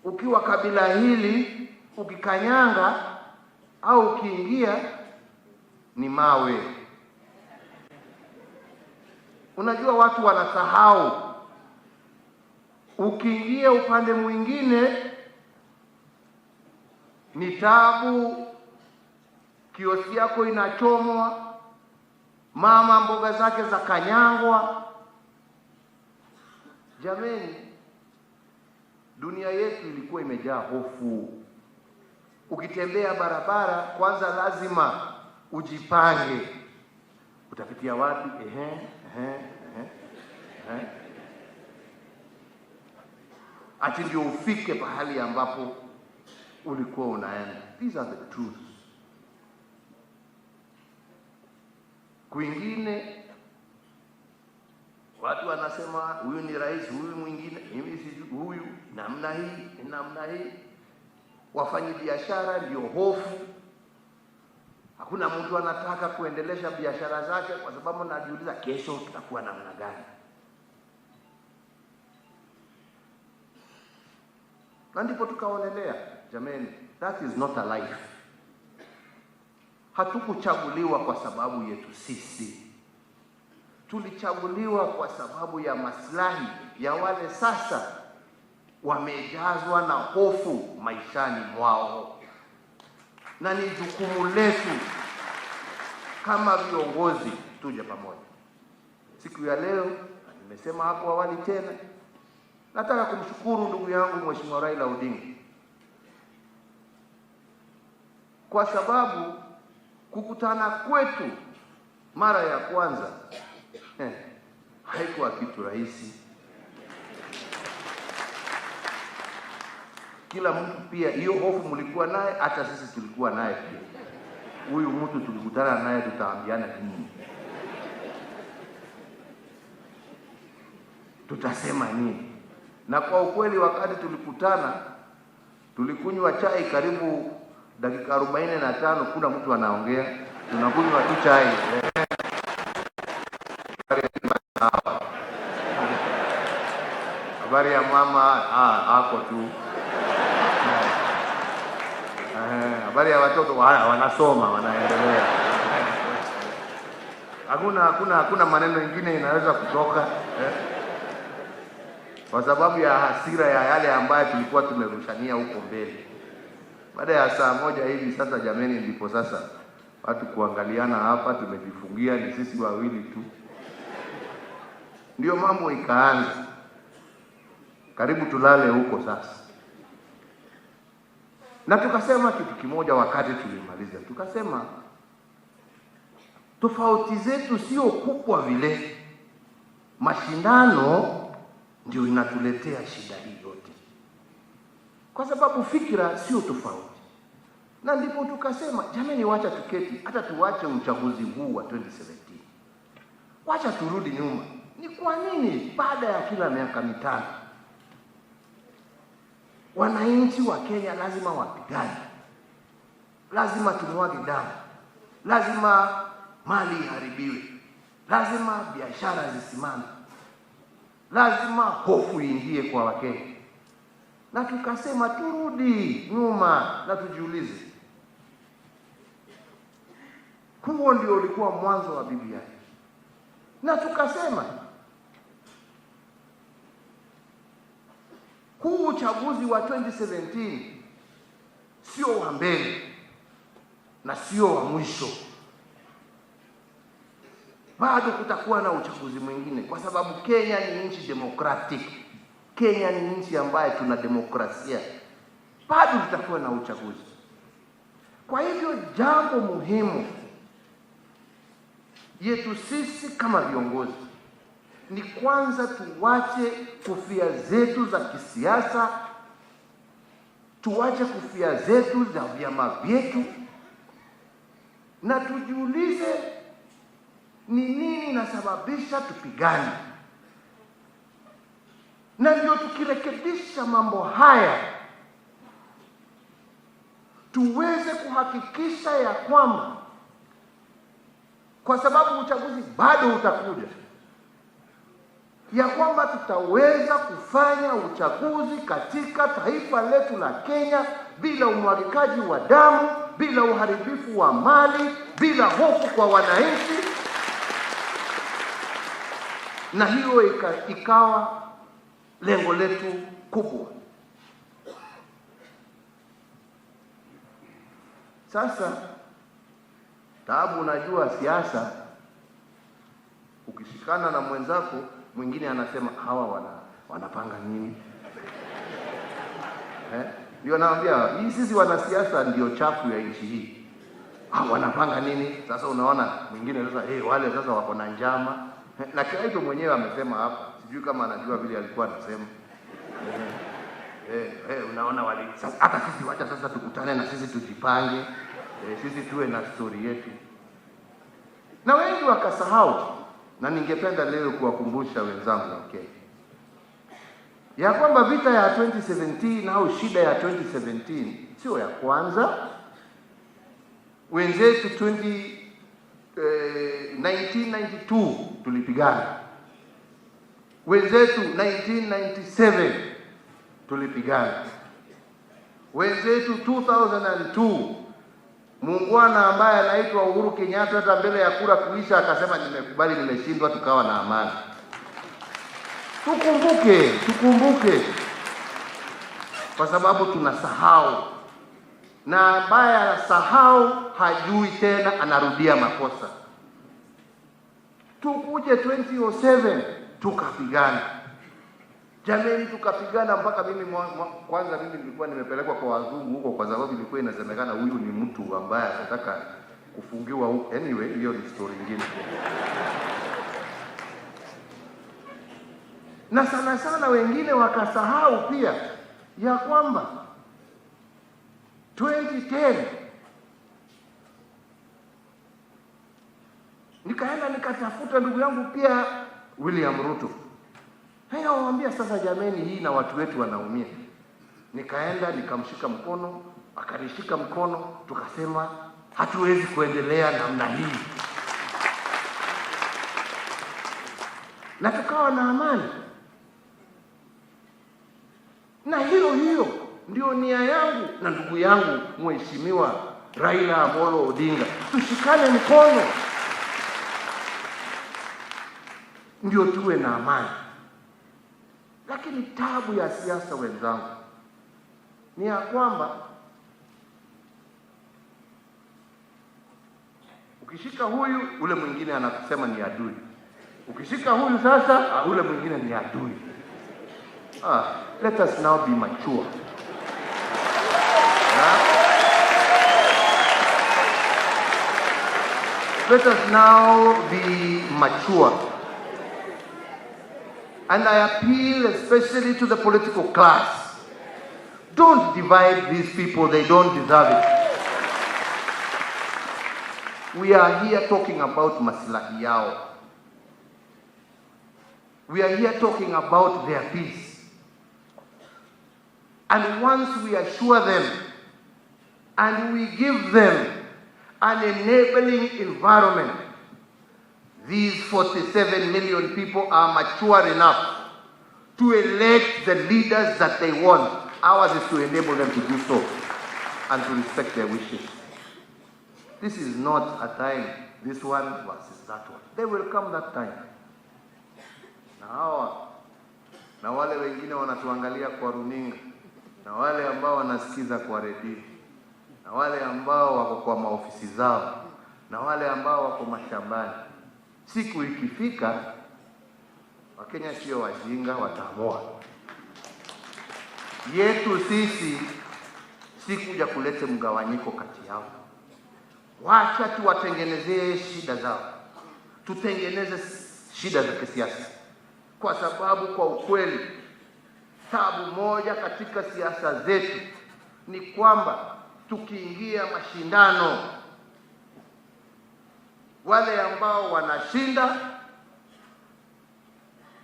ukiwa kabila hili ukikanyanga au ukiingia ni mawe. Unajua watu wanasahau, ukiingia upande mwingine ni tabu, kioski yako inachomwa, mama mboga zake za kanyangwa. Jameni, dunia yetu ilikuwa imejaa hofu. Ukitembea barabara, kwanza lazima ujipange, utapitia wapi? Ati ndio ufike pahali ambapo ulikuwa unaenda. These are the truths. Kwingine watu wanasema huyu ni rais, huyu mwingine, mimi sijui huyu, namna hii, namna hii. Wafanyi biashara ndio hofu. Hakuna mtu anataka kuendelesha biashara zake kwa sababu anajiuliza kesho tutakuwa namna gani. Na ndipo tukaonelea, jameni, that is not a life. Hatukuchaguliwa kwa sababu yetu sisi. Tulichaguliwa kwa sababu ya maslahi ya wale sasa wamejazwa na hofu maishani mwao. Na ni jukumu letu kama viongozi tuje pamoja. Siku ya leo, nimesema hapo awali tena, nataka kumshukuru ndugu yangu Mheshimiwa Raila Odinga kwa sababu kukutana kwetu mara ya kwanza haikuwa kitu rahisi. Kila mtu pia, hiyo hofu mlikuwa naye, hata sisi tulikuwa naye pia. Huyu mtu tulikutana naye tutaambiana nini? Tutasema nini? Na kwa ukweli wakati tulikutana, tulikunywa chai karibu dakika 45, kuna mtu anaongea, tunakunywa tu chai. Habari ya mama, hako tu. Habari ya watoto, wanasoma, wanaendelea. Hakuna maneno mengine inaweza kutoka kwa sababu ya hasira ya yale ambayo tulikuwa tumerushania huko mbele. Baada ya saa moja hivi sasa, jameni, ndipo sasa watu kuangaliana hapa, tumejifungia ni sisi wawili tu. Ndio mambo ikaanza. Karibu tulale huko sasa. Na tukasema kitu kimoja wakati tulimaliza. Tukasema tofauti zetu sio kubwa vile. Mashindano ndio inatuletea shida hii yote. Kwa sababu fikra sio tofauti. Na ndipo tukasema, jamani, wacha tuketi, hata tuwache uchaguzi huu wa 2017. Wacha turudi nyuma. Ni kwa nini baada ya kila miaka mitano wananchi wa Kenya lazima wapigane? Lazima tumwage damu. Lazima mali iharibiwe. Lazima biashara zisimame. Lazima hofu iingie kwa Wakenya. Na tukasema turudi nyuma na tujiulize. Huo ndio ulikuwa mwanzo wa BBI. Na tukasema huu uchaguzi wa 2017 sio wa mbele na sio wa mwisho. Bado kutakuwa na uchaguzi mwingine, kwa sababu Kenya ni nchi democratic. Kenya ni nchi ambayo tuna demokrasia. Bado tutakuwa na uchaguzi. Kwa hivyo jambo muhimu yetu sisi kama viongozi ni kwanza tuwache kofia zetu za kisiasa, tuwache kofia zetu za vyama vyetu, na tujiulize ni nini inasababisha tupigane. Na ndio tukirekebisha mambo haya, tuweze kuhakikisha ya kwamba, kwa sababu uchaguzi bado utakuja, ya kwamba tutaweza kufanya uchaguzi katika taifa letu la Kenya bila umwagikaji wa damu, bila uharibifu wa mali, bila hofu kwa wananchi. Na hiyo ikawa lengo letu kubwa. Sasa taabu, unajua siasa, ukishikana na mwenzako mwingine anasema hawa wanapanga nini? Ndio naambia hii, sisi wanasiasa ndio chafu ya nchi hii. Wanapanga nini? Sasa unaona mwingine sasa wale sasa wako na njama. Na Kiraito mwenyewe amesema hapa, sijui kama anajua vile alikuwa anasema. Unaona wale sasa, hata sisi wacha sasa tukutane na sisi tujipange, sisi tuwe na story yetu. Na wengi wakasahau, na ningependa leo kuwakumbusha wenzangu wa Kenya ya kwamba vita ya 2017 au shida ya 2017 sio ya kwanza. Wenzetu 1992 tulipigana. Wenzetu 1997 tulipigana. Wenzetu 2002 muungwana ambaye anaitwa Uhuru Kenyatta hata mbele ya kura kuisha akasema nimekubali, nimeshindwa, tukawa na amani. Tukumbuke kwa sababu tunasahau. na ambaye anasahau hajui tena, anarudia makosa. Tukuje 2007 tukapigana. Jamani, tukapigana mpaka mimi kwanza mimi nilikuwa nimepelekwa kwa wazungu huko, kwa sababu ilikuwa inasemekana huyu ni mtu ambaye anataka kufungiwa huko. Anyway, hiyo ni story nyingine. Na sana sana wengine wakasahau pia ya kwamba 2010 nikaenda nikatafuta ndugu yangu pia William Ruto. Haya, waambia sasa, jameni, hii na watu wetu wanaumia. Nikaenda nikamshika mkono, akanishika mkono, tukasema hatuwezi kuendelea namna hii, na tukawa na amani. Na hiyo ndio nia yangu na ndugu yangu Mheshimiwa Raila Amolo Odinga, tushikane mkono ndio tuwe na amani. Lakini tabu ya siasa, wenzangu, ni ya kwamba ukishika huyu, ule mwingine anasema ni adui. Ukishika huyu sasa, ule mwingine ni adui. Let us now be mature. Let us now be mature. And I appeal especially to the political class. Don't divide these people, they don't deserve it. We are here talking about maslahi yao. We are here talking about their peace. And once we assure them and we give them an enabling environment, these 47 million people are mature enough to elect the leaders that they want. Ours is to enable them to do so and to respect their wishes. This is not a time, this one versus that one. There will come that time. Na wale wengine wanatuangalia kwa runinga, na wale ambao wanasikiza kwa redio, na wale ambao wako kwa maofisi zao, na wale ambao wako mashambani. Siku ikifika, Wakenya sio wajinga, wataamua. Yetu sisi si kuja kuleta mgawanyiko kati yao. Wacha tuwatengenezee shida zao, tutengeneze shida za kisiasa. Kwa sababu kwa ukweli, tabu moja katika siasa zetu ni kwamba tukiingia mashindano, wale ambao wanashinda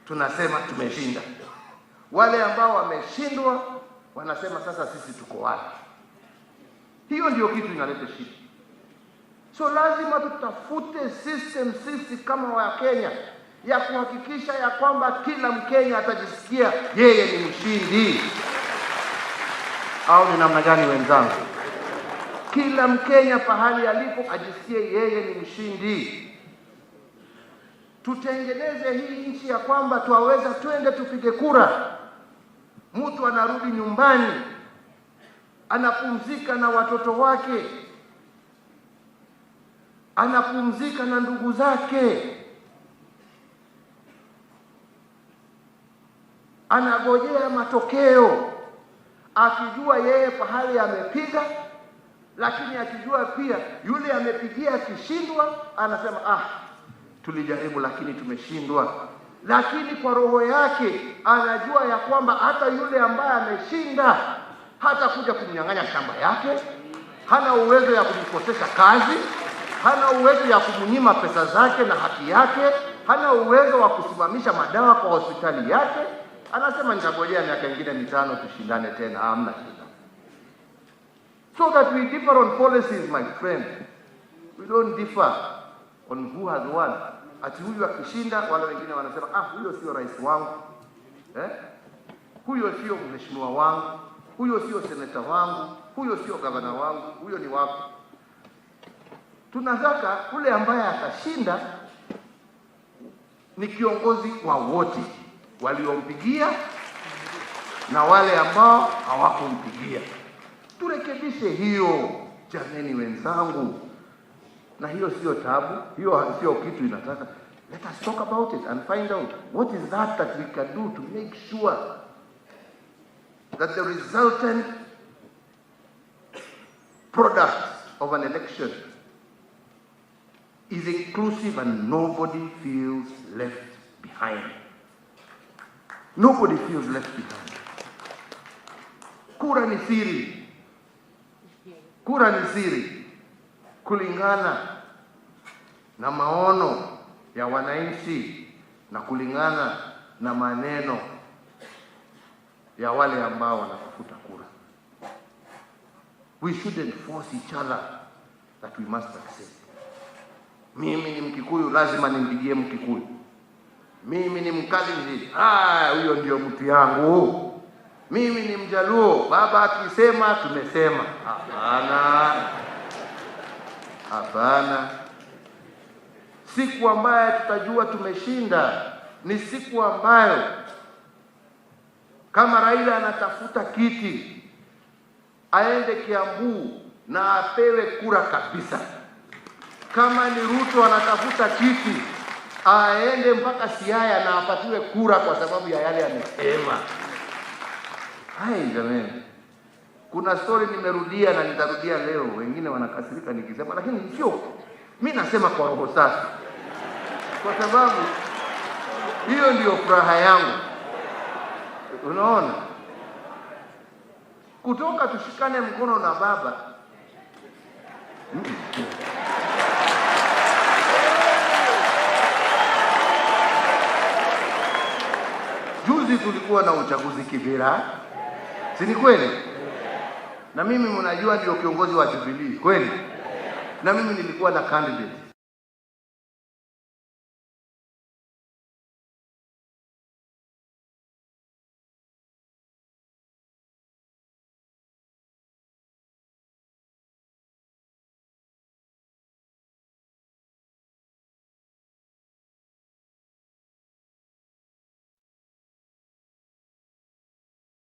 tunasema tumeshinda, wale ambao wameshindwa wanasema sasa sisi tuko wapi. Hiyo ndio kitu inaleta shida. So lazima tutafute system sisi kama Wakenya ya kuhakikisha ya kwamba kila Mkenya atajisikia yeye ni mshindi. Au ni namna gani, wenzangu? Kila Mkenya pahali alipo ajisikie yeye ni mshindi. Tutengeneze hii nchi ya kwamba tuwaweza twende tupige kura, mtu anarudi nyumbani anapumzika na watoto wake, anapumzika na ndugu zake, anagojea matokeo akijua yeye pahali amepiga, lakini akijua pia yule amepigia akishindwa anasema tulijaribu lakini tumeshindwa. Lakini kwa roho yake anajua ya kwamba hata yule ambaye ameshinda hata kuja kumnyang'anya shamba yake, hana uwezo ya kumkosesha kazi, hana uwezo ya kumnyima pesa zake na haki yake, hana uwezo wa kusimamisha madawa kwa hospitali yake. Anasema nitagojea miaka mingine 5 tushindane tena, hamna shida. So that we differ on policies, my friend. We don't differ on who has won. Ati huyu akishinda, wale wengine wanasema huyo sio rais wangu, huyo sio mheshimiwa wangu, huyo sio seneta wangu, huyo sio gavana wangu, huyo ni wako. Tunataka ule ambaye atashinda ni kiongozi wa wote, waliompigia na wale ambao hawakumpigia. Turekebishe hiyo jameni wenzangu. Na hiyo sio tabu, hiyo sio kitu inataka. Let us talk about it and find out what is that we can do to make sure that the resultant product of an election is inclusive and nobody feels left behind. Nobody feels left behind. Kura ni siri. Kura ni siri. Kulingana na maono ya wananchi na kulingana na maneno ya wale ambao wanatafuta kura. We shouldn't force each other that we must accept. Mimi ni Mkikuyu, lazima nimpigie Mkikuyu. Mimi ni Mkalenjin, huyo ndio mtu yangu. Mimi ni Mjaluo, baba akisema tumesema. Hapana. Hapana. Siku ambayo tutajua tumeshinda ni siku ambayo kama Raila anatafuta kiti aende Kiambu na apewe kura kabisa. Kama ni Ruto anatafuta kiti aende mpaka Siaya na apatiwe kura kwa sababu ya yale amesema. Hai jamani. Kuna story nimerudia na nitarudia leo, wengine wanakasirika nikisema, lakini sio. Mimi nasema kwa roho safi. Kwa sababu hiyo ndio furaha yangu. Unaona? Kutoka tushikane mkono na baba. Juzi tulikuwa na uchaguzi Kibera. Si ni kweli? Na mimi mnajua ndio kiongozi wa Jubilee, kweli? Na mimi nilikuwa na candidate.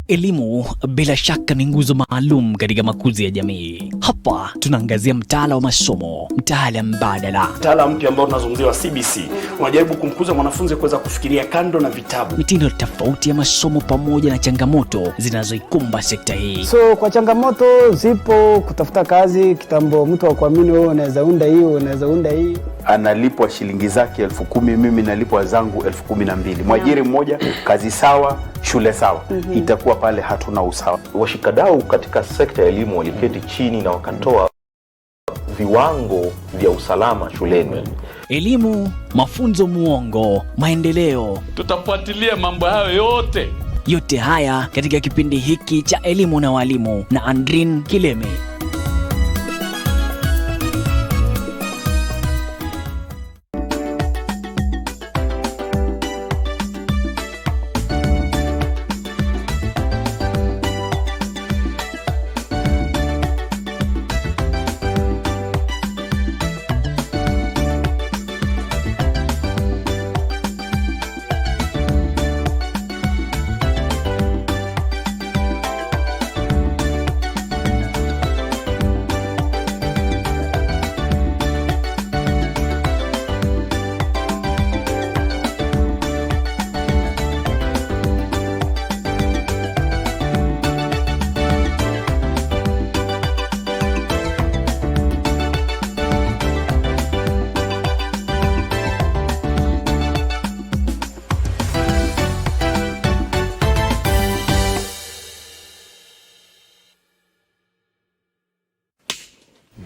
Elimu bila shaka ni nguzo maalum katika makuzi ya jamii. Hapa tunaangazia mtaala wa masomo, mtaala mbadala. Mtaala mpya ambao tunazungumzia wa CBC unajaribu kumkuza mwanafunzi kuweza kufikiria kando na vitabu. Mitindo tofauti ya masomo pamoja na changamoto zinazoikumba sekta hii. So kwa changamoto zipo, kutafuta kazi, kitambo mtu akuamini wewe unaweza unda hiyo, unaweza unda hii. Analipwa shilingi zake 10,000, mimi nalipwa zangu 12,000. Mwajiri mmoja, kazi sawa, shule sawa. Itakuwa pale hatuna usawa. Washikadau katika sekta ya elimu waliketi chini na wakatoa viwango vya usalama shuleni. Elimu, mafunzo muongo, maendeleo. Tutafuatilia mambo hayo yote. Yote haya katika kipindi hiki cha Elimu na Walimu na Andrin Kileme.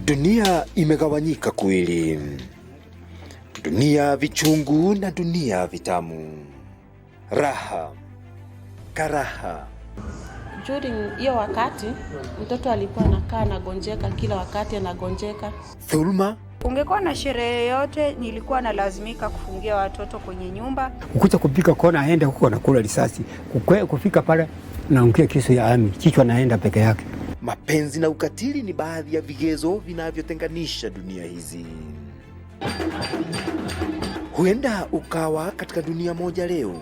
Dunia imegawanyika kuwili. Dunia vichungu na dunia vitamu. Raha, karaha. During hiyo wakati mtoto alikuwa anakaa anagonjeka, kila wakati anagonjeka. Dhulma. Ungekuwa na sherehe yote nilikuwa nalazimika kufungia watoto kwenye nyumba. Ukuta kupika kona aende huko na kula risasi. Kufika pale naongea kisu ya ami, kichwa naenda peke yake. Mapenzi na ukatili ni baadhi ya vigezo vinavyotenganisha dunia hizi. Huenda ukawa katika dunia moja leo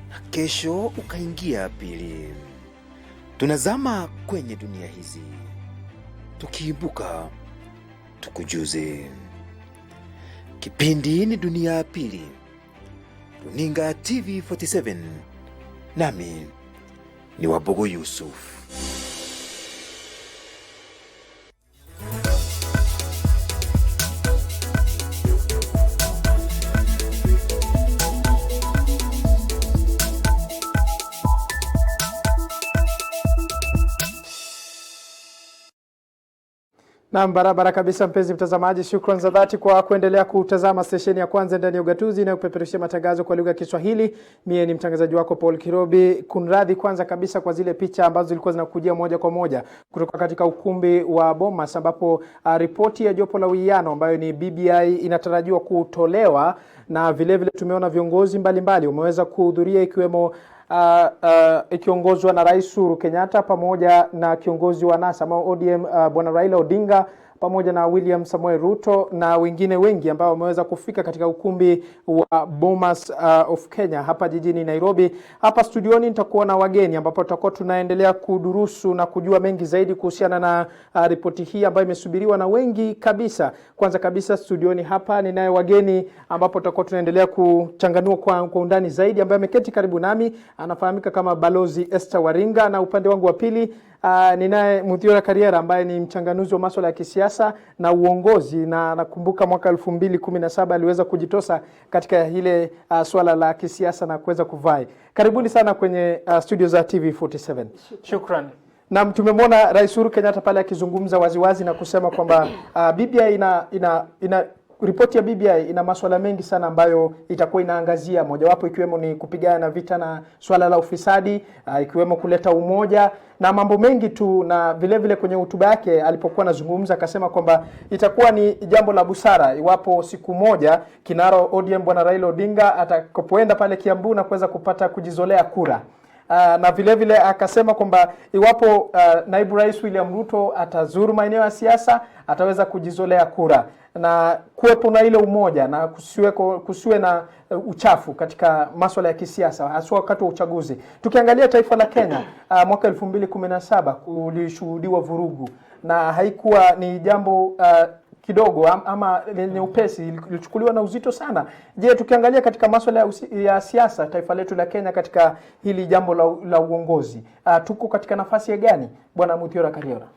na kesho ukaingia pili. Tunazama kwenye dunia hizi, tukiibuka tukujuze. Kipindi ni Dunia ya Pili, runinga TV 47, nami ni Wabogo Yusuf. Na barabara kabisa mpenzi mtazamaji, shukrani za dhati kwa kuendelea kutazama stesheni ya kwanza ndani ya ugatuzi na kupeperushia matangazo kwa lugha ya Kiswahili. Mie ni mtangazaji wako Paul Kirobi. Kunradhi kwanza kabisa kwa zile picha ambazo zilikuwa zinakujia moja kwa moja kutoka katika ukumbi wa Bomas, ambapo ripoti ya jopo la uwiano ambayo ni BBI inatarajiwa kutolewa, na vile vile tumeona viongozi mbalimbali wameweza kuhudhuria, ikiwemo ikiongozwa na Rais Uhuru Kenyatta pamoja na kiongozi wa NASA ama ODM Bwana Raila Odinga pamoja na William Samoei Ruto na wengine wengi ambao wameweza kufika katika ukumbi wa Bomas of Kenya hapa jijini Nairobi. Hapa studioni nitakuwa na wageni ambapo tutakuwa tunaendelea kudurusu na kujua mengi zaidi kuhusiana na ripoti hii ambayo imesubiriwa na wengi kabisa. Kwanza kabisa studioni hapa ninaye wageni ambapo tutakuwa tunaendelea kuchanganua kwa undani zaidi, ambaye ameketi karibu nami anafahamika kama Balozi Esther Waringa, na upande wangu wa pili ninaye Muthiora Kariera ambaye ni mchanganuzi wa masuala ya kisiasa na uongozi, na nakumbuka mwaka 2017 aliweza kujitosa katika ile swala la kisiasa na kuweza kuvai. Karibuni sana kwenye studio za TV 47. Shukran. Na tumemwona Rais Uhuru Kenyatta pale akizungumza waziwazi na kusema kwamba BBI ina ripoti ya BBI ina masuala mengi sana ambayo itakuwa inaangazia, mojawapo ikiwemo ni kupigana na vita na swala la ufisadi, ikiwemo kuleta umoja na mambo mengi tu. Na vile vile kwenye hotuba yake alipokuwa anazungumza akasema kwamba itakuwa ni jambo la busara iwapo siku moja kinara ODM Bwana Raila Odinga atakapoenda pale Kiambu na kuweza kupata kujizolea kura. Na vile vile akasema kwamba iwapo naibu rais William Ruto atazuru maeneo ya siasa ataweza kujizolea kura, na kuwepo na ile umoja na kusiwe na uchafu katika masuala ya kisiasa hasa wakati wa uchaguzi. Tukiangalia taifa la Kenya mwaka 2017 kulishuhudiwa vurugu na haikuwa ni jambo kidogo ama lenye upesi, ilichukuliwa na uzito sana. Je, tukiangalia katika masuala ya siasa taifa letu la Kenya katika hili jambo la uongozi, tuko katika nafasi ya gani, Bwana Muthiora Kariera?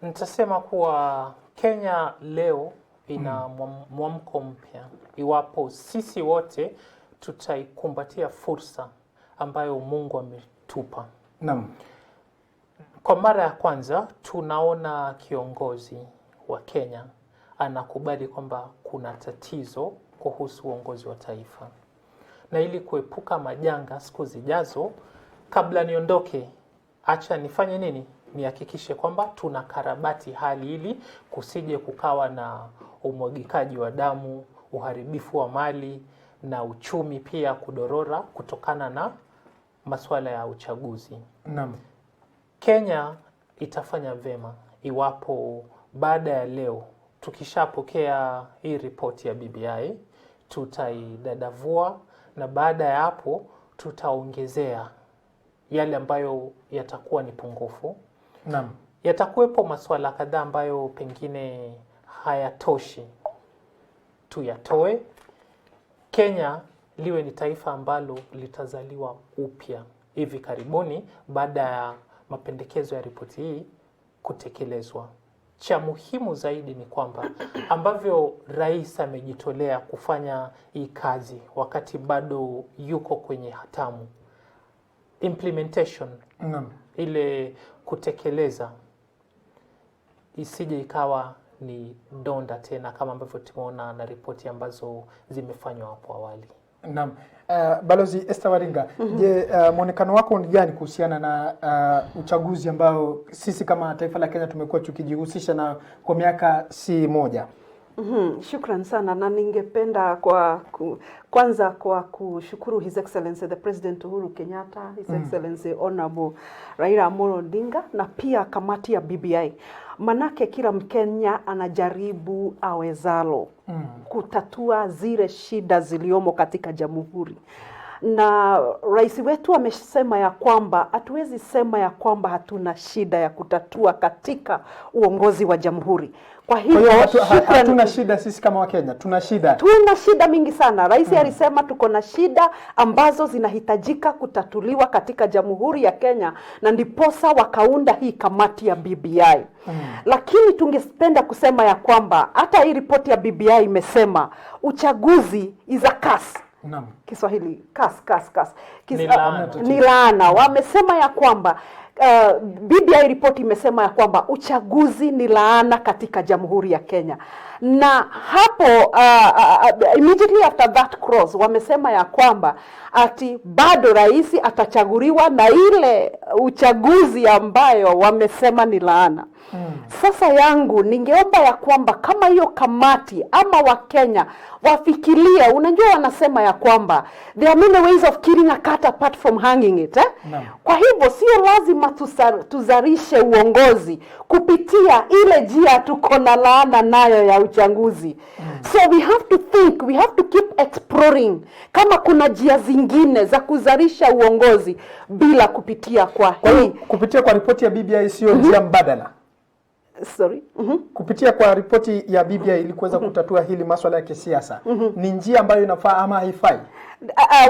Nitasema kuwa Kenya leo ina mwamko mpya iwapo sisi wote tutaikumbatia fursa ambayo Mungu ametupa. Naam. Kwa mara ya kwanza tunaona kiongozi wa Kenya anakubali kwamba kuna tatizo kuhusu uongozi wa taifa. Na ili kuepuka majanga siku zijazo, kabla niondoke, acha nifanye nini? Nihakikishe kwamba tunakarabati hali ili kusije kukawa na umwagikaji wa damu, uharibifu wa mali na uchumi pia kudorora kutokana na masuala ya uchaguzi. Naam. Kenya itafanya vema iwapo baada ya leo tukishapokea hii ripoti ya BBI, tutaidadavua na baada ya hapo tutaongezea yale ambayo yatakuwa ni pungufu. Naam. Yatakuwepo masuala kadhaa ambayo pengine hayatoshi, tuyatoe. Kenya liwe ni taifa ambalo litazaliwa upya hivi karibuni baada ya mapendekezo ya ripoti hii kutekelezwa. Cha muhimu zaidi ni kwamba ambavyo rais amejitolea kufanya hii kazi wakati bado yuko kwenye hatamu, implementation, ile kutekeleza, isije ikawa ni donda tena kama ambavyo tumeona na ripoti ambazo zimefanywa hapo awali. Naam. Balozi Esther Waringa, je, muonekano wako ni gani kuhusiana na uchaguzi ambao sisi kama taifa la Kenya tumekuwa tukijihusisha na kwa miaka si moja? Shukran sana, na ningependa kwanza kwa kushukuru His Excellency the President Uhuru Kenyatta, His Excellency Honorable Raila Amolo Odinga na pia kamati ya BBI. Manake kila Mkenya anajaribu awezalo kutatua zile shida ziliomo katika jamhuri. na rais wetu amesema ya kwamba hatuwezi sema ya kwamba hatuna shida ya kutatua katika uongozi wa jamhuri. Kwa hivyo hatuna shida sisi kama Wakenya, tuna shida mingi sana. Rais alisema tuko na shida ambazo zinahitajika kutatuliwa katika Jamhuri ya Kenya, na ndiposa wakaunda hii kamati ya BBI. Lakini tungependa kusema ya kwamba hata hii ripoti ya BBI imesema uchaguzi is a curse. Naam. Kiswahili ni laana. Wamesema ya kwamba BBI report imesema ya kwamba uchaguzi ni laana katika Jamhuri ya Kenya. Na hapo immediately after that cross wamesema ya kwamba ati bado rais atachaguliwa na ile uchaguzi ambayo wamesema ni laana. Sasa yangu ningeomba ya kwamba kama hiyo kamati ama Wakenya wafikirie, unajua wanasema ya kwamba there are many ways of killing a cat apart from hanging it. Kwa hivyo sio lazima tuzarishe uongozi kupitia ile njia tuko na laana nayo ya uchaguzi. So we have to think, we have to keep exploring kama kuna njia zingine za kuzarisha uongozi bila kupitia kwa hii. Kupitia kwa ripoti ya BBI sio njia mbadala. Kupitia kwa ripoti ya BBI ili kuweza kutatua hili masuala ya kisiasa. Ni njia ambayo inafaa ama haifai?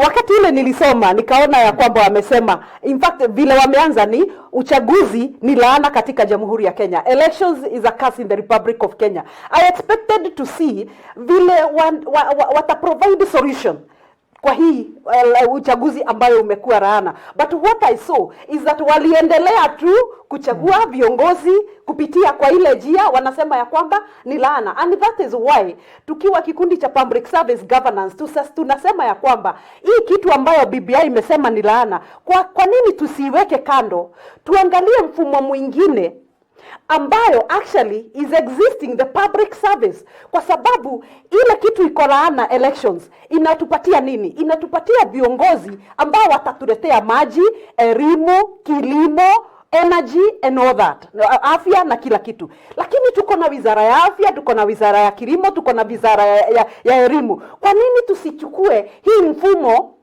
Wakati ile nilisoma nikaona ya kwamba wamesema in fact vile wameanza ni uchaguzi ni laana katika Jamhuri ya Kenya. Elections is a curse in the Republic of Kenya. I expected to see vile wata provide solution kwa hii uchaguzi ambayo umekuwa laana. But what I saw is that waliendelea tu kuchagua viongozi kupitia kwa ile njia wanasema ya kwamba ni laana. And that is why tukiwa kikundi cha public service governance tunasema ya kwamba hii kitu ambayo BBI imesema ni laana, kwa nini tusiweke kando, tuangalie mfumo mwingine ambayo actually is existing, the public service. Kwa sababu ile kitu iko laana elections inatupatia nini? Inatupatia viongozi ambao watatuletea maji, elimu, kilimo, energy and all that, afya na kila kitu. Lakini tuko na wizara ya afya, tuko na wizara ya kilimo, tuko na wizara ya elimu. Kwa nini tusichukue hii mfumo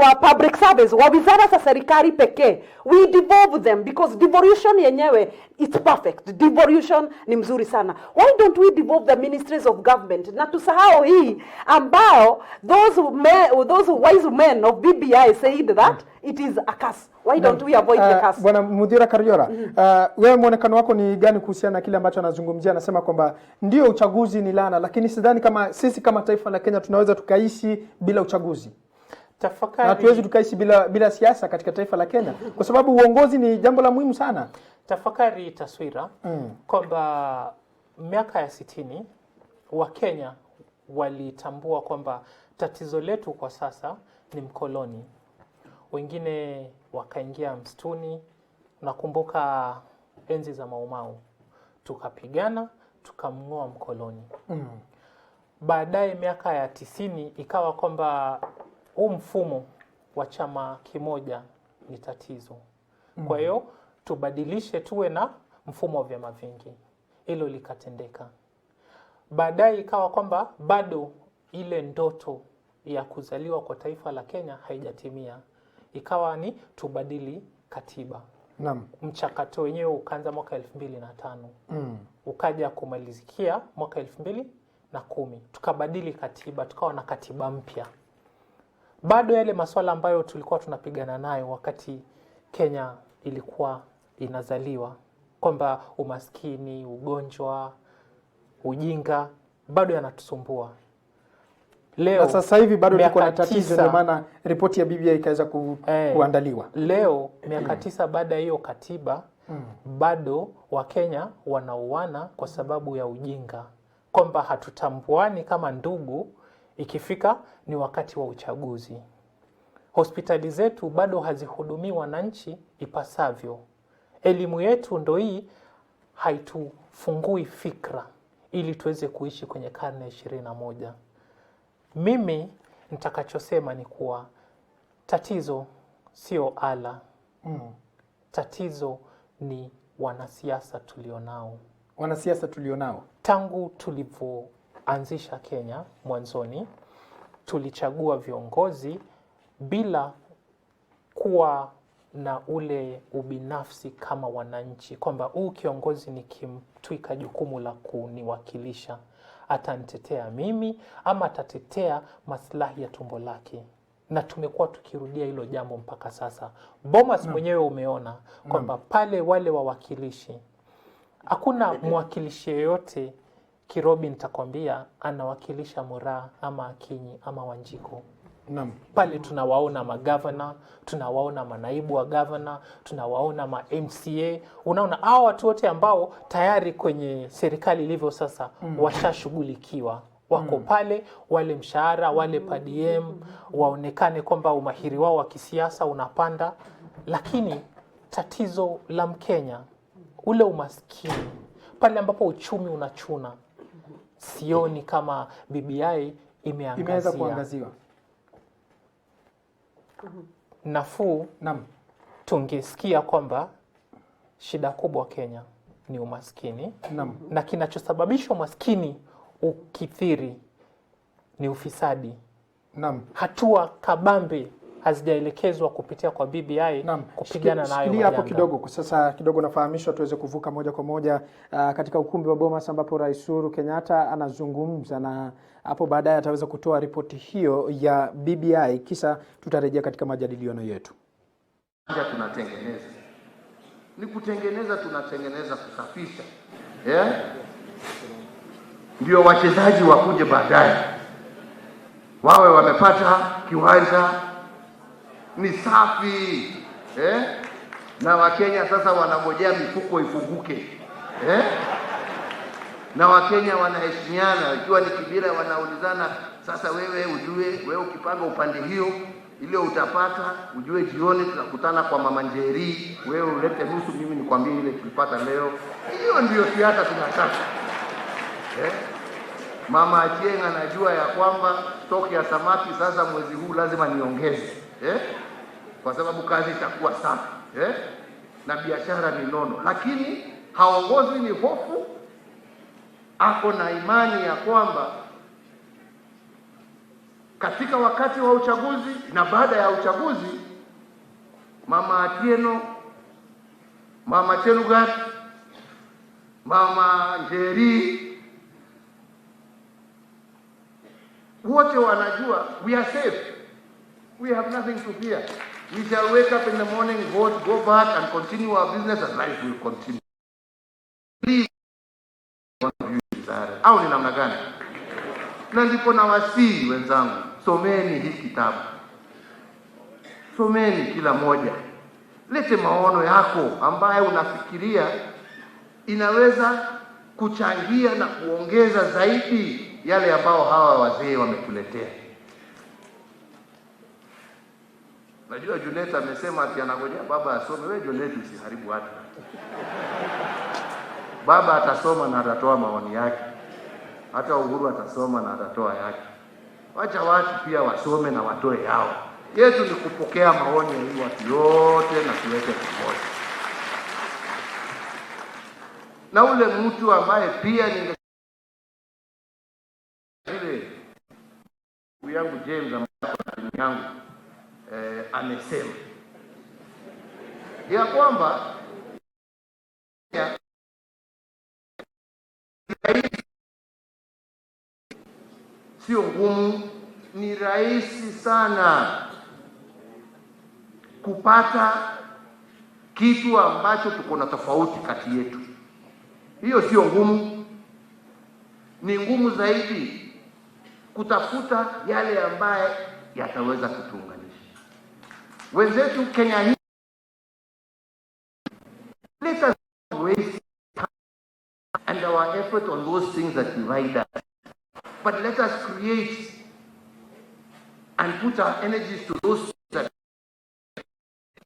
wa public service wa wizara za serikali pekee, we devolve them, because devolution yenyewe it's perfect. Devolution ni mzuri sana. Why don't we devolve the ministries of government? Na tusahau hii ambao those wise men of BBI said that it is a curse. Why don't we avoid the curse? Bwana Mudhira Kariora, wewe muonekano wako ni gani kuhusiana na kile ambacho anazungumzia? Anasema kwamba ndio uchaguzi ni laana, lakini sidhani kama sisi kama taifa la Kenya tunaweza tukaishi bila uchaguzi. Tafakari. Na tuwezi tukaishi bila siasa katika taifa la Kenya, kwa sababu uongozi ni jambo la muhimu sana. Tafakari taswira kwamba miaka ya 60 wa Kenya walitambua kwamba tatizo letu kwa sasa ni mkoloni. Wengine wakaingia msituni, nakumbuka enzi za Maumau, tukapigana tukamngoa mkoloni. Baadaye miaka ya 90 ikawa kwamba huu mfumo wa chama kimoja ni tatizo. Kwa hiyo tubadilishe tuwe na mfumo wa vyama vingi. Hilo likatendeka. Baadaye ikawa kwamba bado ile ndoto ya kuzaliwa kwa taifa la Kenya haijatimia. Ikawa ni tubadili katiba. Naam. Mchakato wenyewe ukaanza mwaka 2005. Ukaja kumalizikia mwaka 2010. Tukabadili katiba, tukawa na katiba mpya. Bado yale masuala ambayo tulikuwa tunapigana nayo wakati Kenya ilikuwa inazaliwa, kwamba umaskini, ugonjwa, ujinga, bado yanatusumbua. Leo sasa hivi bado tuko na tatizo, ndio maana ripoti ya BBI ikaweza kuandaliwa. Leo miaka 9 baada ya hiyo katiba, bado Wakenya wanauana kwa sababu ya ujinga, kwamba hatutambuani kama ndugu ikifika ni wakati wa uchaguzi. Hospitali zetu bado hazihudumii wananchi ipasavyo. Elimu yetu ndo hii haitufungui fikra ili tuweze kuishi kwenye karne 21. Mimi nitakachosema ni kuwa tatizo sio ala. Tatizo ni wanasiasa tulionao. Wanasiasa tulionao. Tangu tulivyoanzisha Kenya mwanzoni, tulichagua viongozi bila kuwa na ule ubinafsi kama wananchi, kwamba huu kiongozi nikimtwika jukumu la kuniwakilisha atanitetea mimi ama atatetea maslahi ya tumbo lake. Na tumekuwa tukirudia hilo jambo mpaka sasa. Bomas mwenyewe umeona kwamba pale wale wawakilishi, hakuna mwakilishi yeyote Kirobi nitakwambia anawakilisha Mura ama Akinyi ama Wanjiko. Pale tunawaona magavana, tunawaona manaibu wa gavana, tunawaona ma MCA. Unaona hao watu wote ambao tayari kwenye serikali ilivyo sasa washashughulikiwa. Wako pale, wale mshahara, wale per diem, waonekane kwamba umahiri wao wa kisiasa unapanda. Lakini tatizo la Mkenya, ule umaskini, pale ambapo uchumi unachuna, sioni kama BBI imeweza kuangaziwa. Nafuu, tungesikia kwamba shida kubwa Kenya ni umaskini. Na kinachosababisha umaskini ukithiri ni ufisadi. Hatua kabambe hazijaelekezwa kupitia kwa BBI kupigana na hayo. Hapo kidogo kwa sasa, kidogo nafahamishwa tuweze kuvuka moja kwa moja katika ukumbi wa Bomas ambapo Rais Uhuru Kenyatta anazungumza, na hapo baadaye ataweza kutoa ripoti hiyo ya BBI, kisha tutarejea katika majadiliano yetu. Tunatengeneza ni kutengeneza, tunatengeneza kusafisha, ndio wachezaji wakuje baadaye wawe wamepata kiwanja ni safi, na Wakenya sasa wanangojea mifuko ifunguke, na Wakenya wanaheshimiana. Ikiwa ni Kibira wanaulizana, sasa wewe ujue, wewe ukipanga upande hiyo ile utapata, ujue jioni tutakutana kwa Mama Njeri, wewe ulete nusu, mimi nikwambie ile tulipata leo. Hiyo ndio siasa tunataka. Mama Achieng anajua ya kwamba stoki ya samaki sasa mwezi huu lazima niongeze, kwa sababu kazi itakuwa safi, na biashara ni nono. Lakini haongozi ni hofu, ako na imani ya kwamba katika wakati wa uchaguzi na baada ya uchaguzi, Mama Atieno, Mama Chelugat, Mama Njeri, wote wanajua we are safe. We have nothing to fear. We shall wake up in the morning, vote, go back and continue our business, and life will continue. Please, au ni namna gani? Na ndipo na wasii wenzangu, someni hii kitabu. Someni kila moja. Lete maono yako ambayo unafikiria inaweza kuchangia na kuongeza zaidi yale ambao hawa wazee wametuletea. Najua Junet amesema ati anangojea baba asome. Wewe Junet usiharibu watu. Baba atasoma na atatoa maoni yake. Hata Uhuru atasoma na atatoa yake. Wacha watu pia wasome na watoe yao. Yetu ni kupokea maoni ya hii watu yote na tuweke pamoja. Na ule mtu ambaye pia ile yangu James ambaye yangu amesema ya kwamba sio ngumu, ni rahisi sana kupata kitu ambacho tuko na tofauti kati yetu. Hiyo sio ngumu. Ni ngumu zaidi kutafuta yale ambaye yataweza kutuunganisha. Wenzetu Kenya hii, let us waste time and our effort on those things that divide us. But let us create and put our energies to those things that,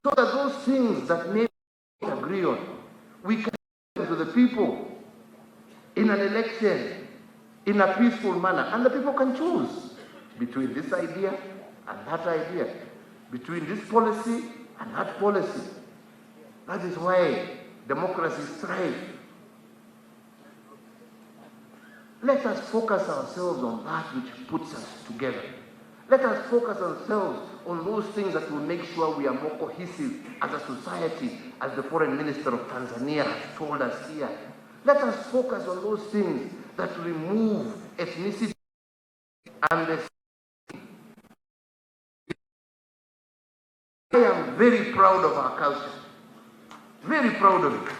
so that those things that maybe we agree on, we can give to the people in an election in a peaceful manner, and the people can choose between this idea and that idea, between this policy and that policy. That is why democracy thrives. Let us focus ourselves on that which puts us together. Let us focus ourselves on those things that will make sure we are more cohesive as a society, as the Foreign Minister of Tanzania has told us here. Let us focus on those things that remove ethnicity and the... I am very proud of our culture. Very proud of it.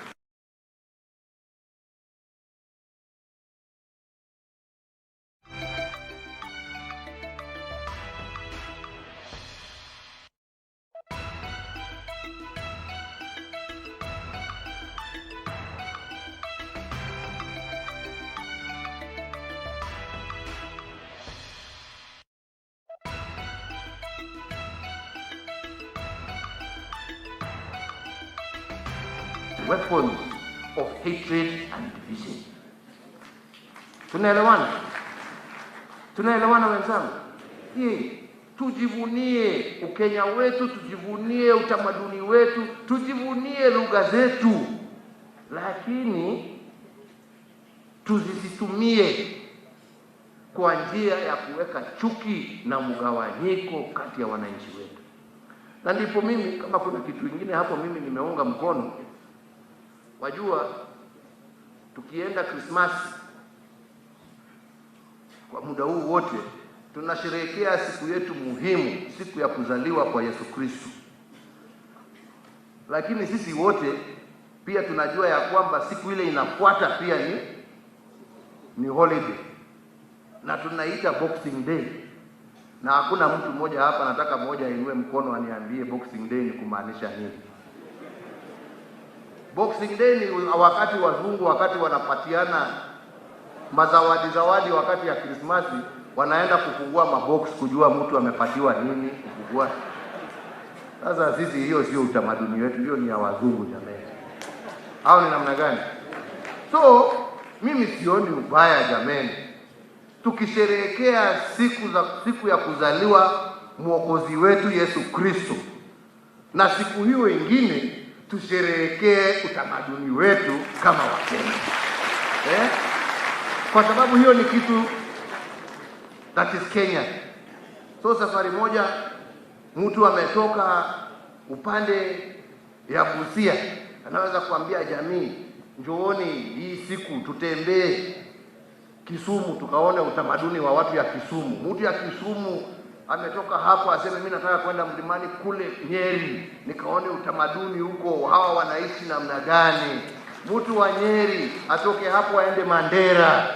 Weapons of hatred and division. Tunaelewana? Tunaelewana wenzangu? Tujivunie Ukenya wetu, tujivunie utamaduni wetu, tujivunie lugha zetu, lakini tuzisitumie kwa njia ya kuweka chuki na mgawanyiko kati ya wananchi wetu. Na ndipo mimi, kama kuna kitu kingine hapo, mimi nimeunga mkono. Wajua, tukienda Krismasi kwa muda huu wote tunasherehekea siku yetu muhimu, siku ya kuzaliwa kwa Yesu Kristo. Lakini sisi wote pia tunajua ya kwamba siku ile inafuata pia ni holiday, na tunaita Boxing Day. Na hakuna mtu mmoja hapa, nataka mmoja ainue mkono aniambie Boxing Day ni kumaanisha nini? Boxing Day ni wakati wazungu, wakati wanapatiana zawadi wakati ya Krismasi, wanaenda kufungua mabox kujua mtu amepatiwa nini kufungua. Sasa sisi hiyo sio utamaduni wetu, hiyo ni ya wazungu jamani. Hao ni namna gani? So mimi sioni ubaya jamani tukisherehekea siku ya kuzaliwa Mwokozi wetu Yesu Kristo, na siku hiyo ingine tusherehekee utamaduni wetu kama Wakenya. Kwa sababu hiyo ni kitu that is Kenya. So safari moja mtu ametoka upande ya Busia, anaweza kuambia jamii, njooni hii siku tutembee Kisumu tukaone utamaduni wa watu ya Kisumu. Mtu ya Kisumu ametoka hapo aseme mimi nataka kwenda mlimani kule Nyeri nikaone utamaduni huko, hawa wanaishi namna gani. Mtu wa Nyeri atoke hapo aende Mandera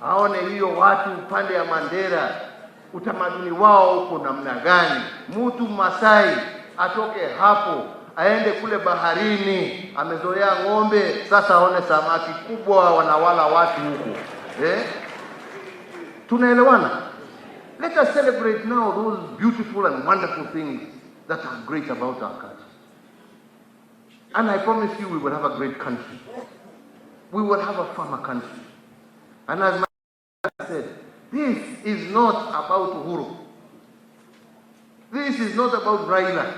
aone hiyo watu upande ya Mandera utamaduni wao huko namna gani. Mtu Masai atoke hapo aende kule baharini, amezoea ng'ombe, sasa aone samaki kubwa wanawala watu huko. Tunaelewana? Let us celebrate now those beautiful and wonderful things that are great about our country. And I promise you we will have a great country. We will have a farmer country. And as my said, this is not about Uhuru. This is not about Raila.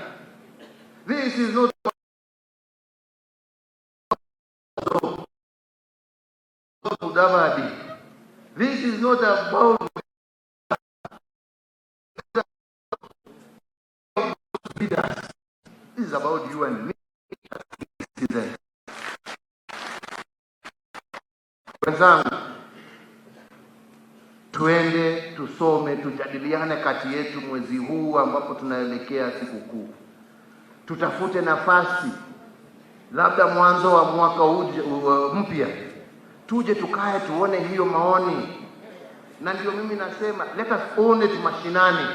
This is not about Mudavadi. This is not about leaders. This is about you and me. Wenzangu, tuende tusome, tujadiliane kati yetu mwezi huu ambapo tunaelekea sikukuu. Tutafute nafasi, labda mwanzo wa mwaka mpya, tuje tukae tuone hiyo maoni. Na ndio mimi nasema let us own it mashinani.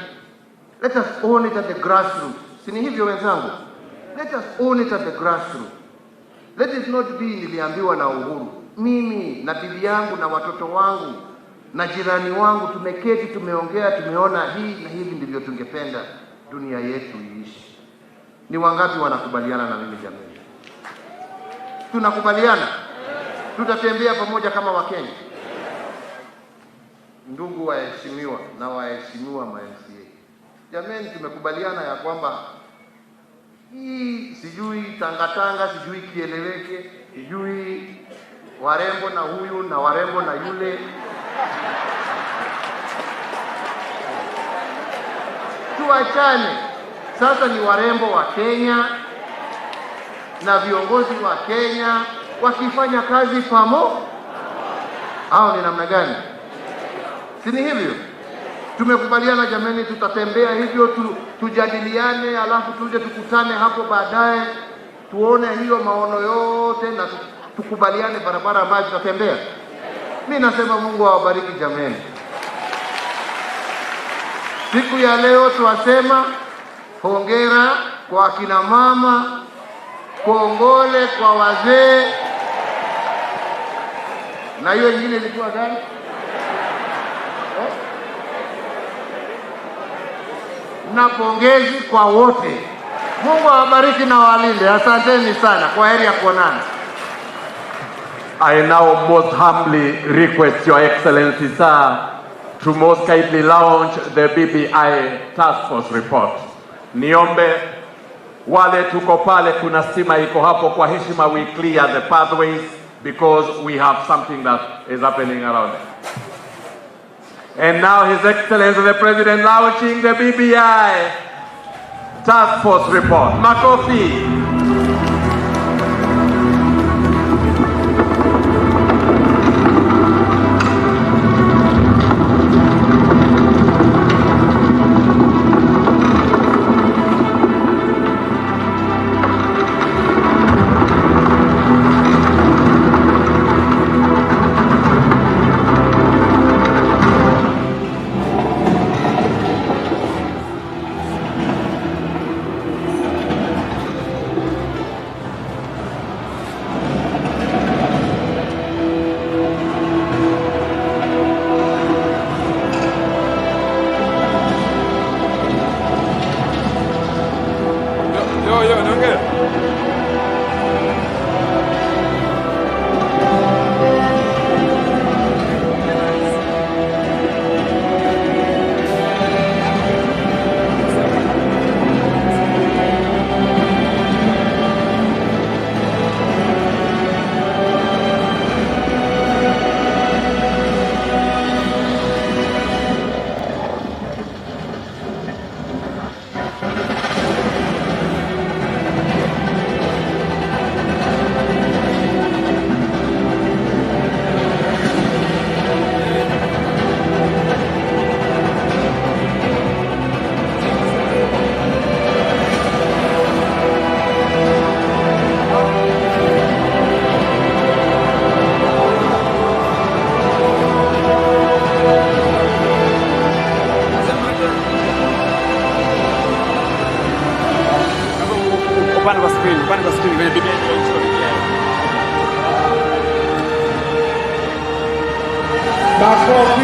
Let us own it at the grassroots. Si ni hivyo wenzangu? Let us own it at the grassroots. Let it not be niliambiwa na Uhuru. Mimi na bibi yangu na watoto wangu na jirani wangu tumeketi, tumeongea, tumeona hii na hivi ndivyo tungependa dunia yetu iishi. Ni wangapi wanakubaliana na mimi jamani? Tunakubaliana? Tutatembea pamoja kama Wakenya. Ndugu waheshimiwa na waheshimiwa ma-MCA, jamani, tumekubaliana ya kwamba hii sijui tangatanga, sijui kieleweke, sijui warembo na huyu na warembo na yule. tuachane. Sasa ni warembo wa Kenya na viongozi wa Kenya wakifanya kazi hao ni namna gani? Si ni hivyo? Tumekubaliana jameni, tutatembea hivyo tujadiliane, alafu tuje tukutane hapo baadaye tuone hiyo maono yote na tukubaliane barabara ambayo tutatembea. Mimi nasema Mungu awabariki jameni. Siku ya leo tuwasema hongera kwa kina mama, kongole kwa wazee, na hiyo nyingine ilikuwa gani? Na pongezi kwa wote. Mungu awabariki na walinde. Asanteni sana. Kwa heri ya kuonana. I now most humbly request Your Excellency, sir, to most kindly launch the BBI task force report. Niombe wale tuko pale, kuna stima iko hapo, kwa heshima we clear the pathways because we have something that is happening around it. And now His Excellency the President launching the BBI task force report. Makofi.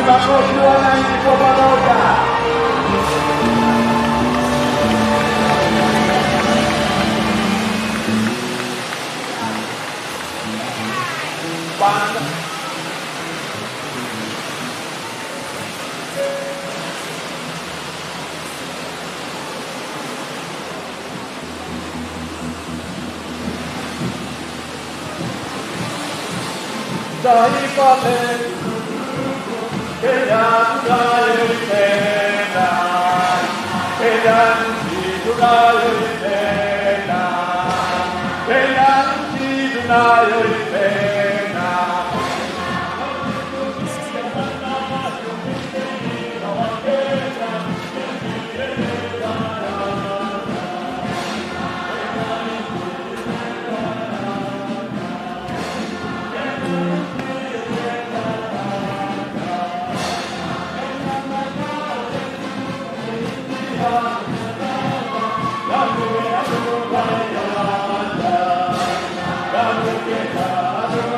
Makofi wananchi kwa pamoja. Taifa letu Kenya tunayoipenda, Kenya nchi tunayoipenda, Kenya nchi tunayoipenda. Thank you.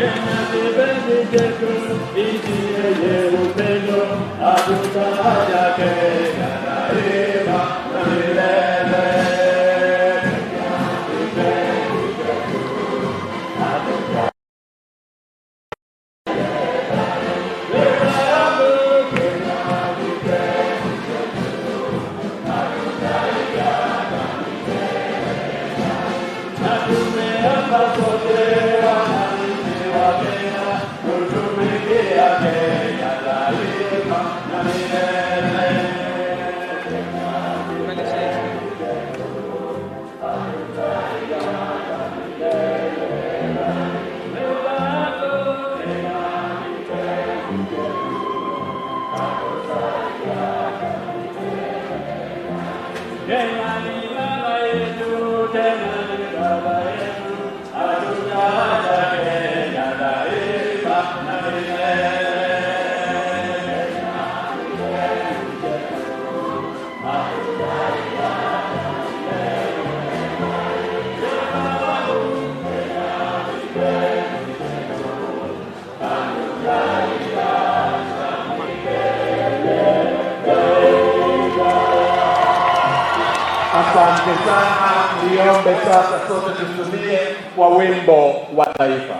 Kenya kipenzi chetu, nchi yenye upendo, hatutaacha Kenya daima na milele. Asante sana, niombe sasa sote tutumie kwa wimbo wa taifa.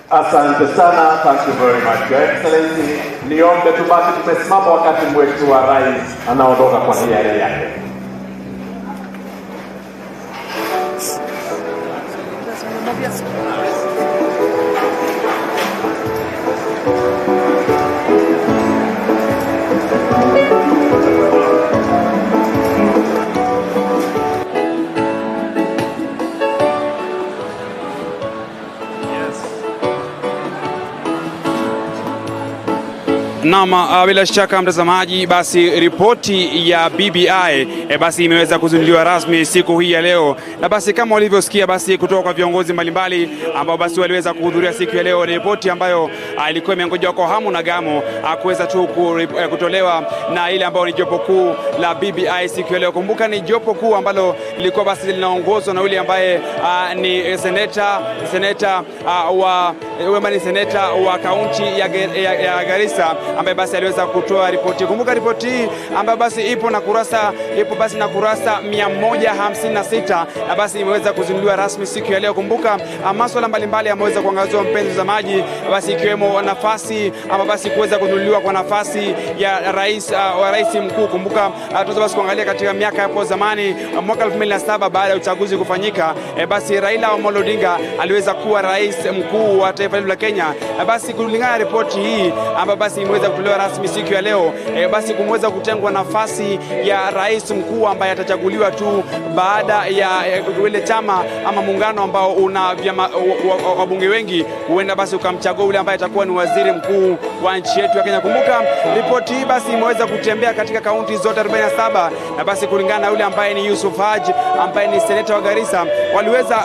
Asante sana, thank you very much, Your Excellency. Niombe tubaki tumesimama wakati mwetu wa rais anaondoka kwa hiari yake. Naam, bila shaka mtazamaji, basi ripoti ya BBI basi imeweza kuzinduliwa rasmi siku hii ya leo, na basi kama ulivyosikia basi kutoka kwa viongozi mbalimbali ambao basi waliweza kuhudhuria siku ya leo, ripoti ambayo ilikuwa imengojewa kwa hamu na gamu kuweza tu kutolewa na ile ambayo ni jopo kuu la BBI siku ya leo. Kumbuka ni jopo kuu ambalo lilikuwa basi linaongozwa na yule ambaye ni seneta wa kaunti ya Garissa, ambaye basi aliweza kutoa ripoti. Kumbuka ripoti hii ambayo basi ipo na kurasa 156 na basi imeweza kuzinduliwa rasmi siku ya leo. Kumbuka masuala mbalimbali yameweza kuangaziwa, mpenzi mtazamaji, basi ikiwemo nafasi ama basi kuweza kununuliwa kwa nafasi ya rais mkuu. Kumbuka tunaweza basi kuangalia katika miaka hapo zamani, mwaka 2007 baada ya uchaguzi kufanyika, basi Raila Amolo Odinga aliweza kuwa rais mkuu wa taifa la Kenya. Basi kulingana na ripoti hii ambayo basi imeweza kutolewa rasmi siku ya leo, basi kumeweza kutengwa nafasi ya rais mkuu ambaye atachaguliwa tu baada ya ile chama ama muungano ambao una wabunge wengi, huenda basi ukamchagua yule ambaye atakuwa ni waziri mkuu wa nchi yetu ya Kenya. Kumbuka ripoti hii basi imeweza kutembea katika kaunti zote 47, na basi kulingana na yule ambaye ni Yusuf Haji ambaye ni seneta wa Garissa, waliweza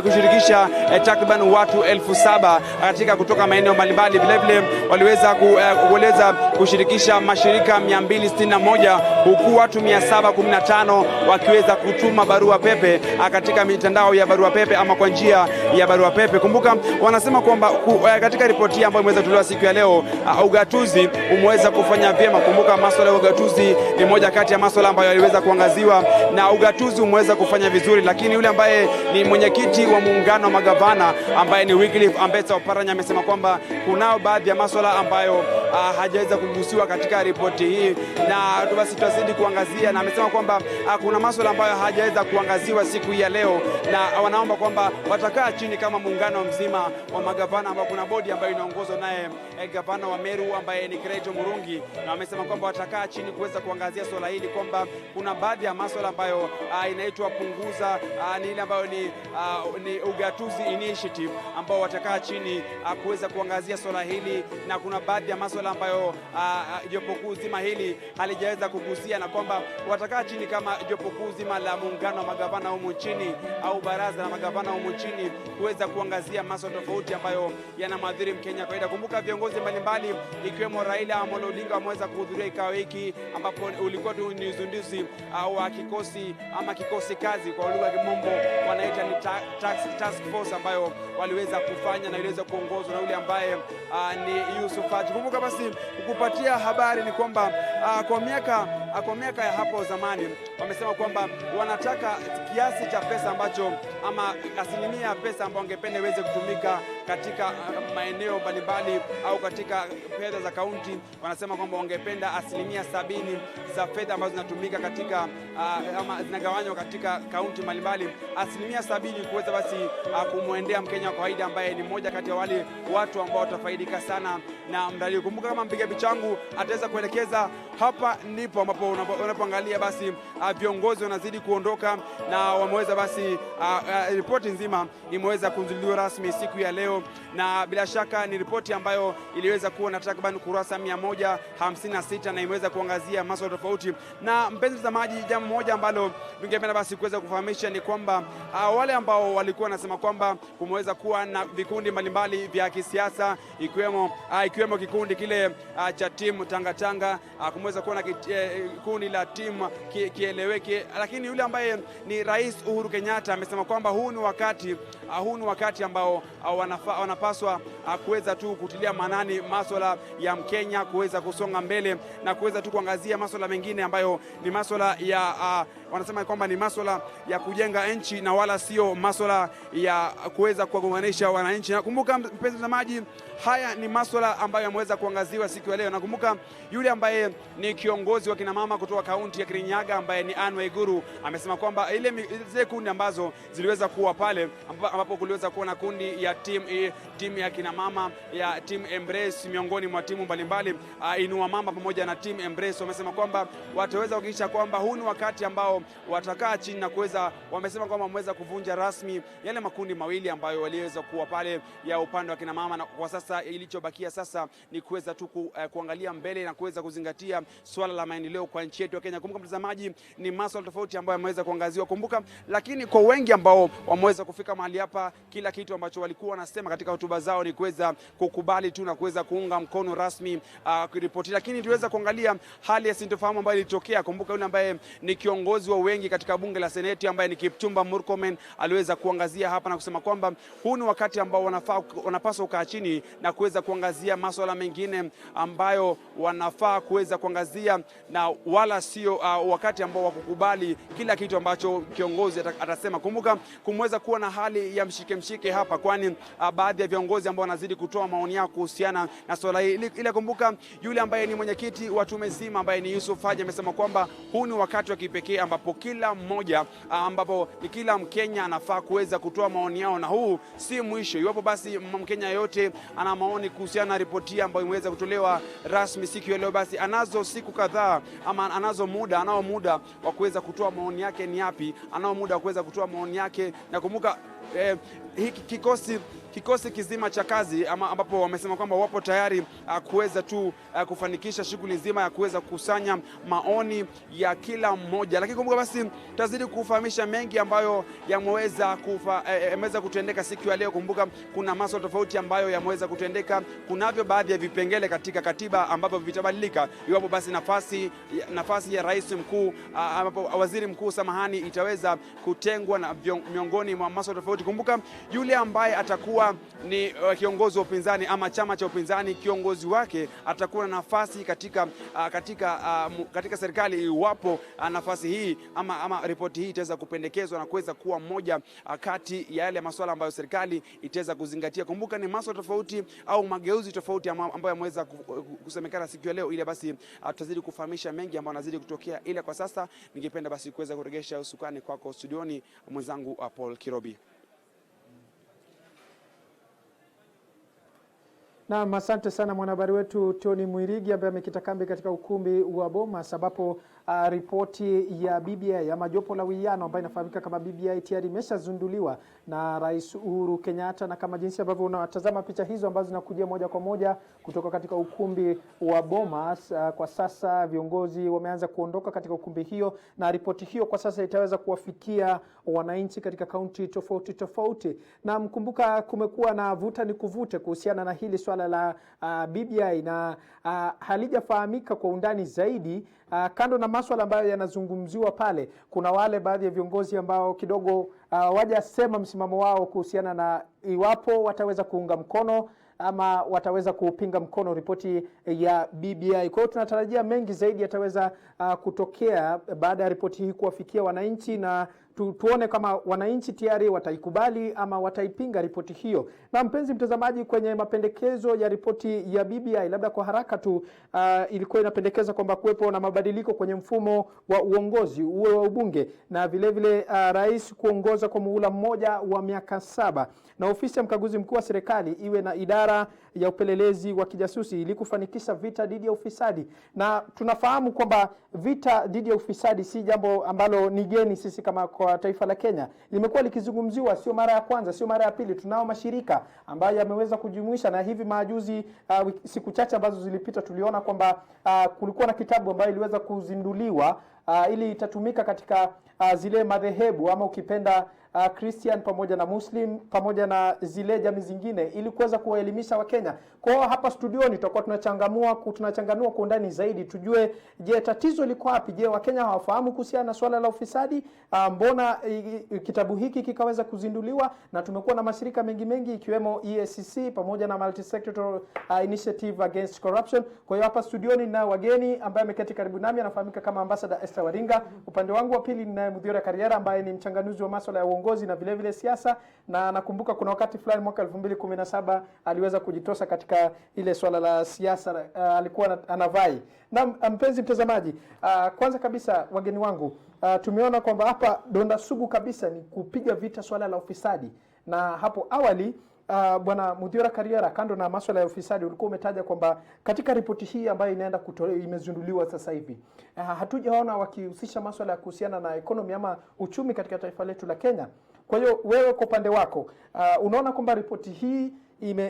kushirikisha takriban watu 7,000 katika kutoka maeneo mbalimbali. Vile vile waliweza kushirikisha mashirika 261, huku watu 715 wakiweza kutuma barua pepe katika mitandao ya barua pepe ama kwa njia ya barua pepe. Kumbuka wanasema kwamba katika ripoti ambayo imeweza kutolewa siku ya leo, ugatuzi umeweza kufanya vyema. Kumbuka masuala ya ugatuzi ni moja kati ya masuala ambayo yaliweza kuangaziwa, na ugatuzi umeweza kufanya vizuri, lakini yule ambaye ni mwenyekiti wa muungano wa magavana ambaye ni Wycliffe Ambetsa Oparanya amesema kwamba kunao baadhi ya masuala ambayo hajaweza kugusiwa katika ripoti hii, na basi tutazidi kuangazia, na amesema kwamba kuna masuala ambayo hajaweza kuangaziwa siku hii ya leo, na wanaomba kwamba watakaa chini kama muungano mzima wa magavana, ambao kuna bodi ambayo inaongozwa naye gavana wa Meru ambaye ni Kreto Murungi, na wamesema kwamba watakaa chini kuweza kuangazia swala hili, kwamba kuna baadhi ya masuala ambayo inaitwa punguza ni ile ambayo ni ugatuzi initiative, ambao watakaa chini kuweza kuangazia swala hili, na kuna baadhi ya masuala ambayo jopo kuu zima hili halijaweza kugusia, na kwamba watakaa chini kama jopo kuu zima la muungano wa magavana humu nchini au baraza la magavana humu nchini kuweza kuangazia masuala tofauti ambayo yanamwadhiri Mkenya kawaida. Kumbuka viongozi mbalimbali ikiwemo Raila Amolo Odinga wameweza kuhudhuria kikao hiki, ambapo ulikuwa tu ni uzinduzi wa kikosi kazi kwa lugha ya Kimombo wanaita ni task force, ambayo waliweza kufanya na iliweza kuongozwa na yule ambaye ni Yusuf Haji. Kumbuka basi kukupatia habari ni kwamba kwa miaka ya hapo zamani wamesema kwamba wanataka kiasi cha pesa ambacho ama asilimia ya pesa ambayo wangependa iweze kutumika katika maeneo mbalimbali au katika fedha za kaunti. Wanasema kwamba wangependa 70% za fedha ambazo zinatumika katika ama zinagawanywa katika kaunti mbalimbali, 70% kuweza basi kumwendea Mkenya wa kawaida ambaye ni mmoja kati ya wale watu ambao watafaidika sana na mradi. Kumbuka kama mpiga picha wangu ataweza kuelekeza hapa ndipo ambapo unapoangalia basi viongozi wanazidi kuondoka, na wameweza basi ripoti nzima imeweza kuzinduliwa rasmi siku ya leo, na bila shaka ni ripoti ambayo iliweza kuwa na takriban kurasa 156 na imeweza kuangazia masuala tofauti. Na mpenzi mtazamaji, jambo moja ambalo tungependa basi kuweza kufahamisha ni kwamba wale ambao walikuwa nasema kwamba kumeweza kuwa na vikundi mbalimbali vya kisiasa ikiwemo kikundi kile cha timu Tanga, kumeweza kuwa na kundi la timu Kieleweke, lakini yule ambaye ni Rais Uhuru Kenyatta amesema kwamba huu ni wakati ambao wanapaswa kuweza tu kutilia manani masuala ya Mkenya kuweza kusonga mbele na kuweza tu kuangazia masuala mengine ambayo ni masuala ya wanasema kwamba ni masuala ya kujenga nchi na wala sio masuala ya kuweza kuwagonganisha wananchi. Nakumbuka mpenzi mtazamaji, haya ni masuala ambayo yameweza kuangaziwa siku ya leo. Nakumbuka yule ambaye ni kiongozi wa kina mama kutoka kaunti ya Kirinyaga ambaye ni Anne Waiguru amesema kwamba zile kundi ambazo ziliweza kuwa pale, ambapo kuliweza kuwa na kundi ya timu ya kina mama ya team Embrace miongoni mwa timu mbalimbali Inua Mama pamoja na team Embrace, wamesema kwamba wataweza kuhakikisha kwamba huu ni wakati ambao watakaa chini na wamesema kwamba wameweza kuvunja rasmi yale makundi mawili ambayo waliweza kuwa pale ya upande wa kina mama, na kwa sasa ilichobakia sasa ni kuweza tu kuangalia mbele na kuweza kuzingatia swala la maendeleo kwa nchi yetu ya Kenya. Kumbuka mtazamaji, ni masuala tofauti ambayo yameweza kuangaziwa. Kumbuka lakini kwa wengi ambao wameweza kufika mahali hapa, kila kitu ambacho walikuwa wanasema katika hotuba zao ni kuweza kukubali tu na kuweza kuunga mkono rasmi kuripoti. Lakini tuweza kuangalia hali ya sintofahamu ambayo ilitokea. Kumbuka yule ambaye ni kiongozi wa wengi katika bunge la Seneti ambaye ni Kipchumba Murkomen aliweza kuangazia hapa na kusema kwamba huu ni wakati ambao wanapaswa kukaa chini na kuweza kuangazia masuala mengine ambayo wanafaa kuweza kuangazia, na wala sio wakati ambao wakukubali kila kitu ambacho kiongozi atasema. Kumbuka kumeweza kuwa na hali ya mshike hapa, kwani baadhi ya viongozi ambao wanazidi kutoa maoni yao kuhusiana na swala hili. Ile kumbuka yule ambaye ni mwenyekiti wa tume nzima ambaye ni Yusuf Haji amesema kwamba huu ni wakati wa kipekee ambapo kila mmoja kila Mkenya anafaa kuweza kutoa maoni yao, na huu si mwisho. Iwapo basi Mkenya yote ana maoni kuhusiana na ripoti ambayo imeweza kutolewa rasmi siku ya leo, basi anazo siku kadhaa ama anao muda wa kuweza kutoa maoni yake ni yapi, anao muda wa kuweza kutoa maoni yake. Na kumbuka hiki kikosi kizima cha kazi ambapo wamesema kwamba wapo tayari kuweza tu kufanikisha shughuli nzima ya kuweza kukusanya maoni ya kila mmoja. Lakini kumbuka basi tutazidi kufahamisha mengi ambayo yameweza kutendeka siku ya leo. Kumbuka kuna masuala tofauti ambayo yameweza kutendeka. Kunavyo baadhi ya vipengele katika katiba ambavyo vitabadilika iwapo basi nafasi ya rais mkuu ambapo waziri mkuu itaweza kutengwa na miongoni mwa masuala tofauti. Kumbuka yule ambaye atakuwa ni kiongozi wa upinzani ama chama cha upinzani, kiongozi wake atakuwa na nafasi katika serikali iwapo nafasi hii ama ripoti hii itaweza kupendekezwa na kuweza kuwa moja kati ya yale masuala ambayo serikali itaweza kuzingatia. Kumbuka ni masuala tofauti au mageuzi tofauti ambayo yameweza kusemekana siku ya leo, ile basi tutazidi kufahamisha mengi ambayo yanazidi kutokea. Ile kwa sasa ningependa basi kuweza kuregesha usukani kwako studioni mwenzangu Paul Kirobi. Na asante sana mwanahabari wetu Tony Mwirigi ambaye amekita kambi katika ukumbi wa Bomas, ambapo ripoti ya BBI ama jopo la uwiano ambayo inafahamika kama BBI tayari imeshazunduliwa na Rais Uhuru Kenyatta, na kama jinsi ambavyo unatazama picha hizo ambazo zinakujia moja kwa moja kutoka katika ukumbi wa Bomas, kwa sasa viongozi wameanza kuondoka katika ukumbi hiyo, na ripoti hiyo kwa sasa itaweza kuwafikia wananchi katika kaunti tofauti tofauti. Na mkumbuka kumekuwa na vuta ni kuvute kuhusiana na hili swala la BBI na halijafahamika kwa undani zaidi. Kando na masuala ambayo yanazungumziwa pale, kuna wale baadhi ya viongozi ambao kidogo wajasema msimamo wao kuhusiana na iwapo wataweza kuunga mkono ama wataweza kupinga mkono ripoti ya BBI. Kwa hiyo tunatarajia mengi zaidi yataweza kutokea baada ya ripoti hii kuwafikia wananchi, na tuone kama wananchi tayari wataikubali ama wataipinga ripoti hiyo. Na mpenzi mtazamaji, kwenye mapendekezo ya ripoti ya BBI, labda kwa haraka tu, ilikuwa inapendekeza kwamba kuwepo na mabadiliko kwenye mfumo wa uongozi uwe wa ubunge, na vile vile rais kuongoza kwa muhula mmoja wa miaka 7, na ofisi ya mkaguzi mkuu wa serikali iwe na idara ya upelelezi wa kijasusi ili kufanikisha vita dhidi ya ufisadi. Na tunafahamu kwamba vita dhidi ya ufisadi si jambo ambalo ni geni sisi kama kwa taifa la Kenya. Limekuwa likizungumziwa sio mara ya kwanza, sio mara ya pili. Tunao mashirika ambayo yameweza kujumuisha, na hivi majuzi siku chache ambazo zilipita tuliona kwamba kulikuwa na kitabu ambayo iliweza kuzinduliwa ili itatumika katika zile madhehebu ama ukipenda Christian pamoja na Muslim pamoja na zile jamii zingine ili kuweza kuwaelimisha Wakenya. Kwa hiyo hapa studioni tutakuwa tunachanganua kwa undani zaidi tujue, je, tatizo liko wapi? Je, Wakenya hawafahamu kuhusiana na swala la ufisadi? Mbona kitabu hiki kikaweza kuzinduliwa? Na tumekuwa na mashirika mengi ikiwemo EACC pamoja na Multi-Sectoral Initiative Against Corruption. Kwa hiyo hapa studioni nina wageni ambaye ameketi karibu nami, anafahamika kama Ambassador Esther Waringa. Upande wangu wa pili ninaye Muthiora Kariera ambaye ni mchanganuzi wa masuala ya uongozi na vile vile siasa, na nakumbuka kuna wakati fulani mwaka 2017 aliweza kujitosa katika ile swala la siasa, alikuwa anavai. Na mpenzi mtazamaji, kwanza kabisa wageni wangu, tumeona kwamba hapa donda sugu kabisa ni kupiga vita swala la ufisadi, na hapo awali Bwana Muthiora Kariera, kando na masuala ya ufisadi, ulikuwa umetaja kwamba katika ripoti hii ambayo inaenda imezinduliwa sasa hivi, hatujaona wakihusisha masuala ya kuhusiana na economy ama uchumi katika taifa letu la Kenya. Kwa hiyo wewe kwa upande wako, unaona kwamba ripoti hii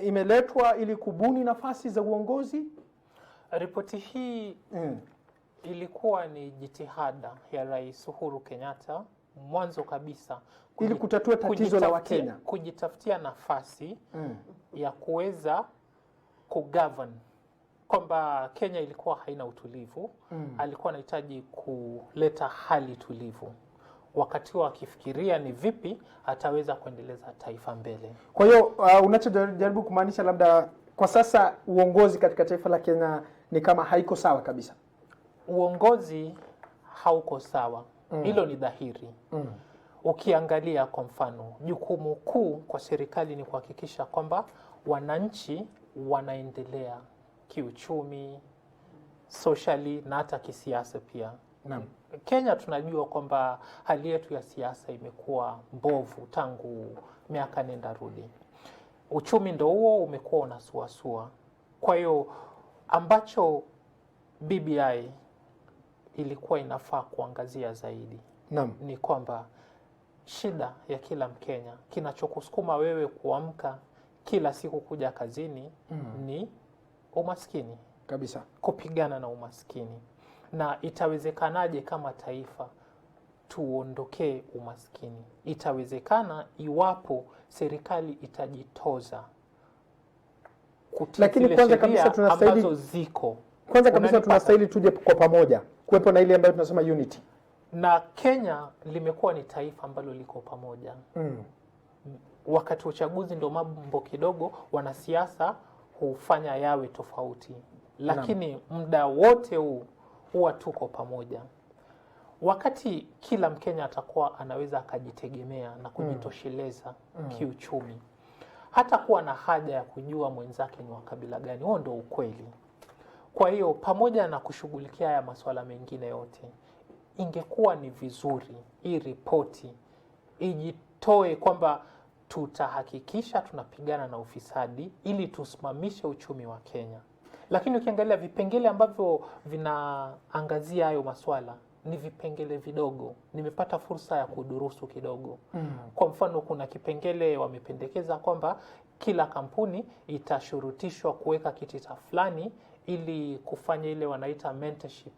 imeletwa ili kubuni nafasi za uongozi? Ripoti hii ilikuwa ni jitihada ya Rais Uhuru Kenyatta mwanzo kabisa ili kutatua tatizo la Wakenya, kujitafutia nafasi ya kuweza kugovern, kwamba Kenya ilikuwa haina utulivu. Alikuwa anahitaji kuleta hali tulivu, wakati huo akifikiria ni vipi ataweza kuendeleza taifa mbele. Kwa hiyo unachojaribu kumaanisha labda kwa sasa uongozi katika taifa la Kenya ni kama haiko sawa kabisa? Uongozi hauko sawa, hilo ni dhahiri. Ukiangalia kwa mfano, jukumu kuu kwa serikali ni kuhakikisha kwamba wananchi wanaendelea kiuchumi, socially na hata kisiasa pia. Kenya tunajua kwamba hali yetu ya siasa imekuwa mbovu tangu miaka nenda rudi. Uchumi ndo huo umekuwa unasuasua. Kwa hiyo ambacho BBI ilikuwa inafaa kuangazia zaidi ni kwamba shida ya kila Mkenya, kinachokusukuma wewe kuamka kila siku kuja kazini ni umaskini kabisa, kupigana na umaskini. Na itawezekanaje kama taifa tuondokee umaskini? Itawezekana iwapo serikali itajitoza lakini kwanza kabisa tunastahili tuje kwa pamoja, kuwepo na ile ambayo tunasema unity. Na Kenya limekuwa ni taifa ambalo liko pamoja. wakati wa uchaguzi ndio mambo kidogo wanasiasa hufanya yawe tofauti, lakini muda wote huu huwa tuko pamoja. Wakati kila Mkenya atakuwa anaweza akajitegemea na kujitosheleza kiuchumi, hata kuwa na haja ya kujua mwenzake ni wa kabila gani. Huo ndio ukweli. Kwa hiyo pamoja na kushughulikia haya masuala mengine yote, ingekuwa ni vizuri hii ripoti ijitoe kwamba tutahakikisha tunapigana na ufisadi ili tusimamishe uchumi wa Kenya. Lakini ukiangalia vipengele ambavyo vinaangazia hayo masuala ni vipengele vidogo. Nimepata fursa ya kudurusu kidogo. Kwa mfano, kuna kipengele wamependekeza kwamba kila kampuni itashurutishwa kuweka kitita fulani ili kufanya ile wanaita mentorship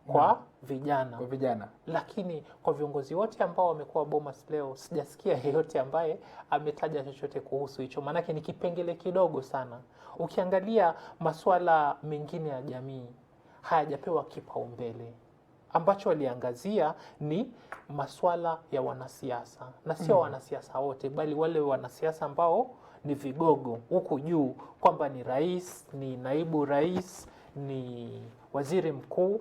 kwa vijana. Lakini kwa viongozi wote ambao wamekuwa Bomas leo, sijasikia yeyote ambaye ametaja chochote kuhusu hicho. Maanake ni kipengele kidogo sana. Ukiangalia masuala mengine ya jamii hayajapewa kipaumbele. Ambacho waliangazia ni masuala ya wanasiasa, na sio wanasiasa wote, bali wale wanasiasa ambao ni vigogo huku juu, kwamba ni rais, ni naibu rais, ni waziri mkuu,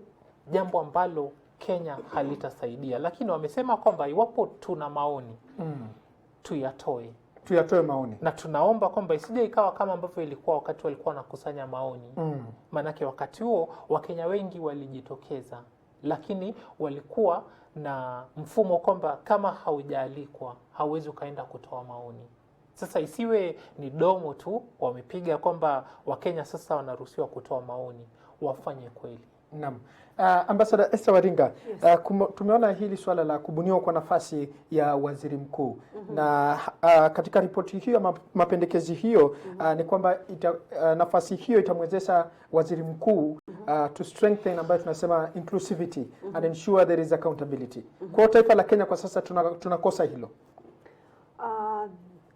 jambo ambalo Kenya halitasaidia. Lakini wamesema kwamba iwapo tuna maoni tuyatoe maoni, na tunaomba kwamba isije ikawa kama ambavyo ilikuwa wakati walikuwa wanakusanya maoni. Manake wakati huo Wakenya wengi walijitokeza, lakini walikuwa na mfumo kwamba kama haujaalikwa hauwezi ukaenda kutoa maoni. Sasa isiwe ni domo tu wamepiga kwamba Wakenya sasa wanaruhusiwa kutoa maoni, wafanye kweli. Naam. Ambassador Esther Waringa, tumeona hili swala la kubuniwa kwa nafasi ya waziri mkuu na katika ripoti hiyo mapendekezi hiyo ni kwamba nafasi hiyo itamwezesha waziri mkuu to strengthen ambayo tunasema inclusivity and ensure there is accountability. Kwa taifa la Kenya kwa sasa tunakosa hilo.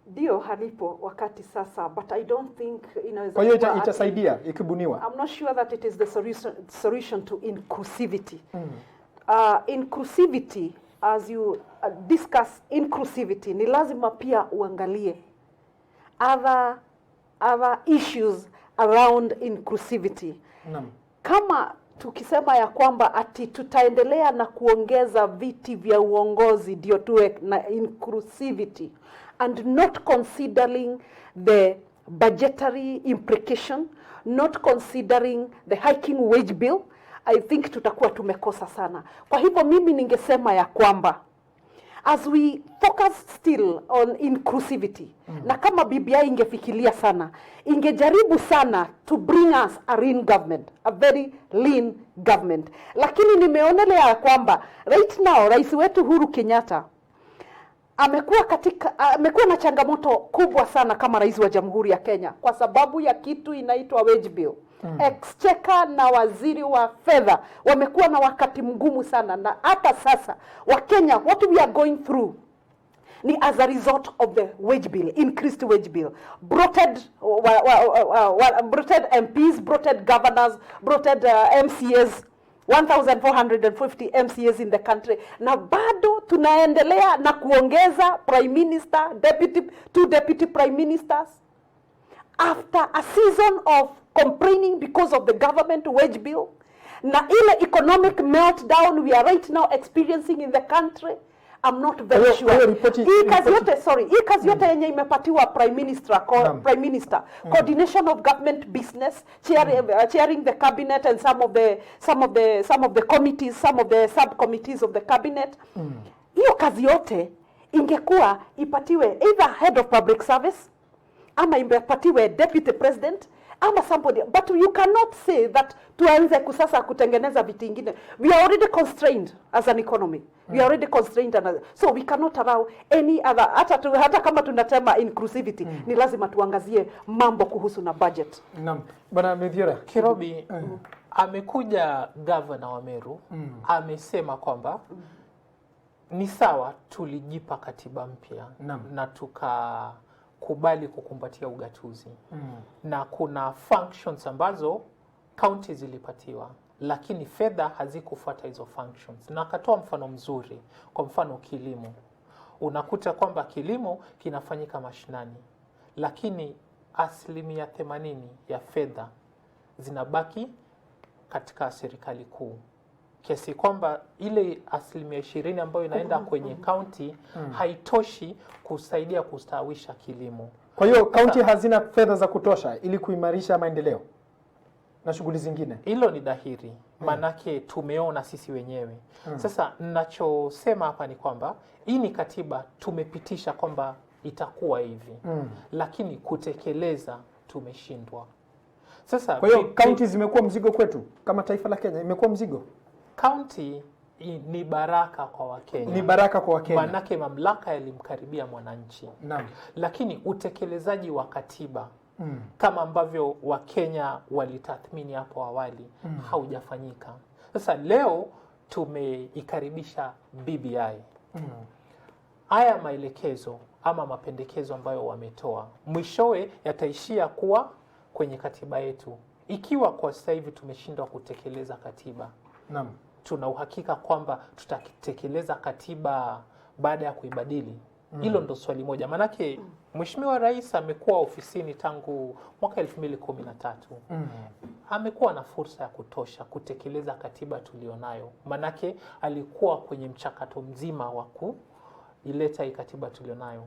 Ndio halipo wakati sasa, but I don't think inaweza. Kwa hiyo itasaidia ikibuniwa. I'm not sure that it is the solution to inclusivity. Inclusivity, as you discuss inclusivity, ni lazima pia uangalie other issues around inclusivity. Kama tukisema ya kwamba ati tutaendelea na kuongeza viti vya uongozi ndio tuwe na inclusivity, and not considering the budgetary implication, not considering the hiking wage bill, I think tutakuwa tumekosa sana. Kwa hivyo mimi ningesema ya kwamba as we focus still on inclusivity, na kama BBI ingefikiria sana, ingejaribu sana to bring us a lean government, a very lean government. Lakini nimeonelea ya kwamba right now rais wetu Uhuru Kenyatta amekuwa na changamoto kubwa sana kama rais wa Jamhuri ya Kenya kwa sababu ya kitu inaitwa wage bill. Exchequer na waziri wa fedha wamekuwa na wakati mgumu sana, na hata sasa Wakenya, what we are going through ni as a result of the wage bill, increased wage bill, bloated MPs, bloated governors, bloated MCAs, 1,450 MCAs in the country, na bado tunaendelea na kuongeza prime minister, two deputy prime ministers after a season of complaining because of the government wage bill, na ile economic meltdown we are right now experiencing in the country. I'm not very sure. Hii kazi yote yenye imepatiwa prime minister, coordination of government business, chairing the cabinet and some of the committees, some of the subcommittees of the cabinet. Hiyo kazi yote ingekuwa ipatiwe either head of public service ama impatiwe deputy president ama somebody, but you cannot say that tuanze kusasa kutengeneza vitu vingine. We are already constrained as an economy. We are already constrained, so we cannot allow any other. Hata kama tunatema inclusivity, ni lazima tuangazie mambo kuhusu na budget. Naam, bwana Medhiora Kirobi amekuja governor wa Meru, amesema kwamba ni sawa tulijipa katiba mpya na tukakubali kukumbatia ugatuzi, na kuna functions ambazo county zilipatiwa lakini fedha hazikufuata hizo functions, na akatoa mfano mzuri. Kwa mfano kilimo, unakuta kwamba kilimo kinafanyika mashinani, lakini 80% ya fedha zinabaki katika serikali kuu, kiasi kwamba ile 20% ambayo inaenda kwenye county haitoshi kusaidia kustawisha kilimo. Kwa hiyo county hazina fedha za kutosha ili kuimarisha maendeleo na shughuli zingine. Hilo ni dhahiri, manake tumeona sisi wenyewe. Sasa ninachosema hapa ni kwamba hii ni katiba tumepitisha kwamba itakuwa hivi, lakini kutekeleza tumeshindwa. Sasa kwa hiyo county zimekuwa mzigo kwetu kama taifa la Kenya, imekuwa mzigo. County ni baraka kwa Wakenya. Ni baraka kwa Wakenya. Manake mamlaka yalimkaribia mwananchi. Naam. Lakini utekelezaji wa katiba kama ambavyo Wakenya walitathmini hapo awali haujafanyika. Sasa leo tumeikaribisha BBI. Haya maelekezo ama mapendekezo ambayo wametoa mwishowe yataishia kuwa kwenye katiba yetu. Ikiwa kwa sasa hivi tumeshindwa kutekeleza katiba, naam, tuna uhakika kwamba tutatekeleza katiba baada ya kuibadili? Hilo ndo swali moja. Manake Mheshimiwa Rais amekuwa ofisini tangu mwaka 2013. Amekuwa na fursa ya kutosha kutekeleza katiba tulionayo. Manake alikuwa kwenye mchakato mzima wa kuileta hii katiba tulionayo.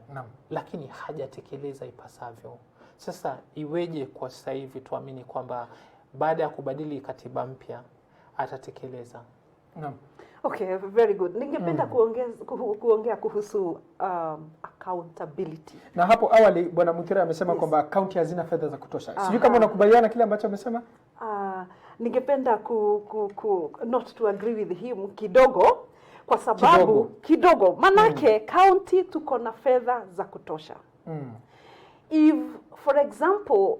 Lakini hajatekeleza ipasavyo. Sasa iweje kwa sasa hivi tuamini kwamba baada ya kubadili katiba mpya atatekeleza? Okay, very good. Ningependa kuongea kuhusu accountability. Na hapo awali Bwana Muthira amesema kwamba county hazina fedha za kutosha. Sijui kama unakubaliana kile ambacho amesema? Ningependa not to agree with him kidogo, kwa sababu kidogo manake county tuko na fedha za kutosha. If for example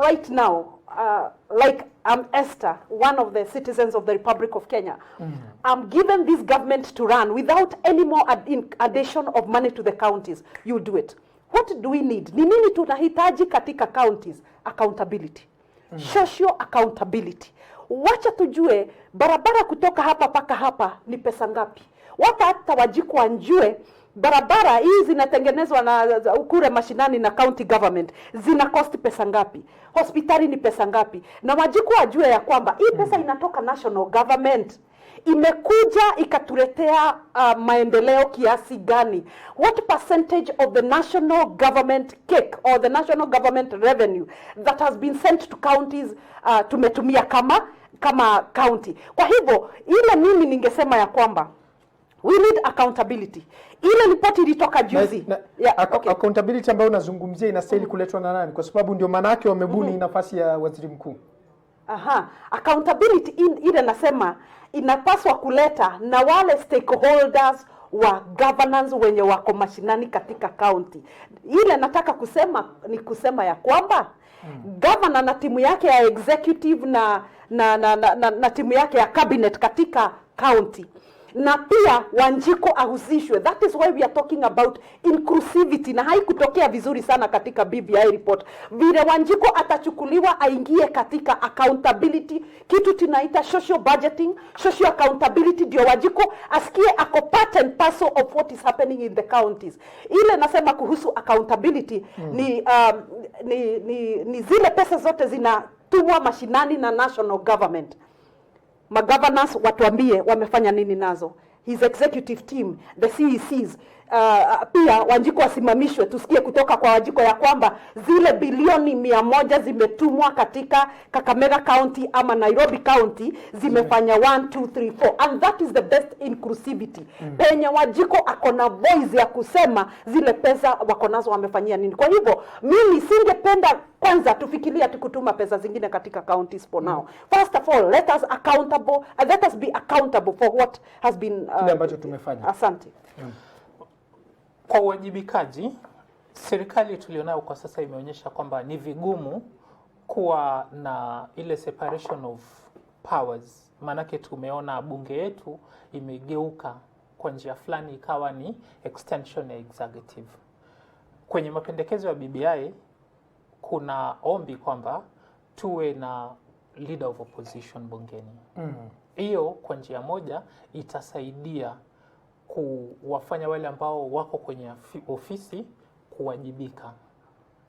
right now like I'm Esther, one of the citizens of the Republic of Kenya, I'm given this government to run without any more addition of money to the counties. You do it. What do we need? Ni nini tunahitaji katika counties? Accountability. Social accountability. Wacha tujue barabara kutoka hapa paka hapa ni pesa ngapi. Hata Wajiko wanjue barabara hii zinatengenezwa na ukure mashinani na county government zina cost pesa ngapi, hospitali ni pesa ngapi, na Wajiko wajue ya kwamba hii pesa inatoka national government, imekuja ikatuletea maendeleo kiasi gani. What percentage of the national government cake or the national government revenue that has been sent to counties tumetumia kama county. Kwa hivyo ile mimi ningesema ya kwamba we need accountability. Ile ripoti ilitoka juzi. Accountability ambayo unazungumzia inastahili kuletwa na nani? Kwa sababu ndio maana yake wamebuni nafasi ya waziri mkuu. Accountability ile nasema inapaswa kuleta na wale stakeholders wa governance wenye wako mashinani katika county. Ile nataka kusema ya kwamba governor na timu yake ya executive na timu yake ya cabinet katika county, na pia Wanjiko ahusishwe. That is why we are talking about inclusivity, na haikutokea vizuri sana katika BBI report. Vile Wanjiko atachukuliwa aingie katika accountability, kitu tunaita social budgeting, social accountability, ndio Wanjiko asikie ako part and parcel of what is happening in the counties. Ile nasema kuhusu accountability ni zile pesa zote zinatumwa mashinani na national government. Magovernors watuambie wamefanya nini nazo. His executive team, the CECs, pia Wanjiko wasimamishwe, tusikie kutoka kwa Wanjiko ya kwamba zile bilioni 100 zimetumwa katika Kakamega County ama Nairobi County zimefanya 1, 2, 3, 4, and that is the best inclusivity. Penye Wanjiko akona voice ya kusema zile pesa wako nazo wamefanyia nini. Kwa hivyo mimi singependa kwanza tufikiria tukutuma pesa zingine katika counties for now. First of all, let us be accountable for what has been kile ambacho tumefanya. Asante. Kwa uwajibikaji, serikali tulionayo kwa sasa imeonyesha kwamba ni vigumu kuwa na ile separation of powers. Manake tumeona bunge yetu imegeuka kwa njia fulani ikawa ni extension ya executive. Kwenye mapendekezo ya BBI kuna ombi kwamba tuwe na leader of opposition bungeni. Hiyo kwa njia moja itasaidia kuwafanya wale ambao wako kwenye ofisi kuwajibika.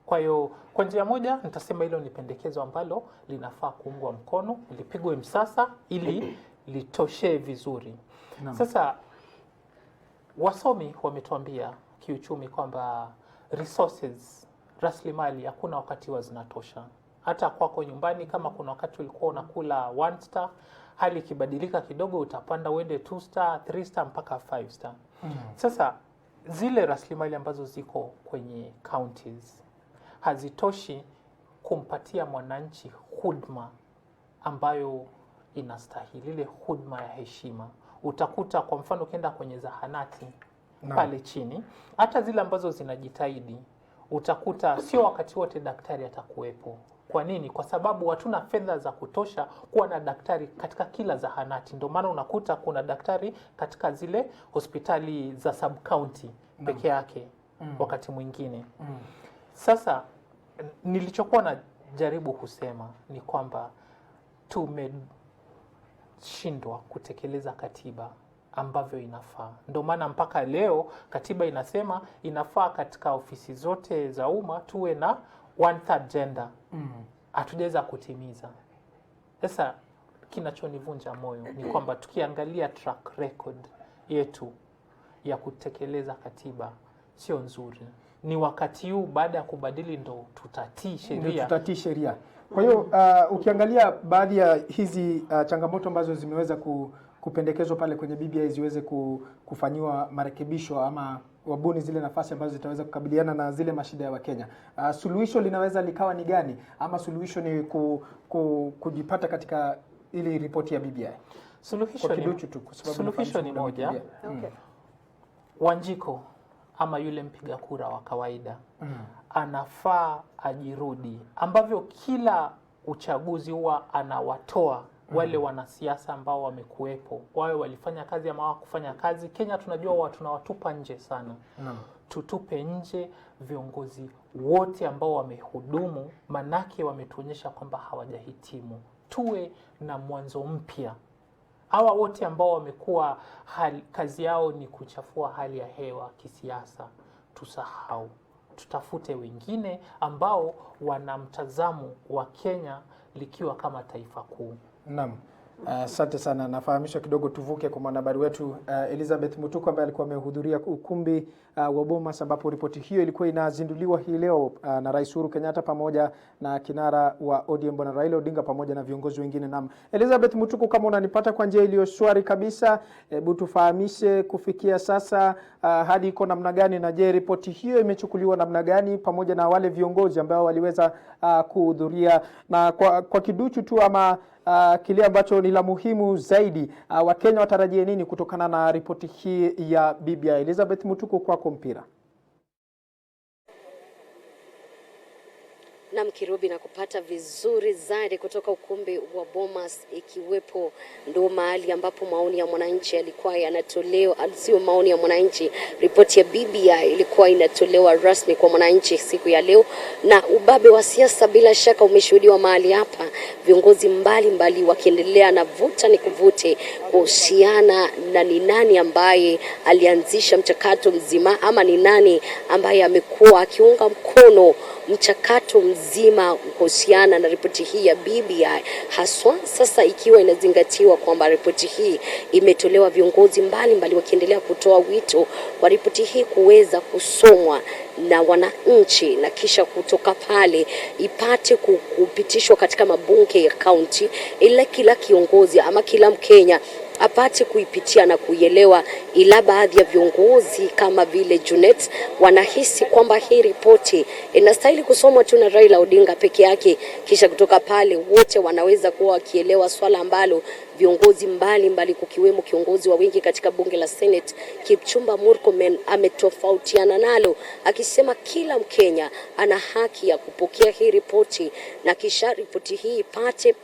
Kwa hiyo kwa njia moja nitasema hilo ni pendekezo ambalo linafaa kuungwa mkono, lipigwe msasa ili litoshee vizuri. Sasa wasomi wametuambia kiuchumi kwamba resources, rasilimali hakuna wakati wa zinatosha. Hata kwako nyumbani kama kuna wakati ulikuwa unakula 1 star, hali ikibadilika kidogo utapanda uende 2 star, 3 star mpaka 5 star. Sasa zile rasilimali ambazo ziko kwenye counties hazitoshi kumpatia mwananchi huduma ambayo inastahili, ile huduma ya heshima. Utakuta kwa mfano ukienda kwenye zahanati pale chini, hata zile ambazo zinajitahidi, utakuta sio wakati wote daktari atakuwepo. Kwa nini? Kwa sababu hatuna fedha za kutosha kuwa na daktari katika kila zahanati. Ndio maana unakuta kuna daktari katika zile hospitali za sub county peke yake wakati mwingine. Sasa nilichokuwa na jaribu kusema ni kwamba tumeshindwa kutekeleza katiba ambavyo inafaa. Ndio maana mpaka leo katiba inasema inafaa katika ofisi zote za umma tuwe na 1/3 gender. Hatujaweza kutimiza. Sasa kinachonivunja moyo ni kwamba tukiangalia track record yetu ya kutekeleza katiba sio nzuri. Ni wakati huu baada ya kubadili ndo tutatii sheria. Kwa hiyo ukiangalia baadhi ya hizi changamoto ambazo zimeweza kupendekezwa pale kwenye BBI ziweze kufanyiwa marekebisho ama wabuni zile nafasi ambazo zitaweza kukabiliana na zile mashida ya Wakenya. Suluhisho linaweza likawa ni gani, ama suluhisho ni kujipata katika ili ripoti ya BBI? Suluhisho ni moja. Wanjiko ama yule mpiga kura wa kawaida anafaa ajirudi, ambavyo kila uchaguzi huwa anawatoa wale wanasiasa ambao wamekuwepo, wawe walifanya kazi ama hawakufanya kazi. Kenya tunajua watu tunawatupa nje sana. Tutupe nje viongozi wote ambao wamehudumu, manake wametuonyesha kwamba hawajahitimu. Tuwe na mwanzo mpya. Hawa wote ambao wamekuwa kazi yao ni kuchafua hali ya hewa kisiasa, tusahau. Tutafute wengine ambao wana mtazamo wa Kenya likiwa kama taifa kuu. Naam. Asante sana. Nafahamishwa kidogo tuvuke kwa mwanahabari wetu Elizabeth Mutuku ambaye alikuwa amehudhuria ukumbi wa Bomas ambapo ripoti hiyo ilikuwa inazinduliwa hii leo na Rais Uhuru Kenyatta pamoja na kinara wa ODM Bwana Raila Odinga pamoja na viongozi wengine. Naam. Elizabeth Mutuku, kama unanipata kwa njia iliyo shwari kabisa, hebu tufahamishe kufikia sasa hadi iko namna gani, na je, ripoti hiyo imechukuliwa namna gani pamoja na wale viongozi ambao waliweza kuhudhuria, na kwa kiduchu tu ama kile ambacho ni la muhimu zaidi, Wakenya watarajie nini kutokana na ripoti hii ya BBI? Elizabeth Mutuku, kwako mpira. Na Kirubi na kupata vizuri zaidi kutoka ukumbi wa Bomas, ikiwepo ndo mahali ambapo maoni ya mwananchi yalikuwa yanatolewa. Sio maoni ya mwananchi, ripoti ya BBI ilikuwa inatolewa rasmi kwa mwananchi siku ya leo, na ubabe wa siasa bila shaka umeshuhudiwa mahali hapa, viongozi mbalimbali wakiendelea na vuta ni kuvute kuhusiana na ni nani ambaye alianzisha mchakato mzima, ama ni nani ambaye amekuwa akiunga mkono mchakato mzima kuhusiana na ripoti hii ya BBI, haswa sasa ikiwa inazingatiwa kwamba ripoti hii imetolewa, viongozi mbalimbali wakiendelea kutoa wito wa ripoti hii kuweza kusomwa na wananchi na kisha kutoka pale ipate kupitishwa katika mabunge ya kaunti, ili kila kiongozi ama kila Mkenya apate kuipitia na kuielewa. Ila baadhi ya viongozi kama vile Junet wanahisi kwamba hii ripoti inastahili kusomwa tu na Raila Odinga peke yake, kisha kutoka pale wote wanaweza kuwa wakielewa swala ambalo viongozi mbalimbali kukiwemo kiongozi wa wengi katika bunge la Senate Kipchumba Murkomen ametofautiana nalo, akisema kila Mkenya ana haki ya kupokea hii ripoti na kisha ripoti hii ipate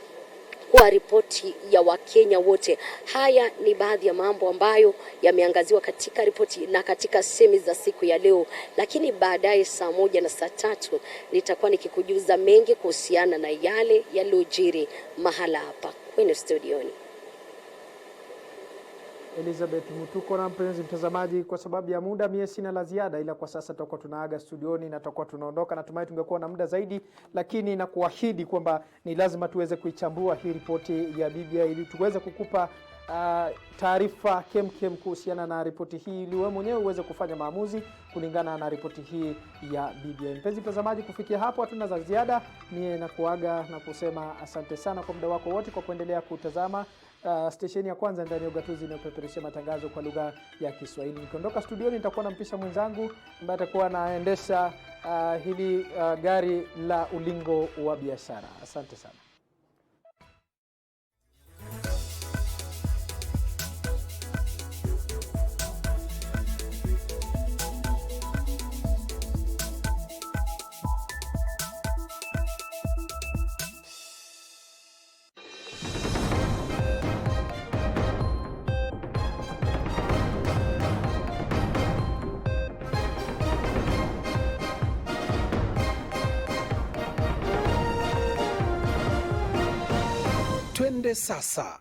kwa ripoti ya Wakenya wote. Haya ni baadhi ya mambo ambayo yameangaziwa katika ripoti na katika semi za siku ya leo, lakini baadaye saa 1 na saa 3 nitakuwa nikikujuza mengi kuhusiana na yale yaliyojiri mahala hapa kwenye studioni. Elizabeth Mutuko. Na mpenzi mtazamaji, kwa sababu ya muda mie sina la ziada, ila kwa sasa tutakuwa tunaaga studioni na tutakuwa tunaondoka. Natumai tungekuwa na muda zaidi, lakini na kuahidi kwamba ni lazima tuweze kuichambua hii ripoti ya BBI ili tuweze kukupa taarifa kemkem kuhusiana na ripoti hii ili wewe mwenyewe uweze kufanya maamuzi kulingana na ripoti hii ya BBI. Mpenzi mtazamaji, kufikia hapo hatuna za ziada. Mie na kuaga na kusema asante sana kwa muda wako wote kwa kuendelea kutazama stesheni ya kwanza ndani ya ugatuzi inayopeperusha matangazo kwa lugha ya Kiswahili. Nikiondoka studioni nitakuwa na mpisha mwenzangu ambaye atakuwa anaendesha hili gari la ulingo wa biashara. Asante sana. Twende sasa